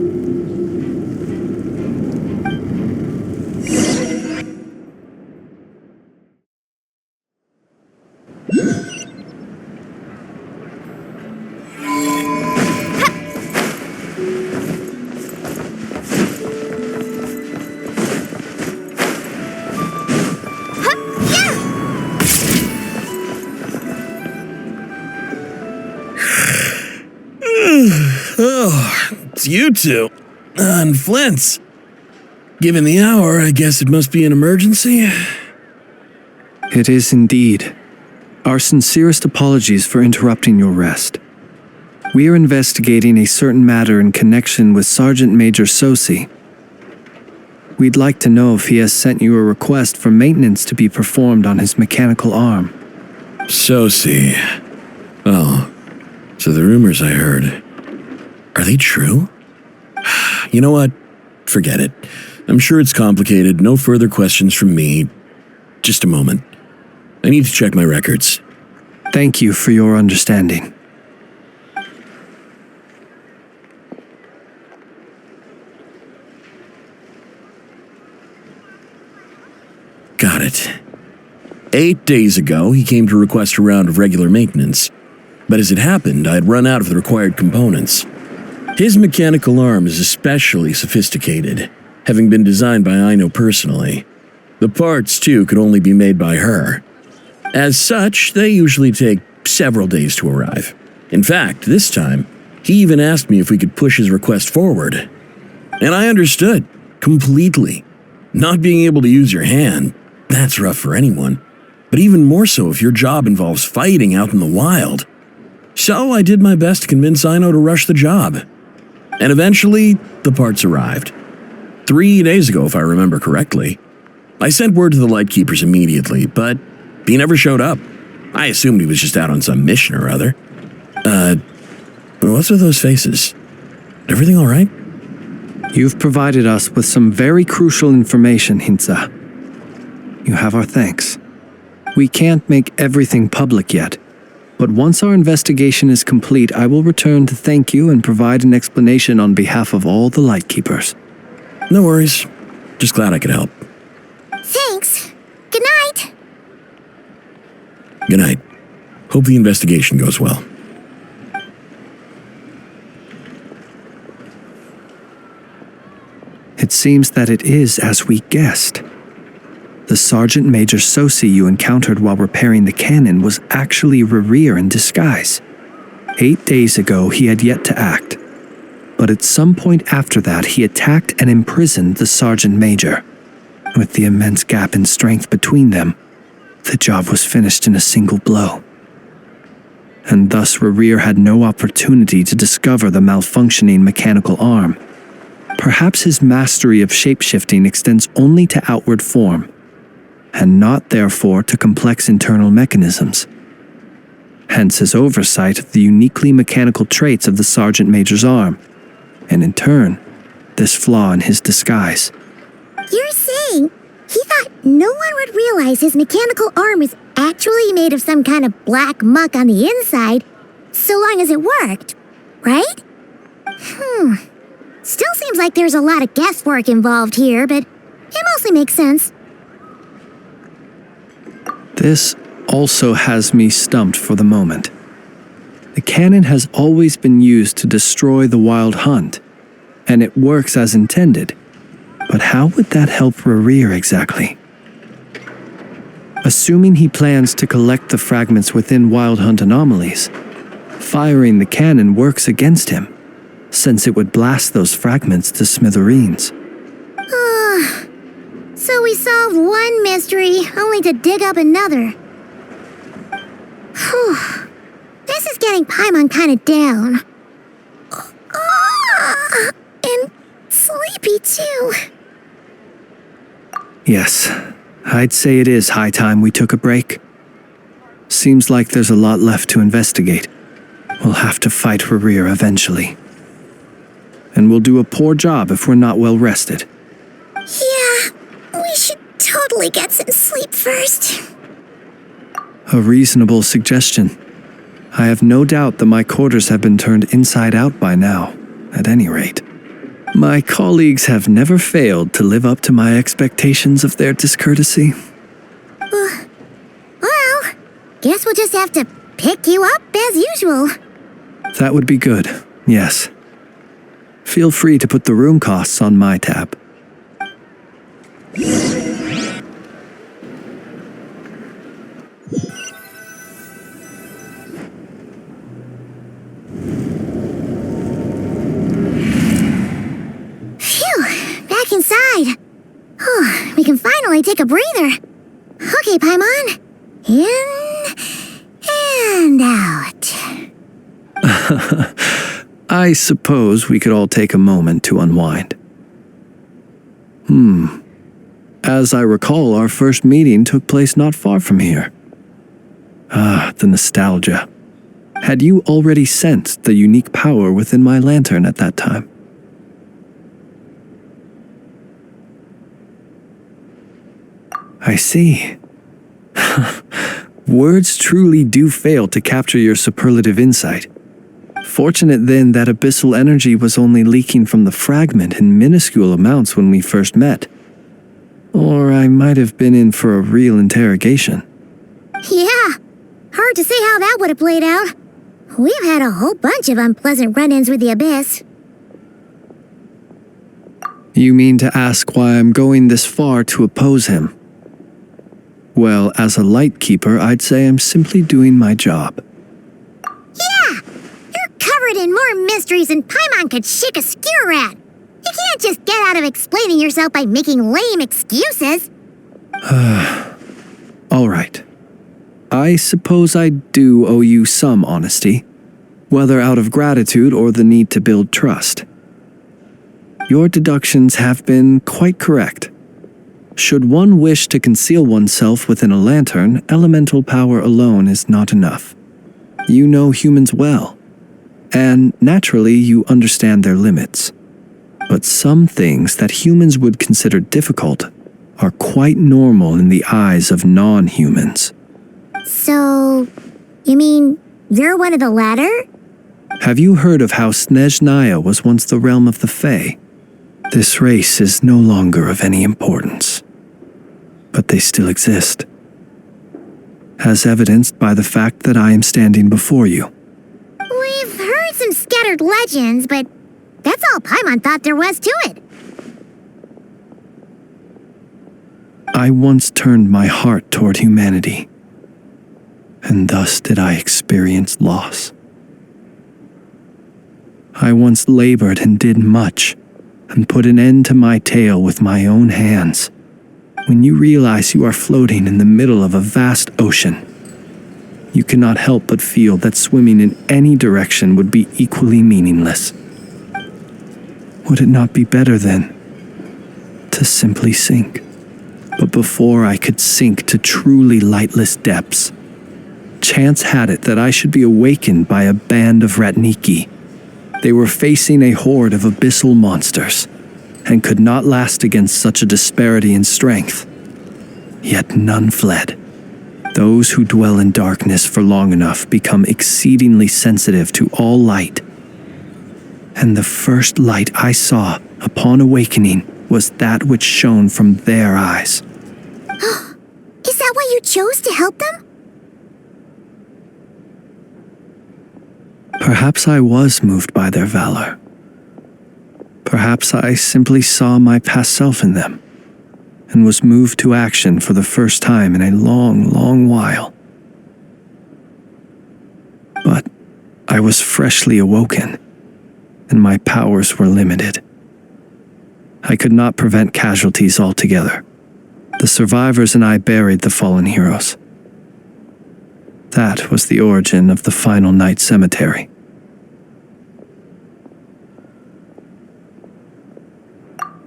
Oh, it's you two. And Flint's. Given the hour, I guess it must be an emergency. It is indeed. Our sincerest apologies for interrupting your rest. We are investigating a certain matter in connection with Sergeant Major Sosi. We'd like to know if he has sent you a request for maintenance to be performed on his mechanical arm. Sosi. Oh, so the rumors I heard, are they true? You know what? Forget it. I'm sure it's complicated. No further questions from me. Just a moment. I need to check my records. Thank you for your understanding. Got it. 8 days ago, he came to request a round of regular maintenance. But as it happened, I had run out of the required components. His mechanical arm is especially sophisticated, having been designed by Indo personally. The parts, too, could only be made by her. As such, they usually take several days to arrive. In fact, this time, he even asked me if we could push his request forward. And I understood, completely. Not being able to use your hand, that's rough for anyone. But even more so if your job involves fighting out in the wild. So I did my best to convince Indo to rush the job. And eventually, the parts arrived. 3 days ago, if I remember correctly. I sent word to the Lightkeepers immediately, but he never showed up. I assumed he was just out on some mission or other. What's with those faces? Everything all right? You've provided us with some very crucial information, Hintsa. You have our thanks. We can't make everything public yet, but once our investigation is complete, I will return to thank you and provide an explanation on behalf of all the Lightkeepers. No worries. Just glad I could help. Thanks. Good night. Good night. Hope the investigation goes well. It seems that it is as we guessed. The Sergeant Major Sosi you encountered while repairing the cannon was actually Rerir in disguise. 8 days ago, he had yet to act. But at some point after that, he attacked and imprisoned the Sergeant Major. With the immense gap in strength between them, the job was finished in a single blow. And thus Rerir had no opportunity to discover the malfunctioning mechanical arm. Perhaps his mastery of shapeshifting extends only to outward form, and not therefore to complex internal mechanisms. Hence his oversight of the uniquely mechanical traits of the Sergeant Major's arm, and in turn, this flaw in his disguise. You're saying he thought no one would realize his mechanical arm is actually made of some kind of black muck on the inside, so long as it worked, right? Still seems like there's a lot of guesswork involved here, but it mostly makes sense. This also has me stumped for the moment. The cannon has always been used to destroy the Wild Hunt, and it works as intended. But how would that help Rerir exactly? Assuming he plans to collect the fragments within Wild Hunt anomalies, firing the cannon works against him, since it would blast those fragments to smithereens. So we solved one mystery, only to dig up another. Whew. This is getting Paimon kind of down. And sleepy too. Yes, I'd say it is high time we took a break. Seems like there's a lot left to investigate. We'll have to fight Rerir eventually. And we'll do a poor job if we're not well rested. Yeah, we should totally get some sleep first. A reasonable suggestion. I have no doubt that my quarters have been turned inside out by now, at any rate. My colleagues have never failed to live up to my expectations of their discourtesy. Well, guess we'll just have to pick you up as usual. That would be good, yes. Feel free to put the room costs on my tab. Back inside. We can finally take a breather. Okay, Paimon. In and out. I suppose we could all take a moment to unwind. As I recall, our first meeting took place not far from here. The nostalgia. Had you already sensed the unique power within my lantern at that time? I see. Words truly do fail to capture your superlative insight. Fortunate then that abyssal energy was only leaking from the fragment in minuscule amounts when we first met. Or I might have been in for a real interrogation. Yeah, hard to say how that would have played out. We've had a whole bunch of unpleasant run-ins with the Abyss. You mean to ask why I'm going this far to oppose him? Well, as a Lightkeeper, I'd say I'm simply doing my job. Yeah! You're covered in more mysteries than Paimon could shake a skewer at. You can't just get out of explaining yourself by making lame excuses. All right. I suppose I do owe you some honesty, whether out of gratitude or the need to build trust. Your deductions have been quite correct. Should one wish to conceal oneself within a lantern, elemental power alone is not enough. You know humans well, and naturally you understand their limits. But some things that humans would consider difficult are quite normal in the eyes of non-humans. So, you mean you're one of the latter? Have you heard of how Snezhnaya was once the realm of the Fae? This race is no longer of any importance, but they still exist, as evidenced by the fact that I am standing before you. We've heard some scattered legends, but that's all Paimon thought there was to it. I once turned my heart toward humanity, and thus did I experience loss. I once labored and did much, and put an end to my tale with my own hands. When you realize you are floating in the middle of a vast ocean, you cannot help but feel that swimming in any direction would be equally meaningless. Would it not be better, then, to simply sink? But before I could sink to truly lightless depths, chance had it that I should be awakened by a band of Ratniki. They were facing a horde of abyssal monsters, and could not last against such a disparity in strength. Yet none fled. Those who dwell in darkness for long enough become exceedingly sensitive to all light. And the first light I saw upon awakening was that which shone from their eyes. Is that why you chose to help them? Perhaps I was moved by their valor. Perhaps I simply saw my past self in them, and was moved to action for the first time in a long, long while. But I was freshly awoken, and my powers were limited. I could not prevent casualties altogether. The survivors and I buried the fallen heroes. That was the origin of the Final Night Cemetery.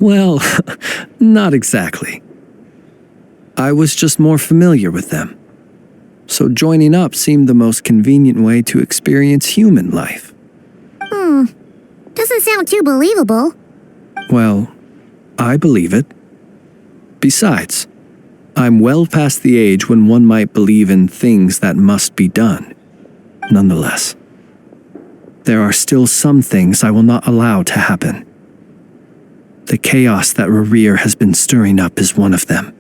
Well, not exactly. I was just more familiar with them. So joining up seemed the most convenient way to experience human life. Doesn't sound too believable. Well, I believe it. Besides, I'm well past the age when one might believe in things that must be done. Nonetheless, there are still some things I will not allow to happen. The chaos that Rerir has been stirring up is one of them.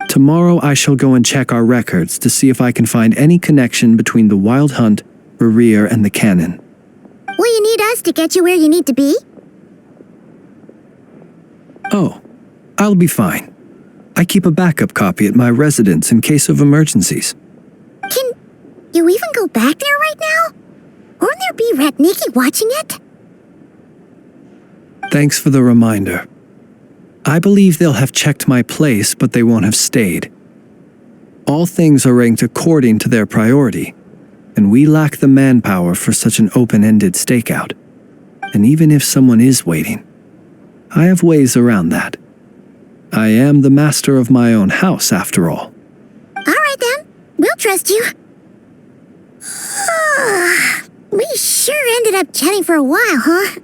Tomorrow I shall go and check our records to see if I can find any connection between the Wild Hunt, Rerir, and the Cannon. Will you need us to get you where you need to be? Oh, I'll be fine. I keep a backup copy at my residence in case of emergencies. Can you even go back there right now? Won't there be Ratniki watching it? Thanks for the reminder. I believe they'll have checked my place, but they won't have stayed. All things are ranked according to their priority, and we lack the manpower for such an open-ended stakeout. And even if someone is waiting, I have ways around that. I am the master of my own house, after all. All right then, we'll trust you. We sure ended up chatting for a while, huh?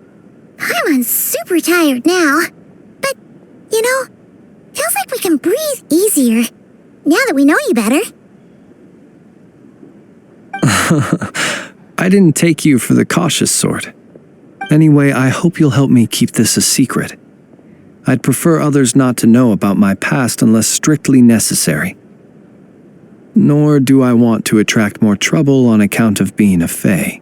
I'm super tired now. But, you know, feels like we can breathe easier now that we know you better. I didn't take you for the cautious sort. Anyway, I hope you'll help me keep this a secret. I'd prefer others not to know about my past unless strictly necessary. Nor do I want to attract more trouble on account of being a fae.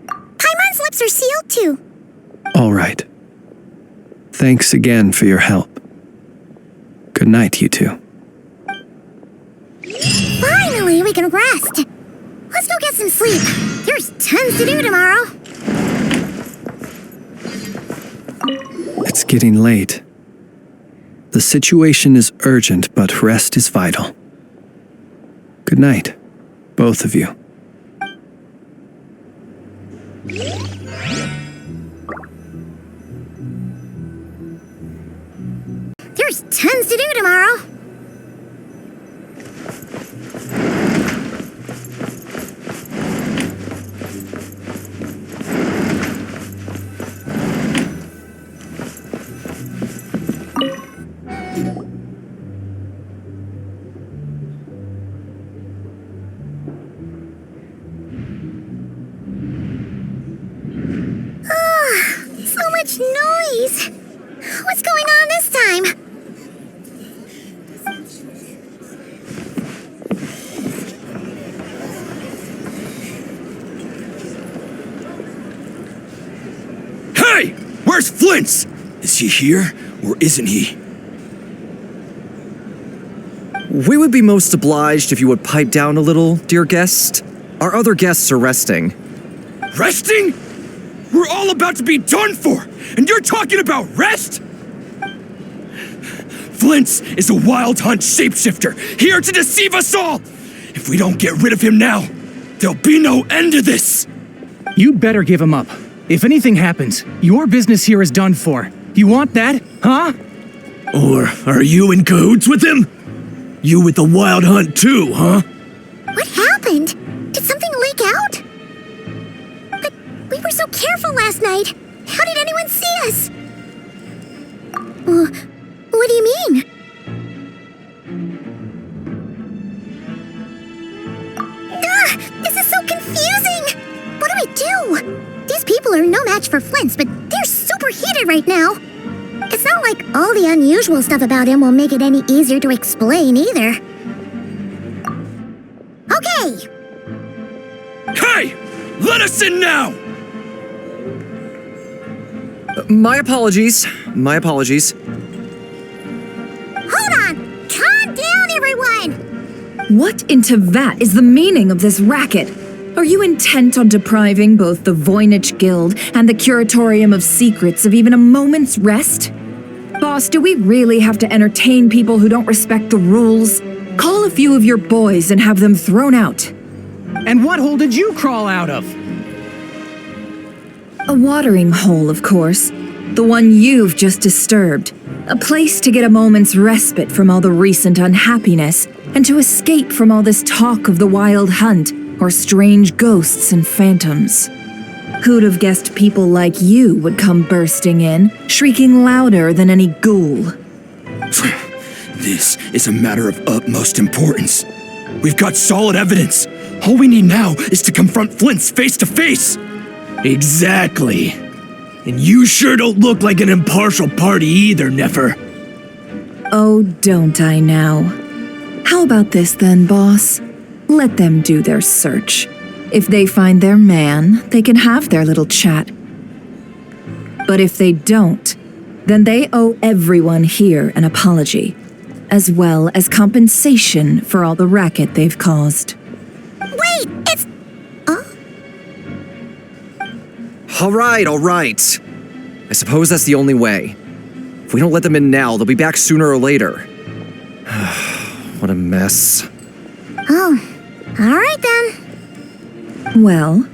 Paimon's lips are sealed too. All right. Thanks again for your help. Good night, you two. Finally, we can rest. Let's go get some sleep. There's tons to do tomorrow. It's getting late. The situation is urgent, but rest is vital. Good night, both of you. There's tons to do tomorrow. So much noise. What's going on this time? Hey! Where's Flint's? Is he here, or isn't he? We would be most obliged if you would pipe down a little, dear guest. Our other guests are resting. Resting? We're all about to be done for, and you're talking about rest? Flint's is a wild hunt shapeshifter, here to deceive us all! If we don't get rid of him now, there'll be no end to this! You'd better give him up. If anything happens, your business here is done for. You want that, huh? Or are you in cahoots with him? You with the wild hunt too, huh? What happened? Did something leak out? But we were so careful last night. How did anyone see us? What do you mean? This is so confusing! What do we do? These people are no match for Flint's, but they're super heated right now. It's not like all the unusual stuff about him will make it any easier to explain either. Okay! Hey! Let us in now! My apologies. My apologies. Hold on! Calm down, everyone! What in Tevat is the meaning of this racket? Are you intent on depriving both the Voynich Guild and the Curatorium of Secrets of even a moment's rest? Boss, do we really have to entertain people who don't respect the rules? Call a few of your boys and have them thrown out. And what hole did you crawl out of? A watering hole, of course. The one you've just disturbed. A place to get a moment's respite from all the recent unhappiness and to escape from all this talk of the wild hunt or strange ghosts and phantoms. Who'd have guessed people like you would come bursting in, shrieking louder than any ghoul? This is a matter of utmost importance. We've got solid evidence. All we need now is to confront Flint's face to face. Exactly. And you sure don't look like an impartial party either, Nefer. Oh, don't I now? How about this then, boss? Let them do their search. If they find their man, they can have their little chat. But if they don't, then they owe everyone here an apology, as well as compensation for all the racket they've caused. Wait, it's... All right. I suppose that's the only way. If we don't let them in now, they'll be back sooner or later. What a mess. Oh, all right then. Well,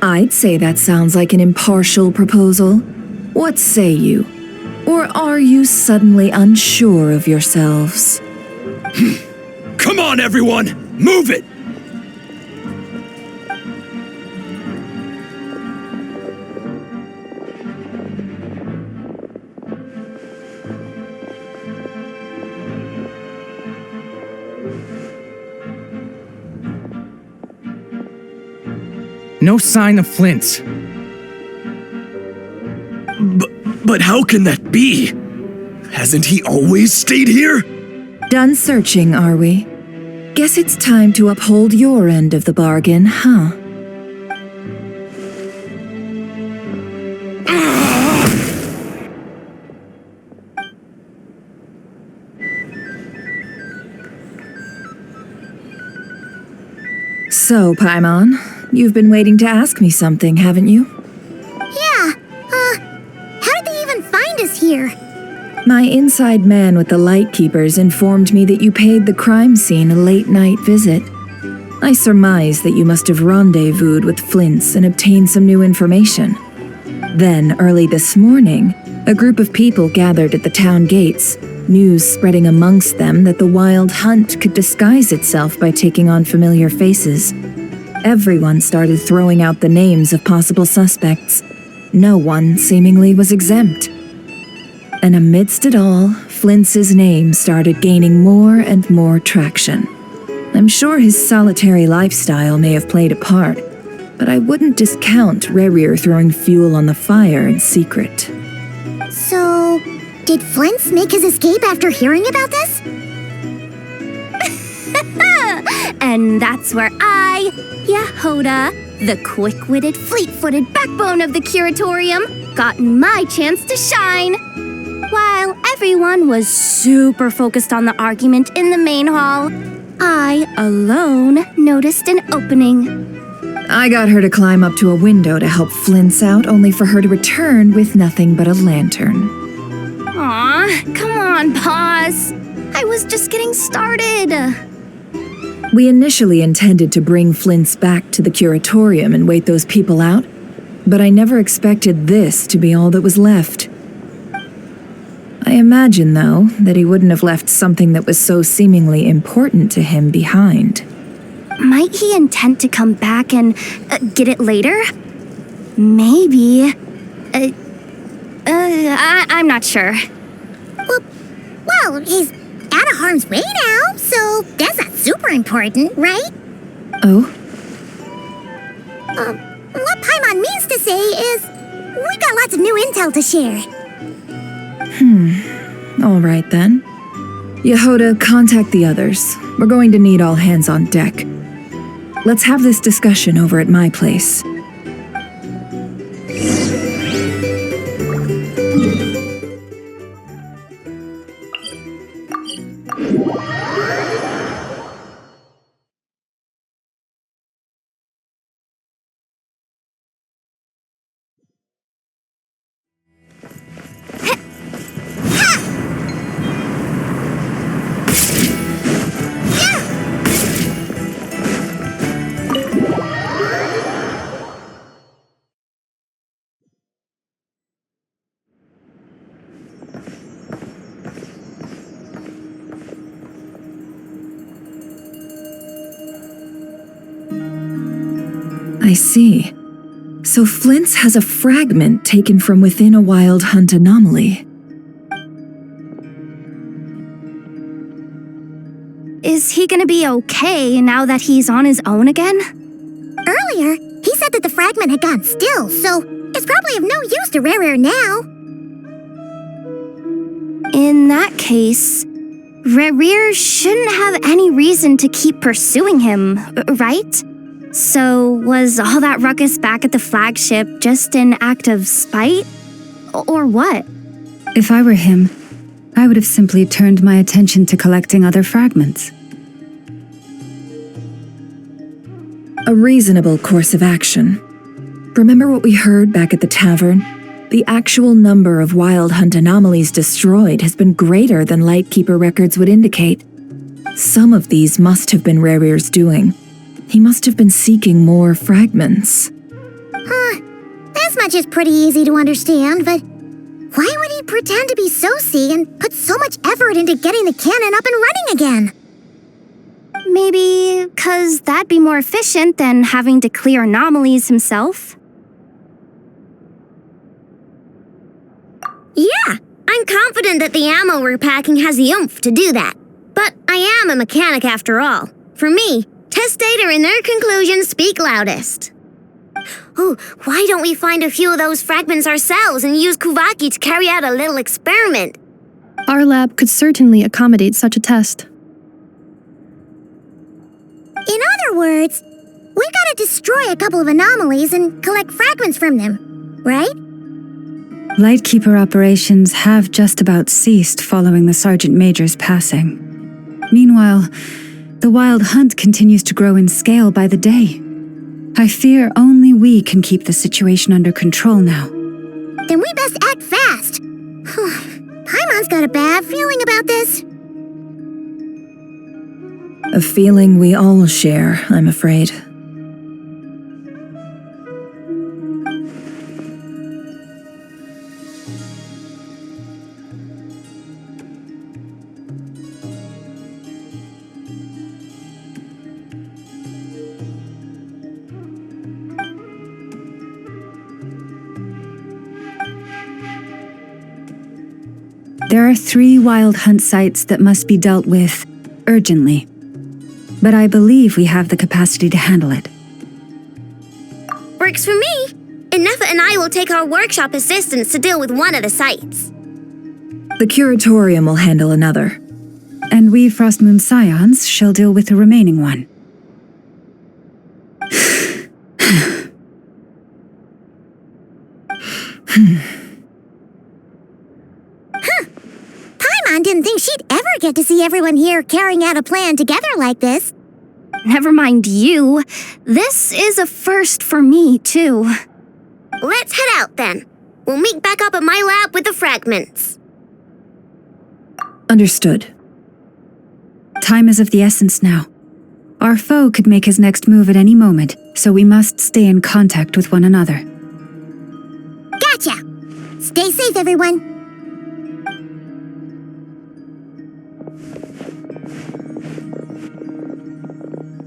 I'd say that sounds like an impartial proposal. What say you? Or are you suddenly unsure of yourselves? Come on, everyone! Move it! No sign of Flint's. But how can that be? Hasn't he always stayed here? Done searching, are we? Guess it's time to uphold your end of the bargain, huh? So, Paimon, you've been waiting to ask me something, haven't you? Yeah, how did they even find us here? My inside man with the Lightkeepers informed me that you paid the crime scene a late-night visit. I surmise that you must have rendezvoused with Flint's and obtained some new information. Then, early this morning, a group of people gathered at the town gates, news spreading amongst them that the wild hunt could disguise itself by taking on familiar faces. Everyone started throwing out the names of possible suspects. No one seemingly was exempt. And amidst it all, Flint's name started gaining more and more traction. I'm sure his solitary lifestyle may have played a part, but I wouldn't discount Rerir throwing fuel on the fire in secret. So, did Flint's make his escape after hearing about this? And that's where I, Yehoda, the quick-witted, fleet-footed backbone of the Curatorium, got my chance to shine. While everyone was super focused on the argument in the main hall, I alone noticed an opening. I got her to climb up to a window to help Flint's out, only for her to return with nothing but a lantern. Aw, come on, pause. I was just getting started. We initially intended to bring Flint's back to the curatorium and wait those people out, but I never expected this to be all that was left. I imagine, though, that he wouldn't have left something that was so seemingly important to him behind. Might he intend to come back and get it later? Maybe. I'm not sure. Well, he's out of harm's way now, so that's not super important, right? Oh? What Paimon means to say is, we got lots of new intel to share. All right then. Yehoda, contact the others. We're going to need all hands on deck. Let's have this discussion over at my place. I see. So Flint's has a fragment taken from within a wild hunt anomaly. Is he gonna be okay now that he's on his own again? Earlier, he said that the fragment had gone still, so it's probably of no use to Rare now. In that case, Rare shouldn't have any reason to keep pursuing him, right? So was all that ruckus back at the flagship just an act of spite? Or what? If I were him, I would have simply turned my attention to collecting other fragments. A reasonable course of action. Remember what we heard back at the tavern? The actual number of wild hunt anomalies destroyed has been greater than Lightkeeper records would indicate. Some of these must have been Rare's doing. He must have been seeking more fragments. This much is pretty easy to understand, but why would he pretend to be Soci and put so much effort into getting the cannon up and running again? Maybe 'cause that'd be more efficient than having to clear anomalies himself? Yeah, I'm confident that the ammo we're packing has the oomph to do that. But I am a mechanic after all. For me, test data and their conclusions speak loudest. Oh, why don't we find a few of those fragments ourselves and use Kuvaki to carry out a little experiment? Our lab could certainly accommodate such a test. In other words, we gotta destroy a couple of anomalies and collect fragments from them, right? Lightkeeper operations have just about ceased following the Sergeant Major's passing. Meanwhile, the wild hunt continues to grow in scale by the day. I fear only we can keep the situation under control now. Then we best act fast. Paimon's got a bad feeling about this. A feeling we all share, I'm afraid. There are 3 wild hunt sites that must be dealt with urgently. But I believe we have the capacity to handle it. Works for me. Inefa and I will take our workshop assistants to deal with one of the sites. The curatorium will handle another. And we Frostmoon Scions shall deal with the remaining one. Paimon didn't think she'd ever get to see everyone here carrying out a plan together like this. Never mind you. This is a first for me, too. Let's head out then. We'll meet back up at my lab with the fragments. Understood. Time is of the essence now. Our foe could make his next move at any moment, so we must stay in contact with one another. Gotcha! Stay safe, everyone.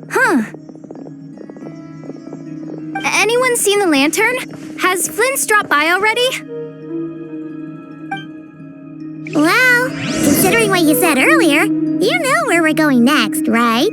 Huh. Anyone seen the lantern? Has Flint's dropped by already? Well, considering what you said earlier, you know where we're going next, right?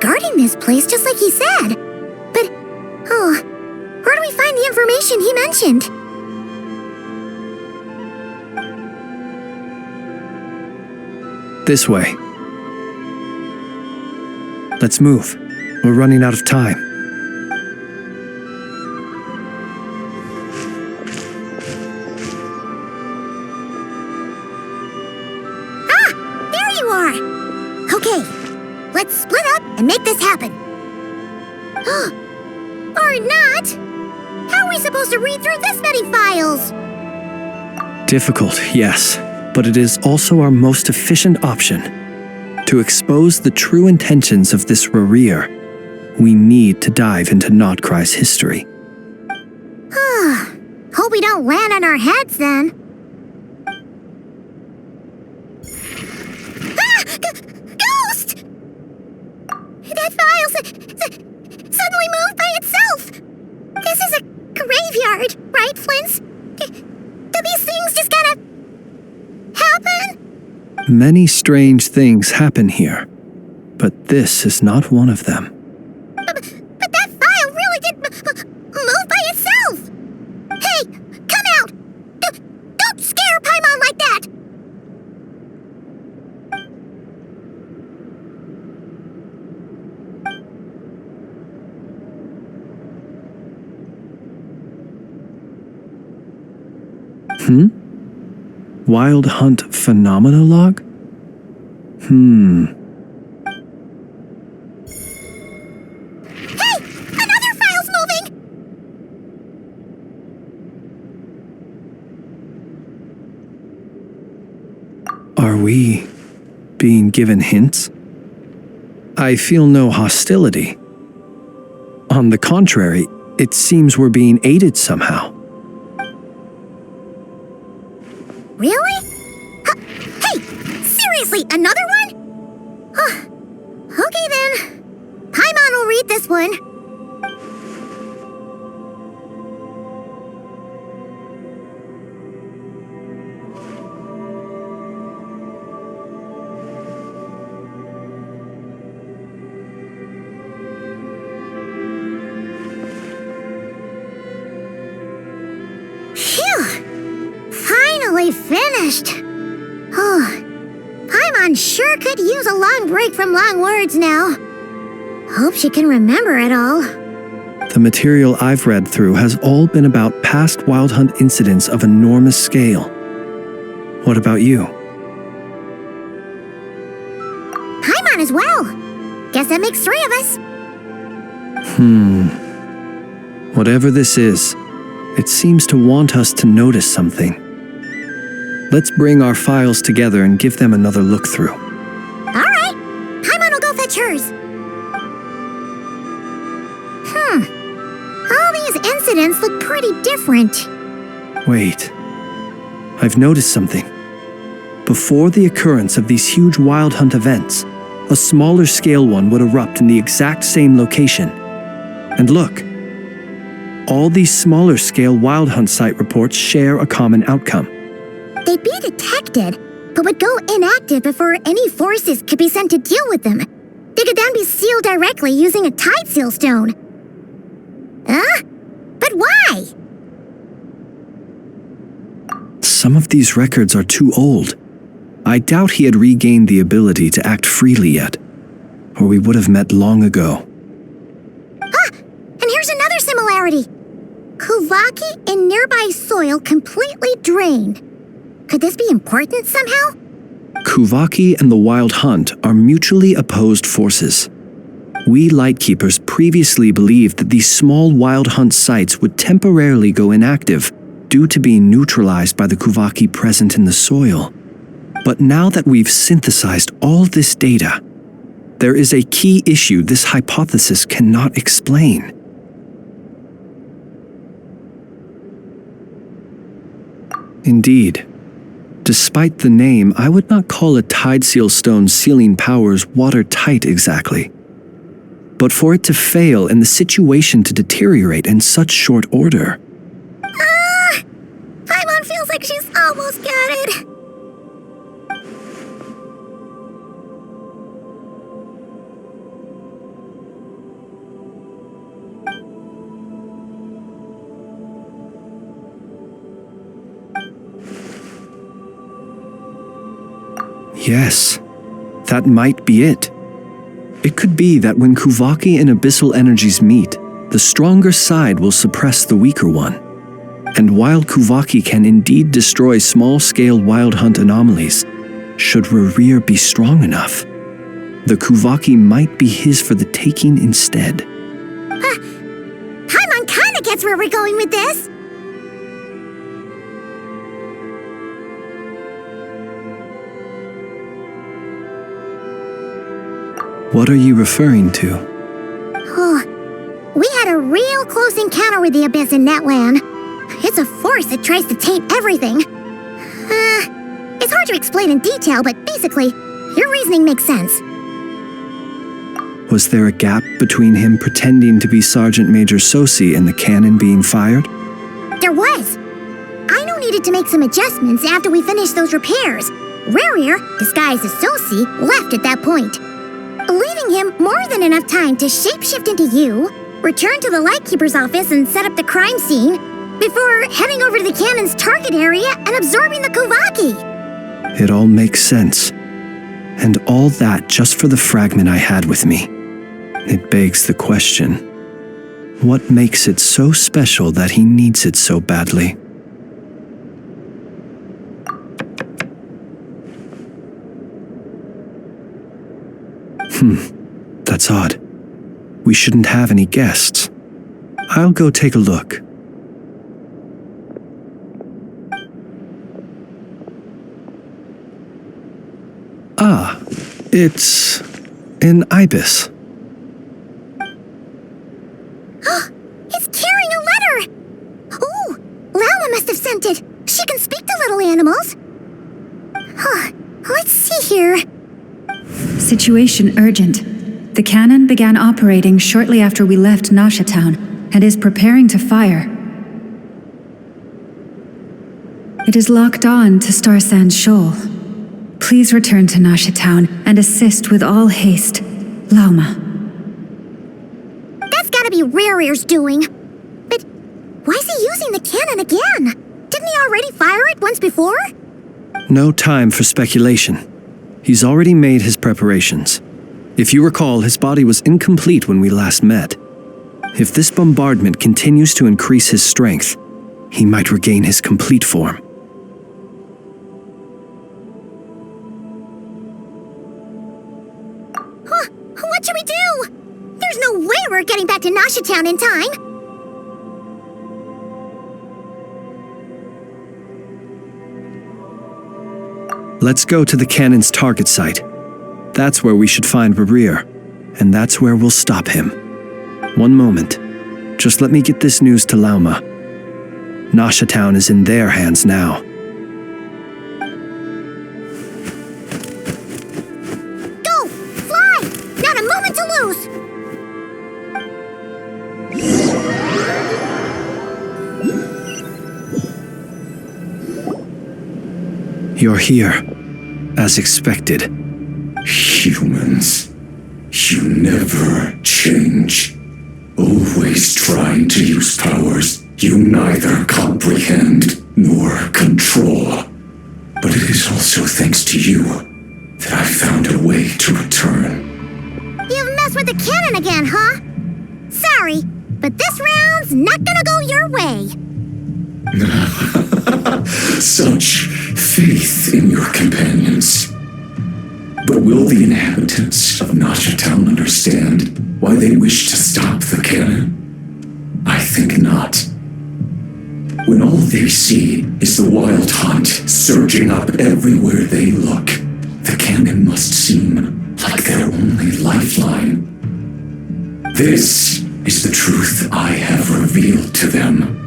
Guarding this place just like he said. But, where do we find the information he mentioned? This way. Let's move. We're running out of time. Ah! There you are! Okay. Let's split up and make this happen. Or not! How are we supposed to read through this many files? Difficult, yes, but it is also our most efficient option. To expose the true intentions of this Rarir, we need to dive into Nordkai's history. Hope we don't land on our heads then. Ghost! That file suddenly moved by itself! This is a graveyard, right, Flint? Do these things just kind of happen? Many strange things happen here, but this is not one of them. But that file really did move by itself! Hey, come out! Don't scare Paimon like that! Wild Hunt Phenomena Log? Hey! Another file's moving! Are we being given hints? I feel no hostility. On the contrary, it seems we're being aided somehow. Really? Hey! Seriously, another one? Okay then. Paimon will read this one. Finished. Paimon sure could use a long break from long words now. Hope she can remember it all. The material I've read through has all been about past Wild Hunt incidents of enormous scale. What about you? Paimon as well. Guess that makes 3 of us. Whatever this is, it seems to want us to notice something. Let's bring our files together and give them another look through. Alright, Paimon will go fetch hers. All these incidents look pretty different. Wait. I've noticed something. Before the occurrence of these huge Wild Hunt events, a smaller scale one would erupt in the exact same location. And look, all these smaller scale Wild Hunt site reports share a common outcome. They'd be detected, but would go inactive before any forces could be sent to deal with them. They could then be sealed directly using a tide seal stone. Ah, Some of these records are too old. I doubt he had regained the ability to act freely yet, or we would have met long ago. And here's another similarity. Kuvaki and nearby soil completely drained. Could this be important somehow? Kuvaki and the Wild Hunt are mutually opposed forces. We Lightkeepers previously believed that these small Wild Hunt sites would temporarily go inactive due to being neutralized by the Kuvaki present in the soil. But now that we've synthesized all this data, there is a key issue this hypothesis cannot explain. Indeed, despite the name, I would not call a Tideseal Stone's sealing powers watertight exactly. But for it to fail and the situation to deteriorate in such short order. Paimon feels like she's almost got it. Yes, that might be it. It could be that when Kuvaki and abyssal energies meet, the stronger side will suppress the weaker one. And while Kuvaki can indeed destroy small-scale Wild Hunt anomalies, should Rerir be strong enough, the Kuvaki might be his for the taking instead. Paimon kinda gets where we're going with this. What are you referring to? We had a real close encounter with the Abyss in Netland. It's a force that tries to taint everything. It's hard to explain in detail, but basically, your reasoning makes sense. Was there a gap between him pretending to be Sergeant Major Sosi and the cannon being fired? There was. Aino needed to make some adjustments after we finished those repairs. Rerir, disguised as Sosi, left at that point, leaving him more than enough time to shapeshift into you, return to the Lightkeeper's office and set up the crime scene, before heading over to the cannon's target area and absorbing the Kuvaki. It all makes sense. And all that just for the fragment I had with me. It begs the question, what makes it so special that he needs it so badly? That's odd. We shouldn't have any guests. I'll go take a look. It's an ibis. It's carrying a letter! Ooh, Lauma must have sent it. She can speak to little animals. Let's see here. Situation urgent. The cannon began operating shortly after we left Nasha Town and is preparing to fire. It is locked on to Star Sand Shoal. Please return to Nasha Town and assist with all haste. Lauma. That's gotta be Rerir's doing. But why is he using the cannon again? Didn't he already fire it once before? No time for speculation. He's already made his preparations. If you recall, his body was incomplete when we last met. If this bombardment continues to increase his strength, he might regain his complete form. What should we do? There's no way we're getting back to Nasha Town in time. Let's go to the cannon's target site. That's where we should find Rerir, and that's where we'll stop him. One moment. Just let me get this news to Lauma. Nasha Town is in their hands now. Go! Fly! Not a moment to lose! You're here, as expected. Humans, you never change. Always trying to use powers you neither comprehend nor control. to you that I found a way to return. You've messed with the cannon again, huh? Sorry, but this round's not gonna go your way. Such faith in your companions. But will the inhabitants of Nasha Town understand why they wish to stop the cannon? I think not. When all they see is the wild hunt surging up everywhere they look, the cannon must seem like their only lifeline. This is the truth I have revealed to them.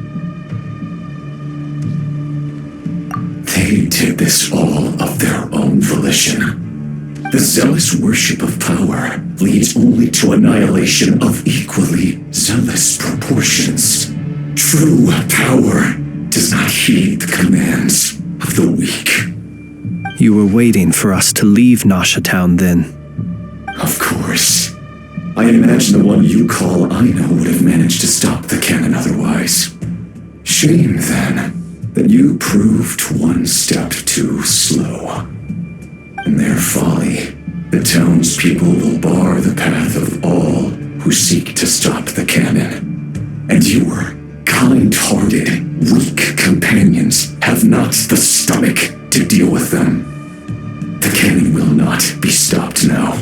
They did this all of their own volition. The zealous worship of power leads only to annihilation of equally zealous proportions. True power does not heed the commands of the weak. You were waiting for us to leave Nasha Town then. Of course. I imagine the one you call Indo would have managed to stop the cannon otherwise. Shame, then, that you proved one step too slow. In their folly, the townspeople will bar the path of all who seek to stop the cannon. And your kind-hearted, weak companions have not the stomach to deal with them. The cannon will not be stopped now.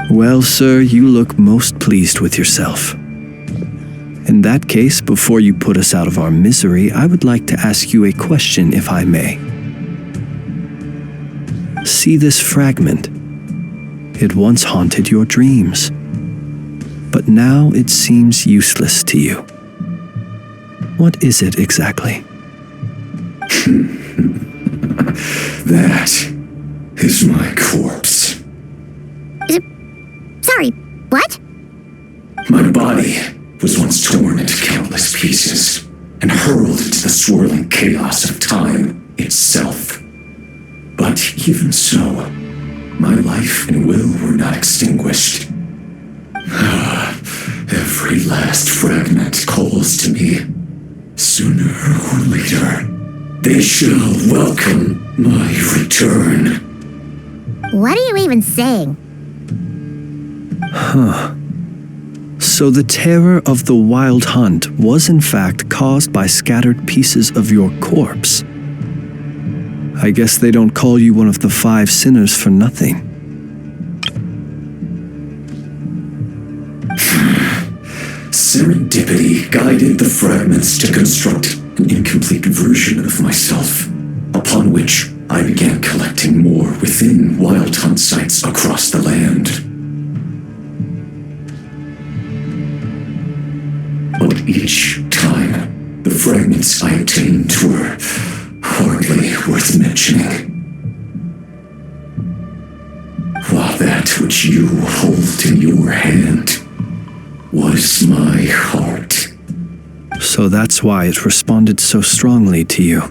Well, sir, you look most pleased with yourself. In that case, before you put us out of our misery, I would like to ask you a question, if I may. See this fragment? It once haunted your dreams, but now it seems useless to you. What is it exactly? That is my corpse. Sorry, what? My body was once torn into countless pieces and hurled into the swirling chaos of time itself. But even so, my life and will were not extinguished. Every last fragment calls to me. Sooner or later, they shall welcome my return. What are you even saying? Huh. So the terror of the wild hunt was in fact caused by scattered pieces of your corpse. I guess they don't call you one of the 5 sinners for nothing. Serendipity guided the fragments to construct an incomplete version of myself, upon which I began collecting more within wild hunt sites across the land. But each time, the fragments I obtained were hardly worth mentioning. While that which you hold in your hand was my heart. So that's why it responded so strongly to you.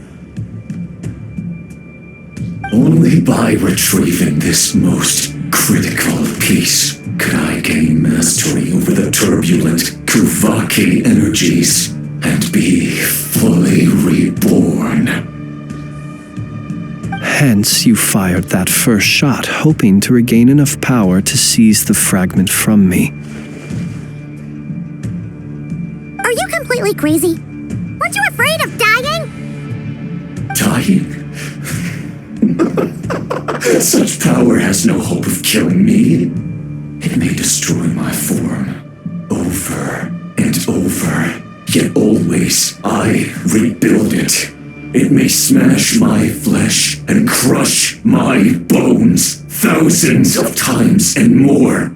Only by retrieving this most critical piece could I gain mastery over the turbulent Kuvaki energies and be fully reborn. Hence, you fired that first shot, hoping to regain enough power to seize the fragment from me. Are you completely crazy? Weren't you afraid of dying? Dying? Such power has no hope of killing me. It may destroy my form over and over, yet always I rebuild it. It may smash my flesh and crush my bones thousands of times and more,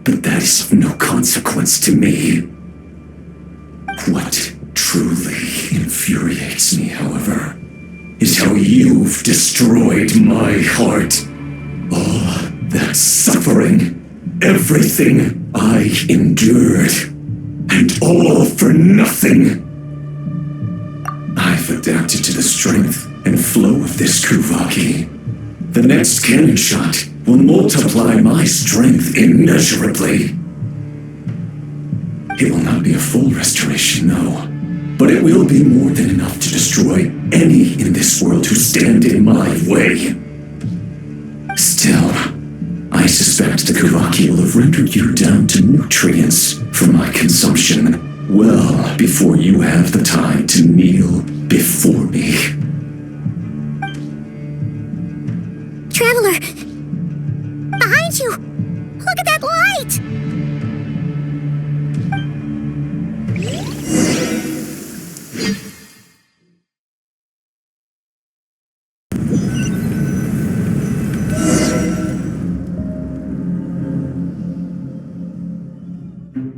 but that is of no consequence to me. What truly infuriates me, however, is how you've destroyed my heart. All that suffering, everything I endured, and all for nothing. I've adapted to the strength and flow of this Kuvaki. The next cannon shot will multiply my strength immeasurably. It will not be a full restoration, no, but it will be more than enough to destroy any in this world who stand in my way. I suspect the Kavaki will have rendered you down to nutrients for my consumption well before you have the time to kneel before me. Traveler! Behind you! Look at that light!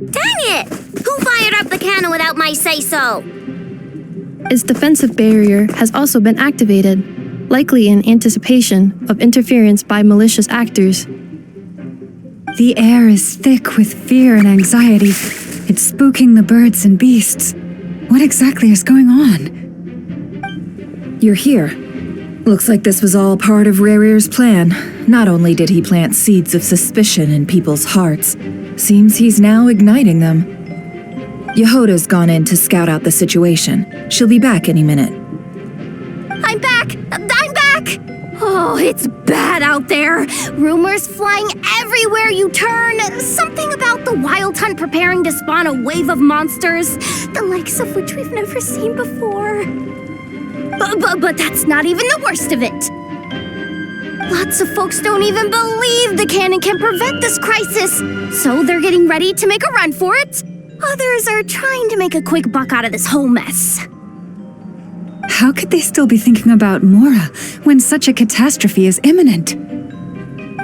Dang it! Who fired up the cannon without my say-so? Its defensive barrier has also been activated, likely in anticipation of interference by malicious actors. The air is thick with fear and anxiety. It's spooking the birds and beasts. What exactly is going on? You're here. Looks like this was all part of Rarir's plan. Not only did he plant seeds of suspicion in people's hearts, seems he's now igniting them. Yehoda's gone in to scout out the situation. She'll be back any minute. I'm back! I'm back! Oh, it's bad out there. Rumors flying everywhere you turn. Something about the Wild Hunt preparing to spawn a wave of monsters, the likes of which we've never seen before. But that's not even the worst of it. Lots of folks don't even believe the cannon can prevent this crisis, so they're getting ready to make a run for it. Others are trying to make a quick buck out of this whole mess. How could they still be thinking about Mora when such a catastrophe is imminent?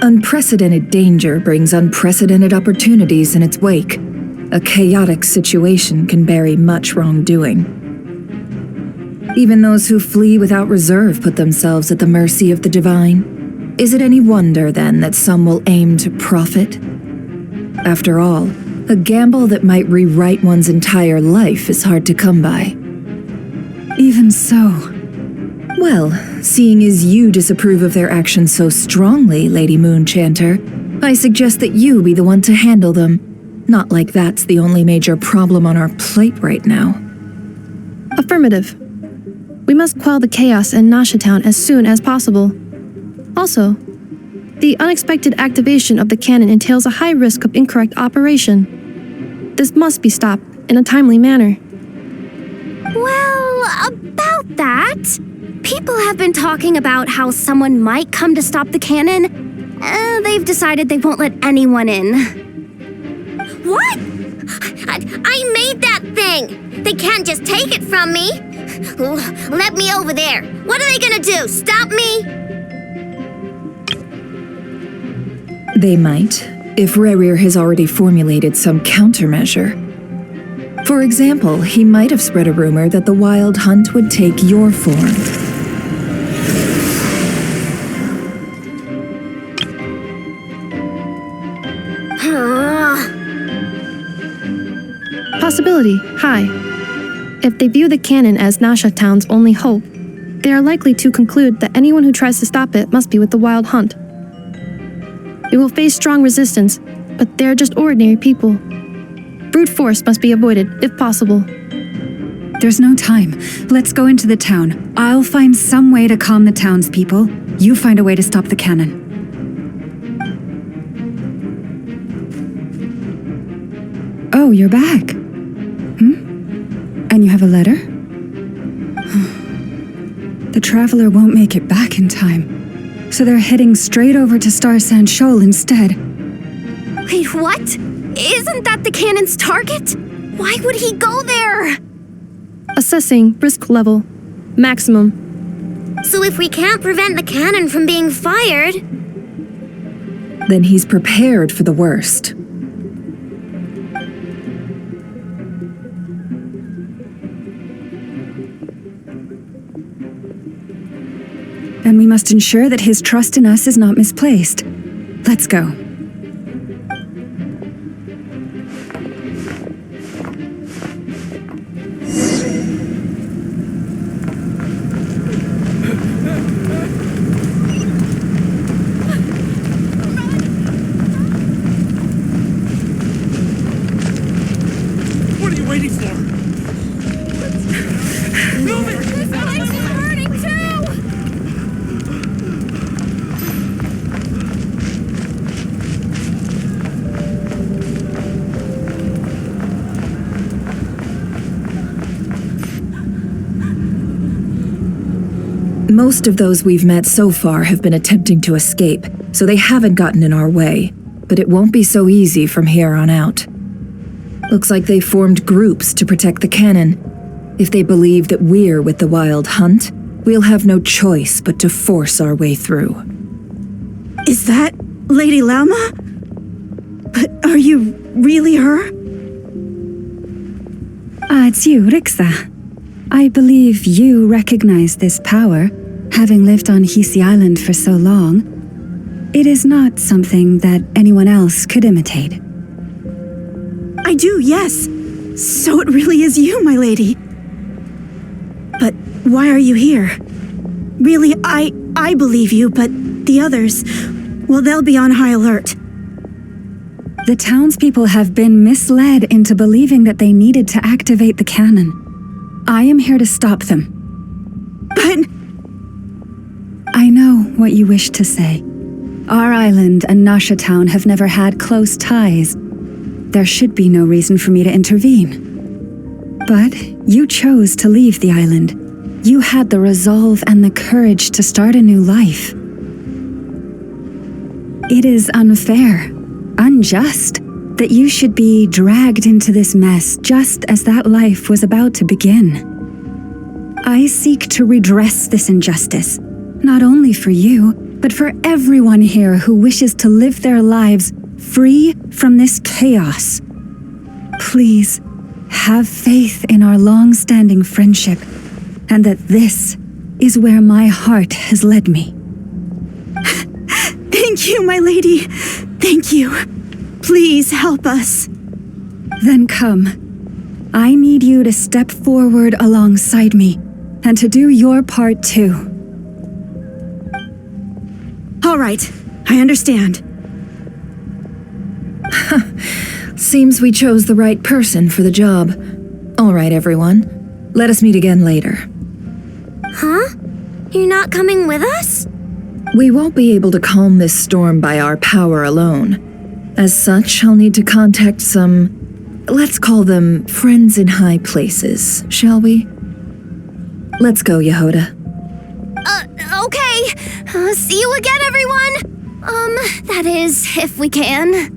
Unprecedented danger brings unprecedented opportunities in its wake. A chaotic situation can bury much wrongdoing. Even those who flee without reserve put themselves at the mercy of the divine. Is it any wonder, then, that some will aim to profit? After all, a gamble that might rewrite one's entire life is hard to come by. Even so. Well, seeing as you disapprove of their actions so strongly, Lady Moonchanter, I suggest that you be the one to handle them. Not like that's the only major problem on our plate right now. Affirmative. We must quell the chaos in Nasha Town as soon as possible. Also, the unexpected activation of the cannon entails a high risk of incorrect operation. This must be stopped in a timely manner. Well, about that, people have been talking about how someone might come to stop the cannon. They've decided they won't let anyone in. What? I made that thing! They can't just take it from me! Let me over there! What are they gonna do, stop me? They might, if Rarir has already formulated some countermeasure. For example, he might have spread a rumor that the Wild Hunt would take your form. Possibility high. If they view the cannon as Nasha Town's only hope, they are likely to conclude that anyone who tries to stop it must be with the Wild Hunt. We will face strong resistance, but they are just ordinary people. Brute force must be avoided, if possible. There's no time. Let's go into the town. I'll find some way to calm the townspeople. You find a way to stop the cannon. Oh, you're back. And you have a letter? The traveler won't make it back in time. So they're heading straight over to Star Sand Shoal instead. Wait, what? Isn't that the cannon's target? Why would he go there? Assessing risk level. Maximum. So if we can't prevent the cannon from being fired... Then he's prepared for the worst. And we must ensure that his trust in us is not misplaced. Let's go. What are you waiting for? Move it! This place is burning too! Most of those we've met so far have been attempting to escape, so they haven't gotten in our way. But it won't be so easy from here on out. Looks like they formed groups to protect the cannon. If they believe that we're with the Wild Hunt, we'll have no choice but to force our way through. Is that Lady Lauma? But are you really her? It's you, Rixa. I believe you recognize this power, having lived on Hisi Island for so long. It is not something that anyone else could imitate. I do, yes. So it really is you, my lady. But why are you here? Really, I believe you, but the others, well, they'll be on high alert. The townspeople have been misled into believing that they needed to activate the cannon. I am here to stop them. But... I know what you wish to say. Our island and Nasha Town have never had close ties. There should be no reason for me to intervene. But you chose to leave the island. You had the resolve and the courage to start a new life. It is unfair, unjust, that you should be dragged into this mess just as that life was about to begin. I seek to redress this injustice, not only for you, but for everyone here who wishes to live their lives free from this chaos. Please, have faith in our long-standing friendship, and that this is where my heart has led me. Thank you, my lady. Thank you. Please help us. Then come. I need you to step forward alongside me, and to do your part too. All right, I understand. Seems we chose the right person for the job. All right, everyone. Let us meet again later. Huh? You're not coming with us? We won't be able to calm this storm by our power alone. As such, I'll need to contact some, let's call them friends in high places, shall we? Let's go, Yehoda. Okay. See you again, everyone. That is, if we can.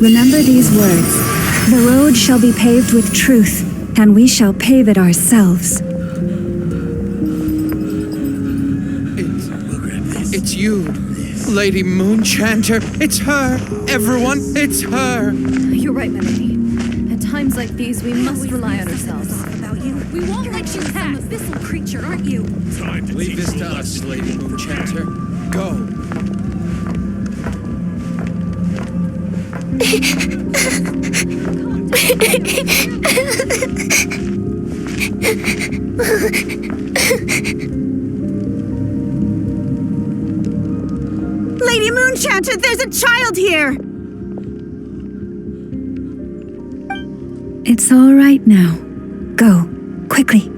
Remember these words. The road shall be paved with truth, and we shall pave it ourselves. It's you, Lady Moonchanter. It's her. Everyone, it's her. You're right, my lady. At times like these, we must rely on ourselves. We won't let you pass. Some abyssal creature, aren't you? Leave this to us, Lady Moonchanter. Go. Lady Moonchanter, there's a child here! It's all right now. Go, quickly.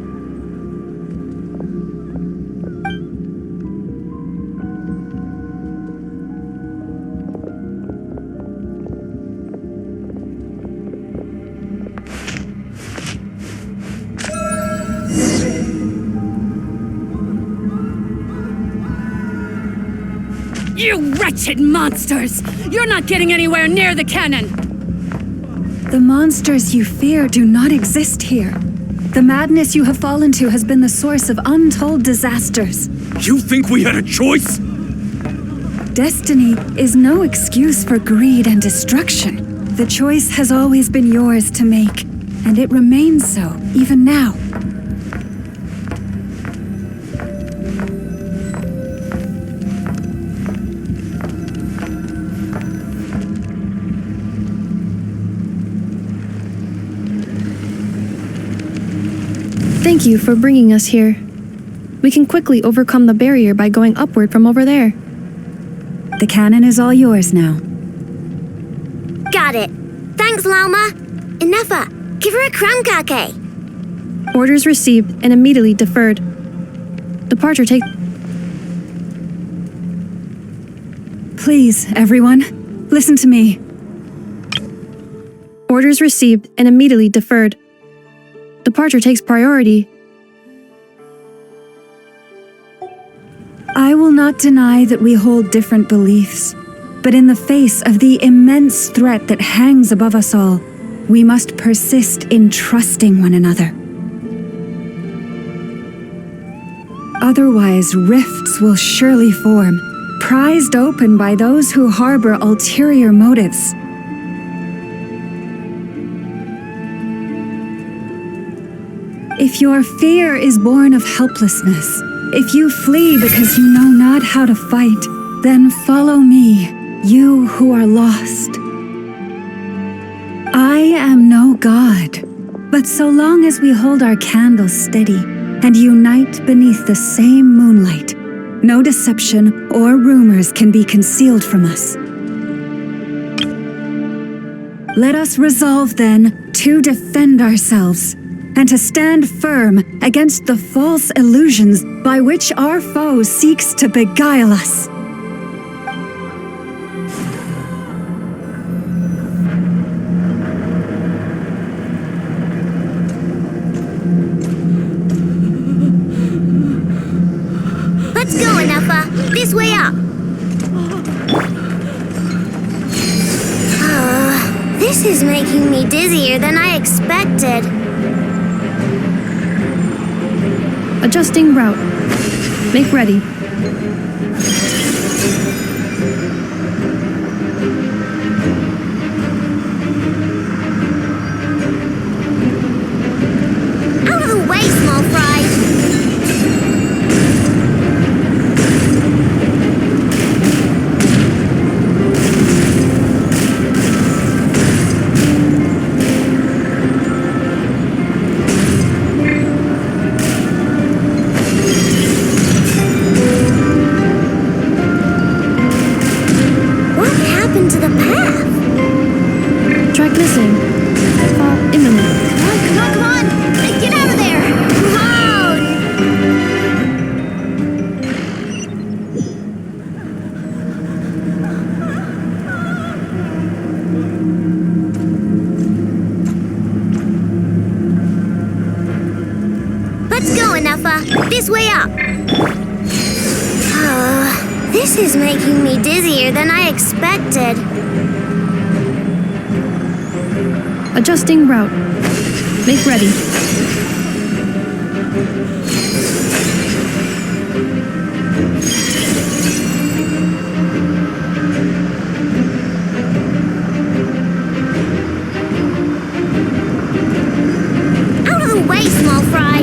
You wretched monsters! You're not getting anywhere near the cannon! The monsters you fear do not exist here. The madness you have fallen to has been the source of untold disasters. You think we had a choice? Destiny is no excuse for greed and destruction. The choice has always been yours to make, and it remains so, even now. Thank you for bringing us here. We can quickly overcome the barrier by going upward from over there. The cannon is all yours now. Got it. Thanks, Lauma. Inefa, give her a krumkake. Orders received and immediately deferred. Departure take... Please, everyone, listen to me. Orders received and immediately deferred. Departure takes priority. I will not deny that we hold different beliefs, but in the face of the immense threat that hangs above us all, we must persist in trusting one another. Otherwise, rifts will surely form, prized open by those who harbor ulterior motives. If your fear is born of helplessness, if you flee because you know not how to fight, then follow me, you who are lost. I am no god, but so long as we hold our candles steady and unite beneath the same moonlight, no deception or rumors can be concealed from us. Let us resolve then to defend ourselves and to stand firm against the false illusions by which our foe seeks to beguile us. Let's go, Anafa. This way up. This is making me dizzier than I expected. Adjusting route. Make ready. Out of the way, small fry. This way up. This is making me dizzier than I expected. Adjusting route. Make ready. Out of the way, small fry.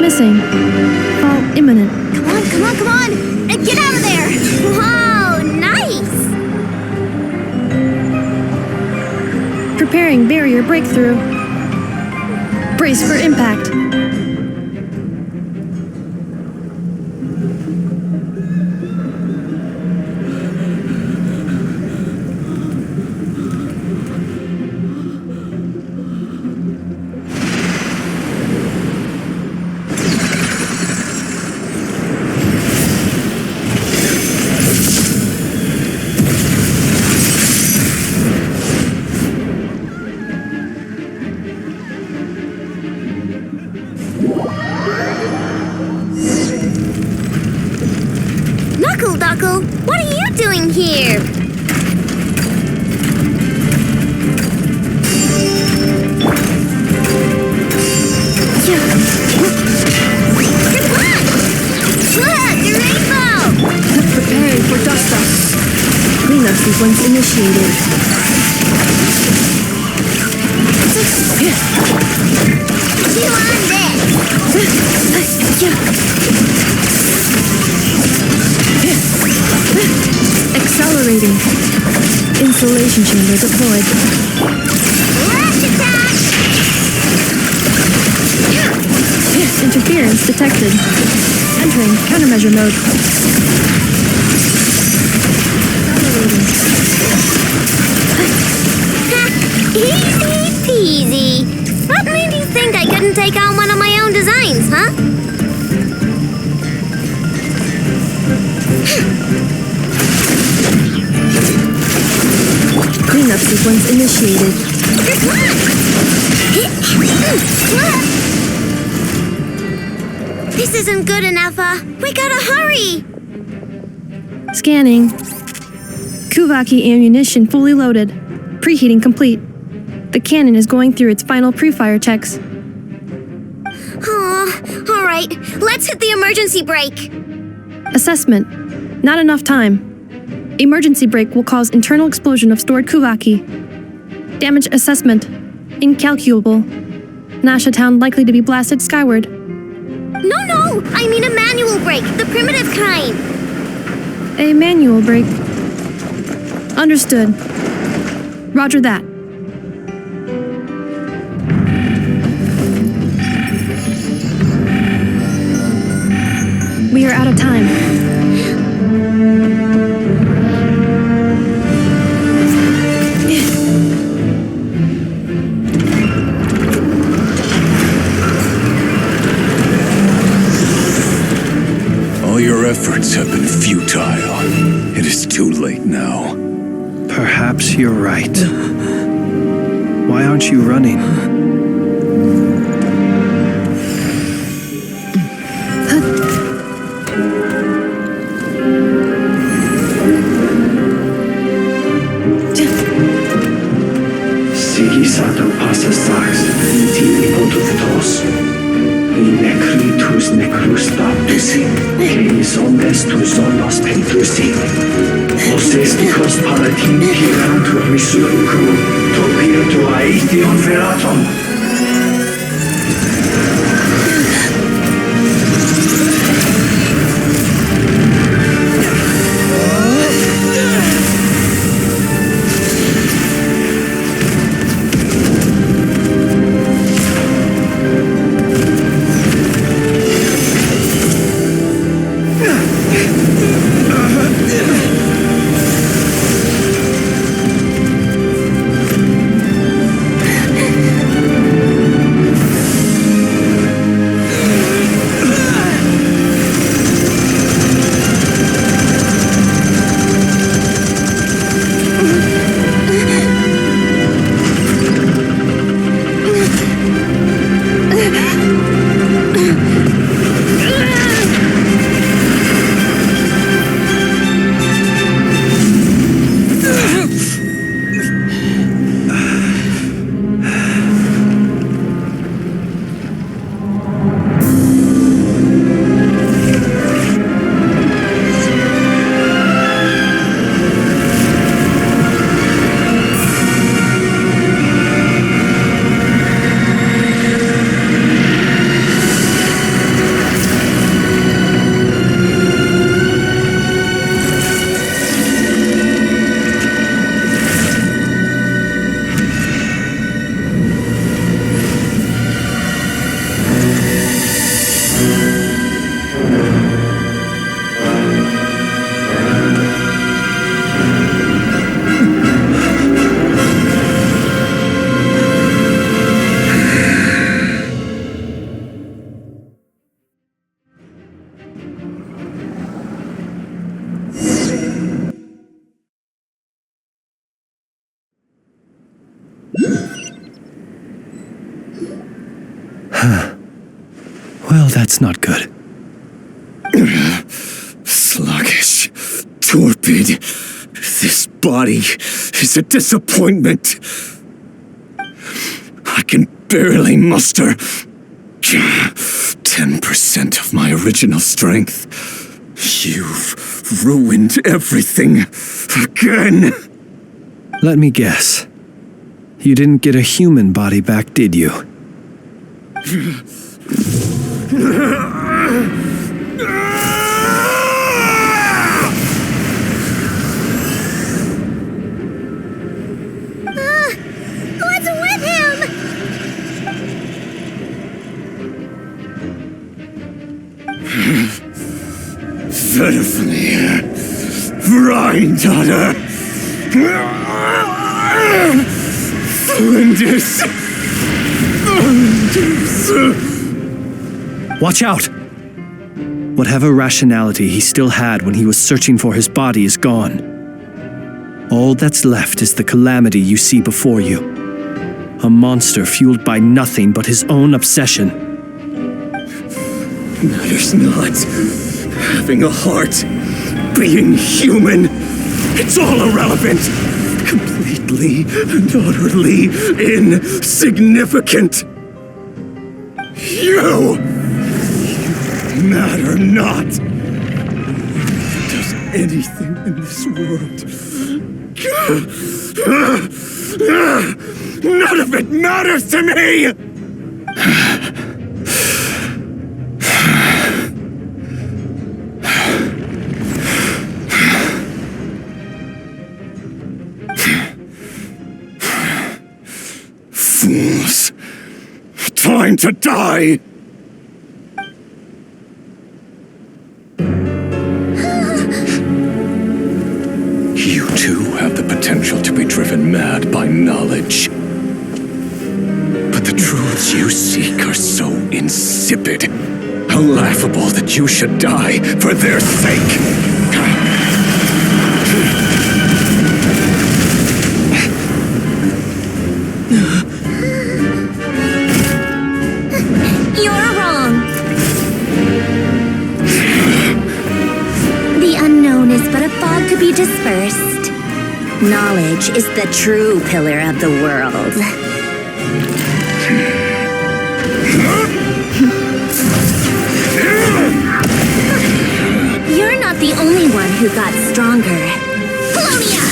Missing. Fall imminent. Come on, come on, come on! Get out of there! Whoa, nice! Preparing barrier breakthrough. Brace for impact. What are you doing here? Come on! Look, the rainbow! Preparing for dust-up. Cleanup sequence initiated. Chew on Accelerating. Insulation chamber deployed. this! Rush attack! Interference detected. Entering countermeasure mode. Easy peasy. What made you think I couldn't take on one of my own designs, huh? Cleanup sequence initiated. This isn't good enough, we gotta hurry! Scanning. Kuvaki ammunition fully loaded. Preheating complete. The cannon is going through its final pre-fire checks. Aw, alright, let's hit the emergency brake. Assessment. Not enough time. Emergency brake will cause internal explosion of stored Kuvaki. Damage assessment. Incalculable. Nasha Town likely to be blasted skyward. No, I mean a manual brake, the primitive kind. A manual brake. Understood. Roger that. We are out of time. All your efforts have been futile. It is too late now. Perhaps you're right. Why aren't you running? Sigisato passasax, inti ipotutos. Necritus necrus baptisi, que ondes tu zonos pentusi. Osesticos palatin pirantur resurrecum, topirtu aethion veratum. Well, that's not good. Sluggish, torpid. This body is a disappointment. I can barely muster 10% of my original strength. You've ruined everything again. Let me guess. You didn't get a human body back, did you? What's with him? Pitifully, Vrindada, Flinders. Watch out! Whatever rationality he still had when he was searching for his body is gone. All that's left is the calamity you see before you. A monster fueled by nothing but his own obsession. Matters not. Having a heart, being human, it's all irrelevant. Completely and utterly insignificant. You matter not. Does anything in this world? None of it matters to me! Fools! Time to die! You too have the potential to be driven mad by knowledge. But the truths you seek are so insipid, laughable that you should die for their sake. You're wrong. The unknown is but a fog to be dispersed. Knowledge is the true pillar of the world. You're not the only one who got stronger. Polonia!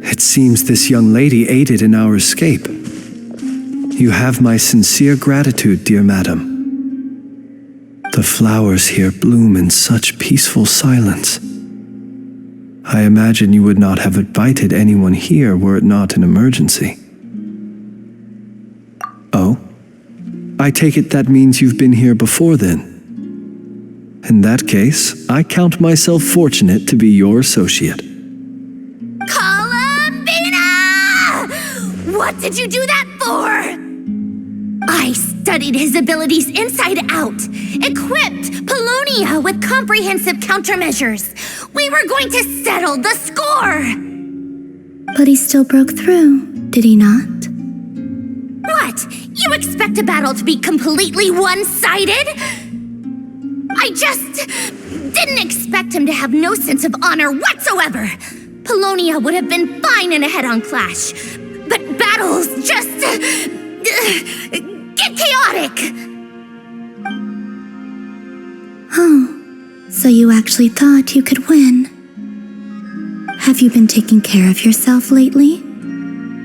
It seems this young lady aided in our escape. You have my sincere gratitude, dear madam. The flowers here bloom in such peaceful silence. I imagine you would not have invited anyone here were it not an emergency. Oh? I take it that means you've been here before then. In that case, I count myself fortunate to be your associate. What did you do that for? I studied his abilities inside out, equipped Polonia with comprehensive countermeasures. We were going to settle the score. But he still broke through, did he not? What? You expect a battle to be completely one-sided? I just didn't expect him to have no sense of honor whatsoever. Polonia would have been fine in a head-on clash, but battles just get chaotic. Oh, so you actually thought you could win. Have you been taking care of yourself lately?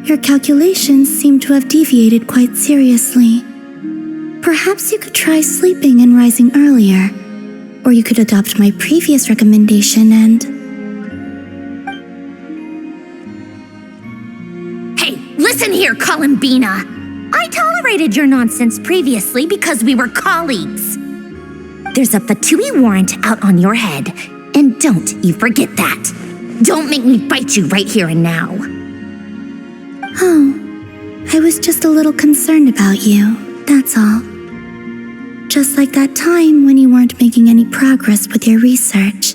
Your calculations seem to have deviated quite seriously. Perhaps you could try sleeping and rising earlier, or you could adopt my previous recommendation and... Hey, listen here, Columbina. I tolerated your nonsense previously because we were colleagues. There's a Fatui warrant out on your head, and don't you forget that. Don't make me fight you right here and now. Oh, I was just a little concerned about you, that's all. Just like that time when you weren't making any progress with your research.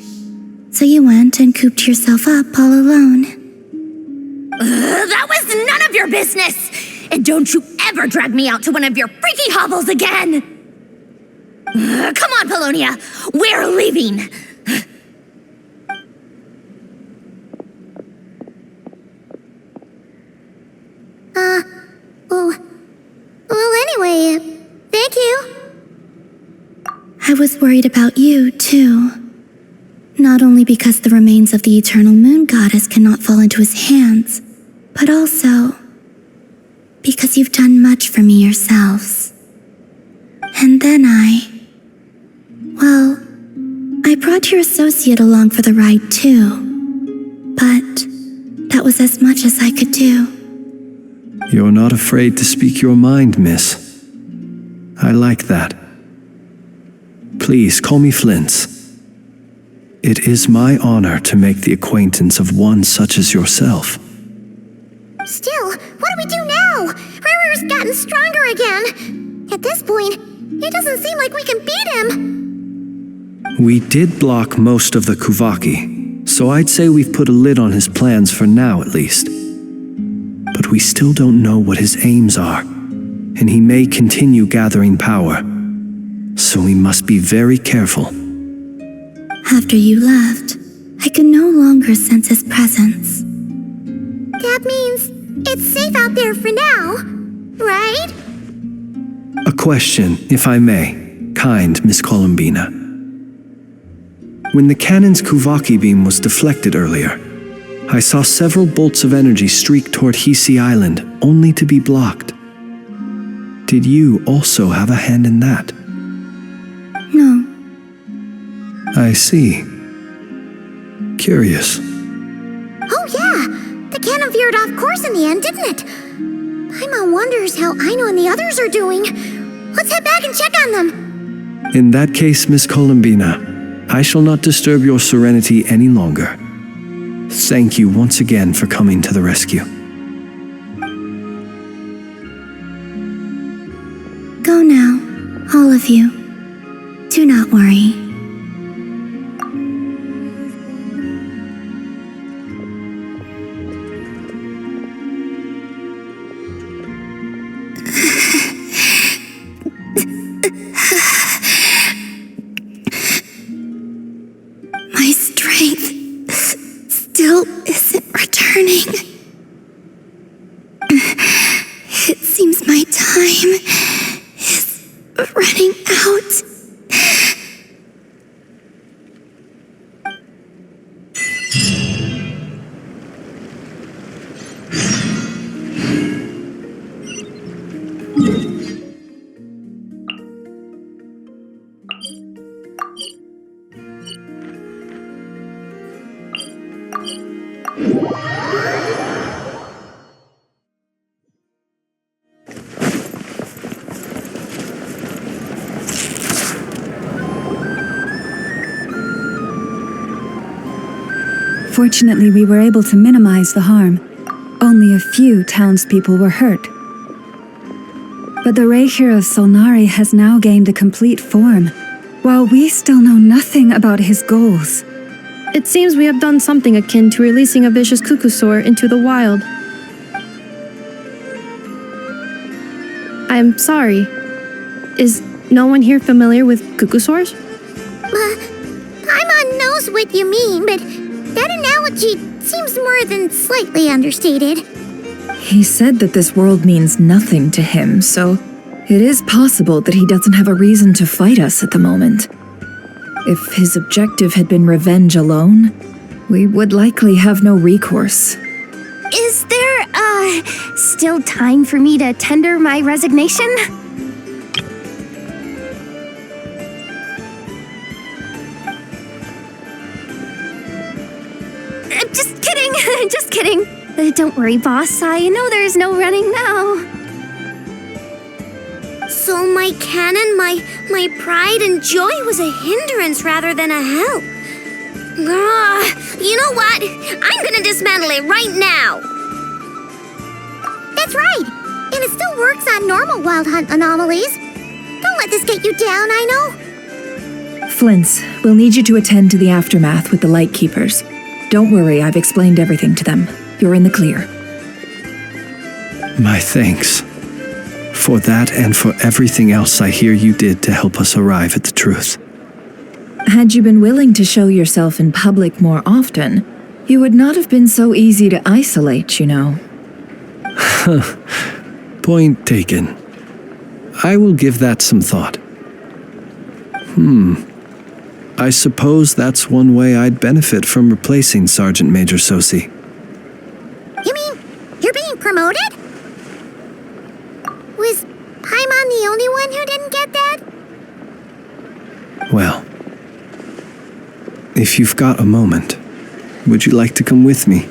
So you went and cooped yourself up all alone. That was none of your business! And don't you ever drag me out to one of your freaky hovels again! Come on, Polonia! We're leaving! Well, anyway, thank you. I was worried about you, too. Not only because the remains of the eternal moon goddess cannot fall into his hands, but also because you've done much for me yourselves. And then I brought your associate along for the ride, too. But that was as much as I could do. You're not afraid to speak your mind, miss. I like that. Please call me Flint's. It is my honor to make the acquaintance of one such as yourself. Still, what do we do now? Rurer's gotten stronger again. At this point, it doesn't seem like we can beat him. We did block most of the Kuvaki, so I'd say we've put a lid on his plans for now at least. But we still don't know what his aims are, and he may continue gathering power. So we must be very careful. After you left, I could no longer sense his presence. That means it's safe out there for now, right? A question, if I may, kind Miss Columbina. When the cannon's Kuvaki beam was deflected earlier, I saw several bolts of energy streak toward Hisi Island, only to be blocked. Did you also have a hand in that? No. I see. Curious. Oh yeah, the cannon veered off course in the end, didn't it? Paimon wonders how Aino and the others are doing. Let's head back and check on them. In that case, Miss Columbina, I shall not disturb your serenity any longer. Thank you once again for coming to the rescue. Go now, all of you. Do not worry. My strength still isn't returning. It seems my time is running out. Fortunately, we were able to minimize the harm. Only a few townspeople were hurt. But the Reikir of Solnari has now gained a complete form, while we still know nothing about his goals. It seems we have done something akin to releasing a vicious Kukusaur into the wild. I am sorry. Is no one here familiar with Kukusaurs? knows what you mean, but that analogy seems more than slightly understated. He said that this world means nothing to him, so it is possible that he doesn't have a reason to fight us at the moment. If his objective had been revenge alone, we would likely have no recourse. Is there, still time for me to tender my resignation? Just kidding, just kidding. Don't worry, boss. I know there's no running now. So my cannon, my pride and joy was a hindrance rather than a help. You know what? I'm gonna dismantle it right now. That's right. And it still works on normal Wild Hunt anomalies. Don't let this get you down, I know. Flints, we'll need you to attend to the aftermath with the Lightkeepers. Don't worry, I've explained everything to them. You're in the clear. My thanks. For that and for everything else I hear you did to help us arrive at the truth. Had you been willing to show yourself in public more often, you would not have been so easy to isolate, you know. Point taken. I will give that some thought. I suppose that's one way I'd benefit from replacing Sergeant Major Sosi. You mean you're being promoted? Was Paimon the only one who didn't get that? Well, if you've got a moment, would you like to come with me?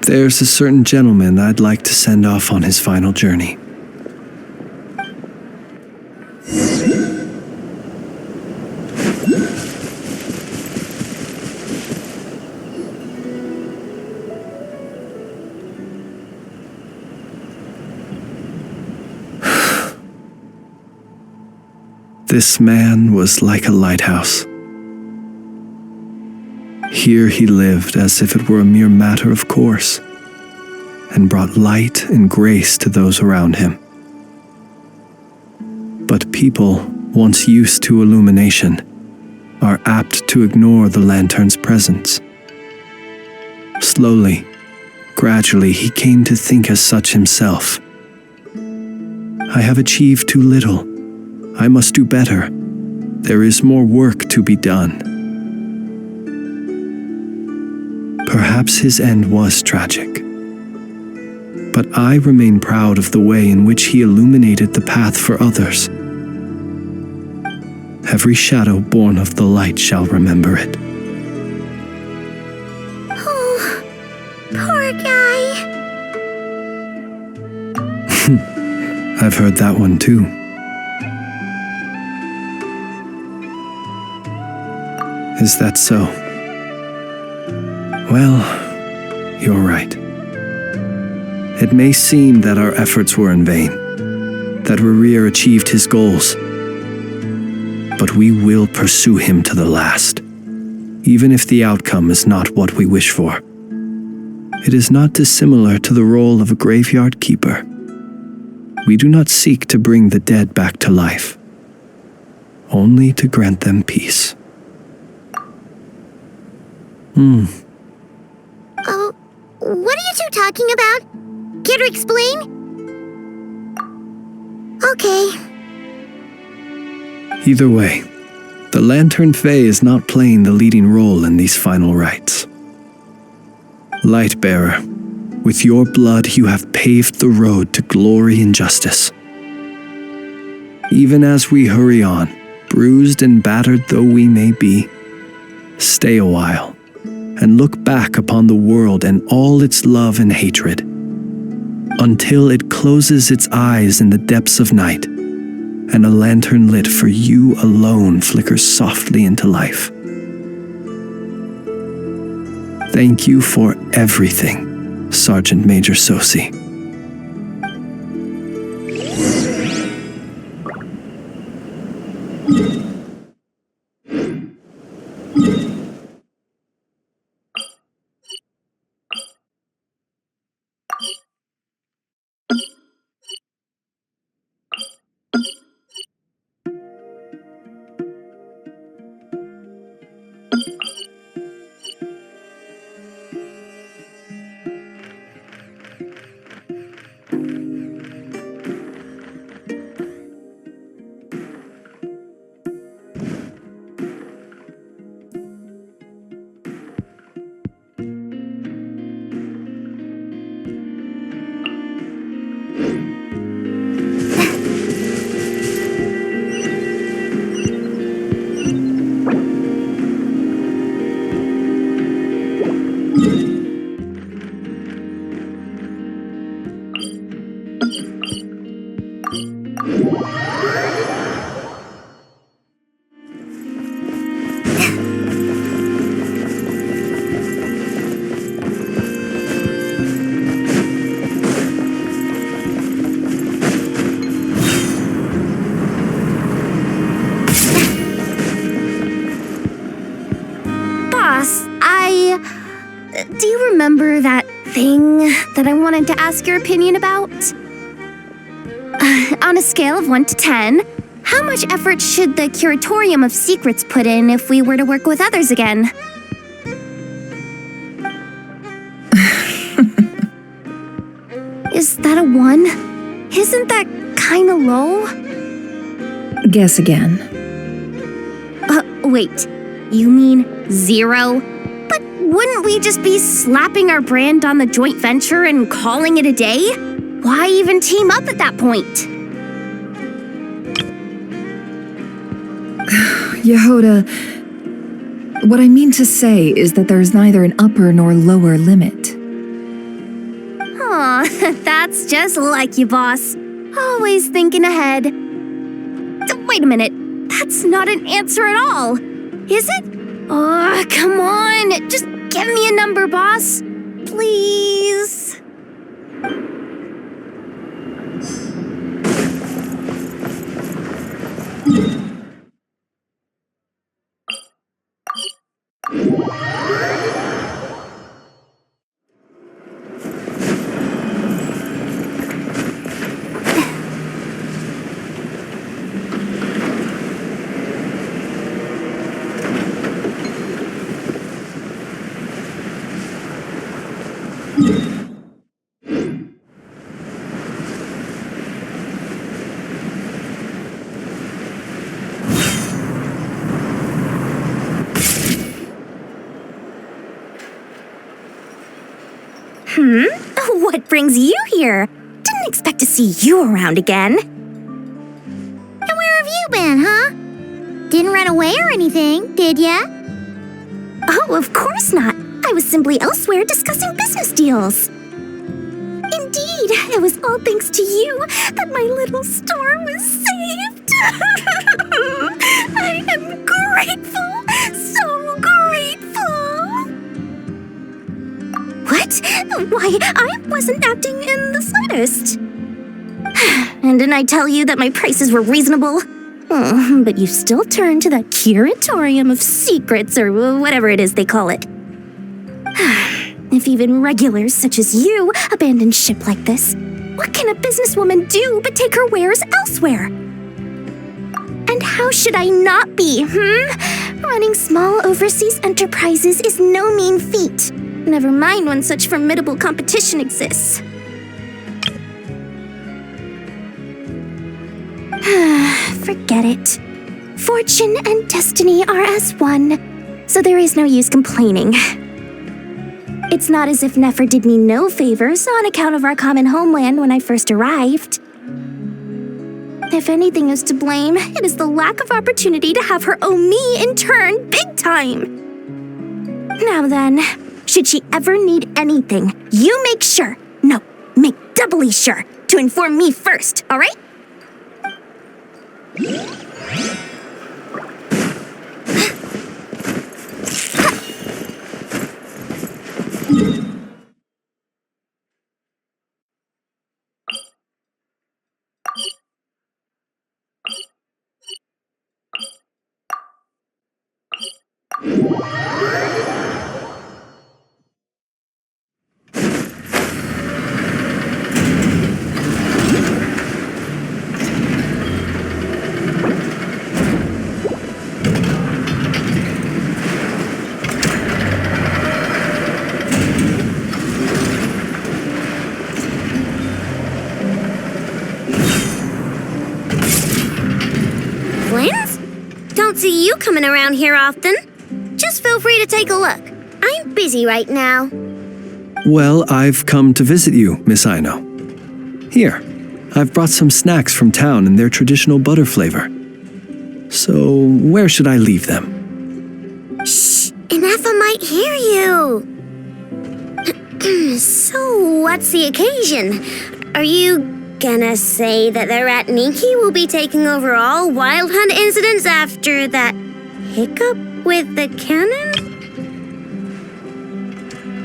There's a certain gentleman I'd like to send off on his final journey. This man was like a lighthouse. Here he lived as if it were a mere matter of course, and brought light and grace to those around him. But people, once used to illumination, are apt to ignore the lantern's presence. Slowly, gradually, he came to think as such himself. I have achieved too little. I must do better. There is more work to be done. Perhaps his end was tragic. But I remain proud of the way in which he illuminated the path for others. Every shadow born of the light shall remember it. Oh, poor guy. I've heard that one too. Is that so? Well, you're right. It may seem that our efforts were in vain, that Rerir achieved his goals. But we will pursue him to the last, even if the outcome is not what we wish for. It is not dissimilar to the role of a graveyard keeper. We do not seek to bring the dead back to life, only to grant them peace. Oh, what are you two talking about? Care to explain? Okay. Either way, the Lantern Fae is not playing the leading role in these final rites. Lightbearer, with your blood you have paved the road to glory and justice. Even as we hurry on, bruised and battered though we may be, stay a while and look back upon the world and all its love and hatred, until it closes its eyes in the depths of night, and a lantern lit for you alone flickers softly into life. Thank you for everything, Sergeant Major Sosi. do you remember that thing that I wanted to ask your opinion about? On a scale of 1 to 10, how much effort should the Curatorium of Secrets put in if we were to work with others again? Is that a 1? Isn't that kinda low? Guess again. Wait, you mean 0? But wouldn't we just be slapping our brand on the joint venture and calling it a day? Why even team up at that point? Yehoda, what I mean to say is that there's neither an upper nor lower limit. Aw, that's just like you, boss. Always thinking ahead. Wait a minute, that's not an answer at all. Is it? Oh, come on, just give me a number, boss. Please. What brings you here? Didn't expect to see you around again. And where have you been, huh? Didn't run away or anything, did ya? Oh, of course not. I was simply elsewhere discussing business deals. Indeed, it was all thanks to you that my little store was saved. I am grateful, so grateful. What? Why, I wasn't acting in the slightest. And didn't I tell you that my prices were reasonable? Oh, but you still turn to that Curatorium of Secrets or whatever it is they call it. If even regulars such as you abandon ship like this, what can a businesswoman do but take her wares elsewhere? And how should I not be, Running small overseas enterprises is no mean feat. Never mind when such formidable competition exists. Forget it. Fortune and destiny are as one, so there is no use complaining. It's not as if Nefer did me no favors on account of our common homeland when I first arrived. If anything is to blame, it is the lack of opportunity to have her owe me in turn big time. Now then, should she ever need anything, you make sure, no, make doubly sure, to inform me first, all right? Don't see you coming around here often. Just feel free to take a look. I'm busy right now. Well, I've come to visit you, Miss Aino. Here, I've brought some snacks from town in their traditional butter flavor. So, where should I leave them? Shh! Inefa might hear you! So, what's the occasion? Are you gonna say that the Rat Niki will be taking over all Wild Hunt incidents after that hiccup with the cannon?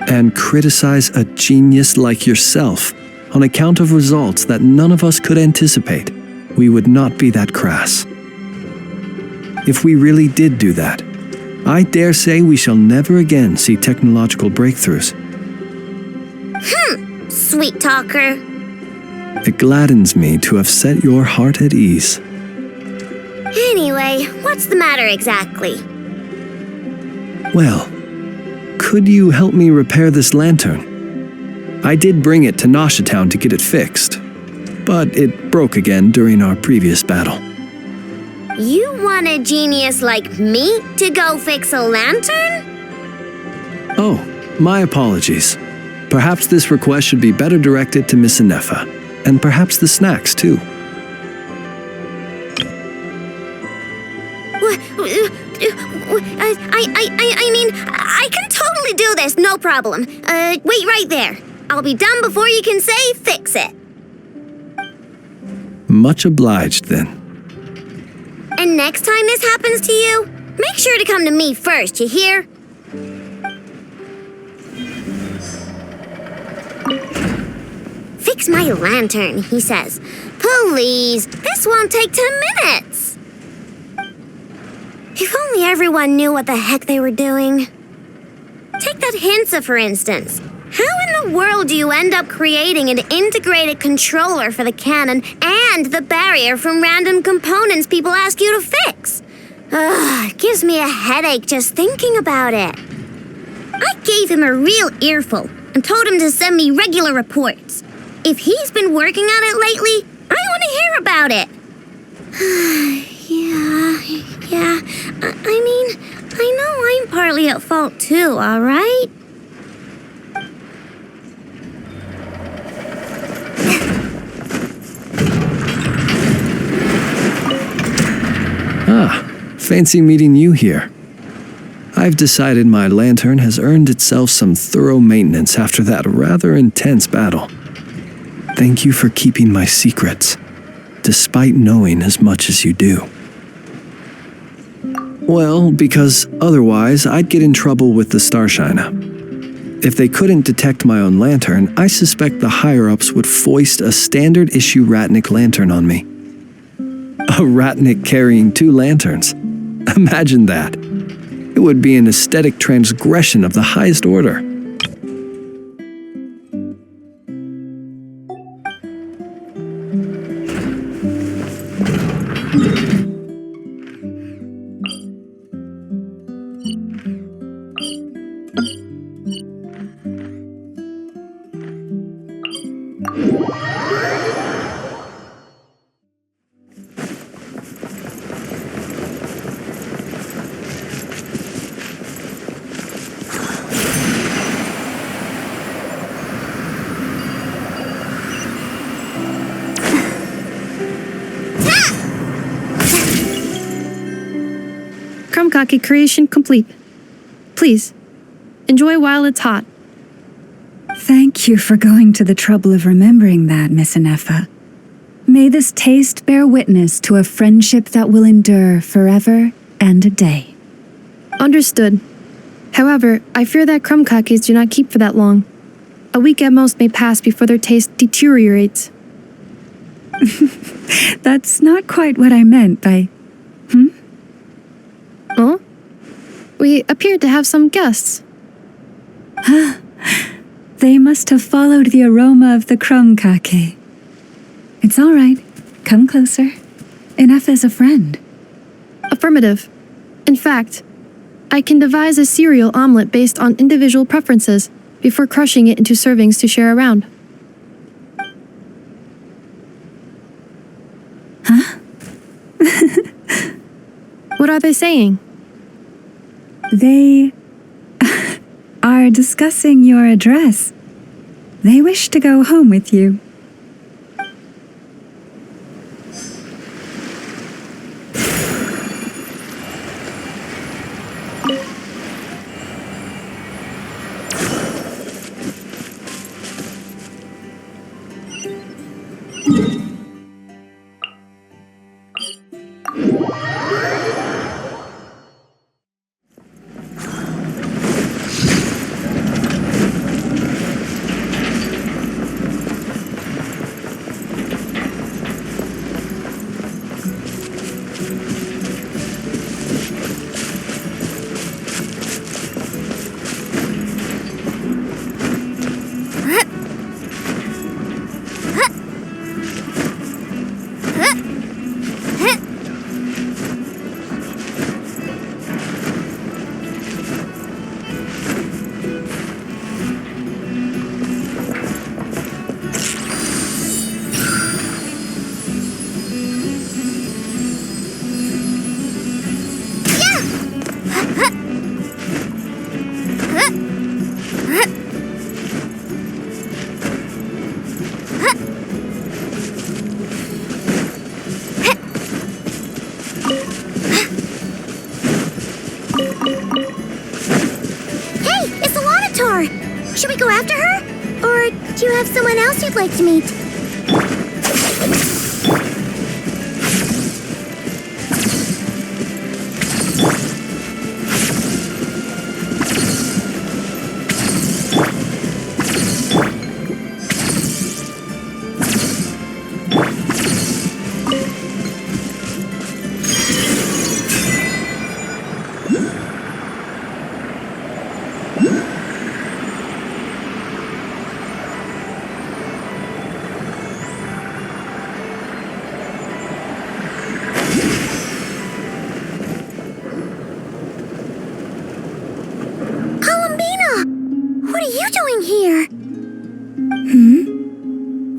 And criticize a genius like yourself on account of results that none of us could anticipate? We would not be that crass. If we really did do that, I dare say we shall never again see technological breakthroughs. Sweet talker. It gladdens me to have set your heart at ease. Anyway, what's the matter exactly? Well, could you help me repair this lantern? I did bring it to Nasha Town to get it fixed, but it broke again during our previous battle. You want a genius like me to go fix a lantern? Oh, my apologies. Perhaps this request should be better directed to Miss Inefa, and perhaps the snacks too. I mean, I can totally do this, no problem. Wait right there. I'll be done before you can say fix it. Much obliged then. And next time this happens to you, make sure to come to me first, you hear? Fix my lantern, he says. Please, this won't take 10 minutes. If only everyone knew what the heck they were doing. Take that Hinsa, for instance. How in the world do you end up creating an integrated controller for the cannon and the barrier from random components people ask you to fix? Ugh, it gives me a headache just thinking about it. I gave him a real earful and told him to send me regular reports. If he's been working on it lately, I want to hear about it. Yeah. I mean, I know I'm partly at fault too, all right? Fancy meeting you here. I've decided my lantern has earned itself some thorough maintenance after that rather intense battle. Thank you for keeping my secrets, despite knowing as much as you do. Well, because otherwise I'd get in trouble with the Starshiner. If they couldn't detect my own lantern, I suspect the higher-ups would foist a standard-issue Ratnik lantern on me. A Ratnik carrying 2 lanterns. Imagine that. It would be an aesthetic transgression of the highest order. Krumkake creation complete. Please, enjoy while it's hot. Thank you for going to the trouble of remembering that, Miss Inefa. May this taste bear witness to a friendship that will endure forever and a day. Understood. However, I fear that krumkakes do not keep for that long. A week at most may pass before their taste deteriorates. That's not quite what I meant by... Oh? We appeared to have some guests. They must have followed the aroma of the krumkake. It's all right. Come closer. Inefa is a friend. Affirmative. In fact, I can devise a cereal omelet based on individual preferences before crushing it into servings to share around. What are they saying? They are discussing your address. They wish to go home with you. Should we go after her? Or do you have someone else you'd like to meet?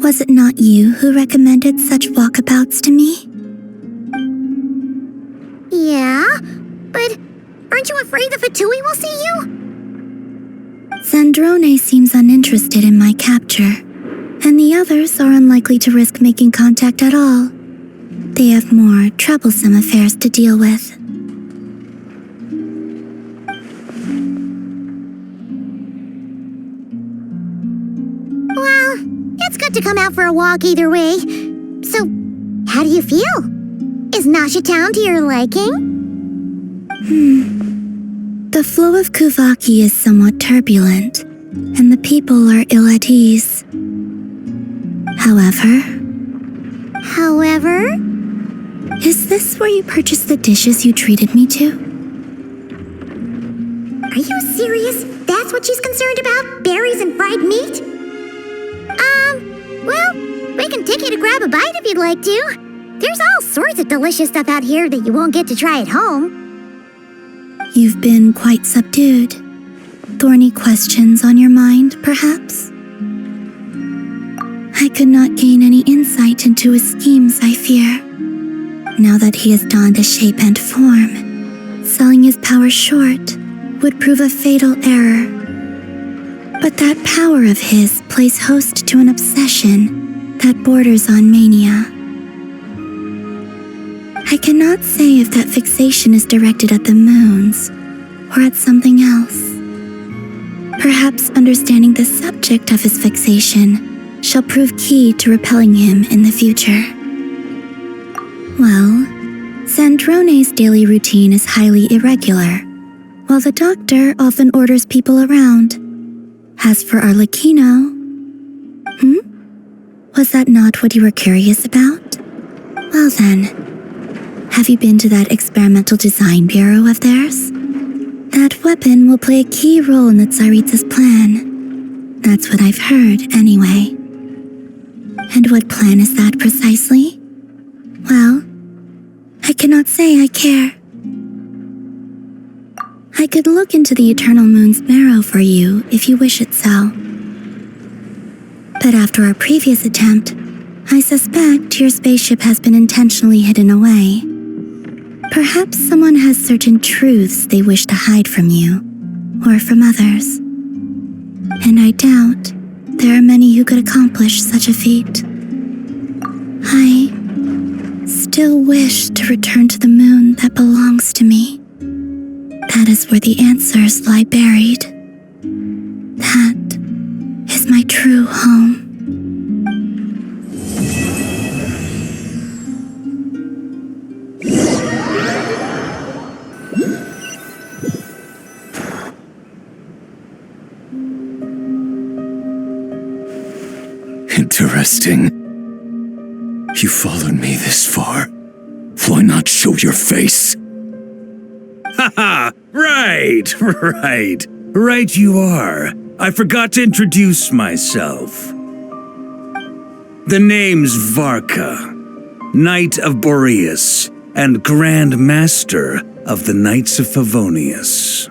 Was it not you who recommended such walkabouts to me? Yeah, but aren't you afraid the Fatui will see you? Zandrone seems uninterested in my capture, and the others are unlikely to risk making contact at all. They have more troublesome affairs to deal with. Well, it's good to come out for a walk either way. So, how do you feel? Is Nasha Town to your liking? The flow of Kuvaki is somewhat turbulent, and the people are ill at ease. However, is this where you purchased the dishes you treated me to? Are you serious? That's what she's concerned about? Berries and fried meat? Well, we can take you to grab a bite if you'd like to. There's all sorts of delicious stuff out here that you won't get to try at home. You've been quite subdued. Thorny questions on your mind, perhaps? I could not gain any insight into his schemes, I fear. Now that he has donned a shape and form, selling his power short would prove a fatal error. But that power of his plays host to an obsession that borders on mania. I cannot say if that fixation is directed at the moons or at something else. Perhaps understanding the subject of his fixation shall prove key to repelling him in the future. Well, Zandrone's daily routine is highly irregular, while the doctor often orders people around. As for Arlecchino, was that not what you were curious about? Well then, have you been to that experimental design bureau of theirs? That weapon will play a key role in the Tsaritsa's plan. That's what I've heard, anyway. And what plan is that precisely? Well, I cannot say I care. I could look into the Eternal Moon's marrow for you if you wish it so. But after our previous attempt, I suspect your spaceship has been intentionally hidden away. Perhaps someone has certain truths they wish to hide from you, or from others. And I doubt there are many who could accomplish such a feat. I still wish to return to the moon that belongs to me. That is where the answers lie buried. That is my true home. Interesting. You followed me this far. Why not show your face? Haha! Right you are. I forgot to introduce myself. The name's Varka, Knight of Boreas and Grand Master of the Knights of Favonius.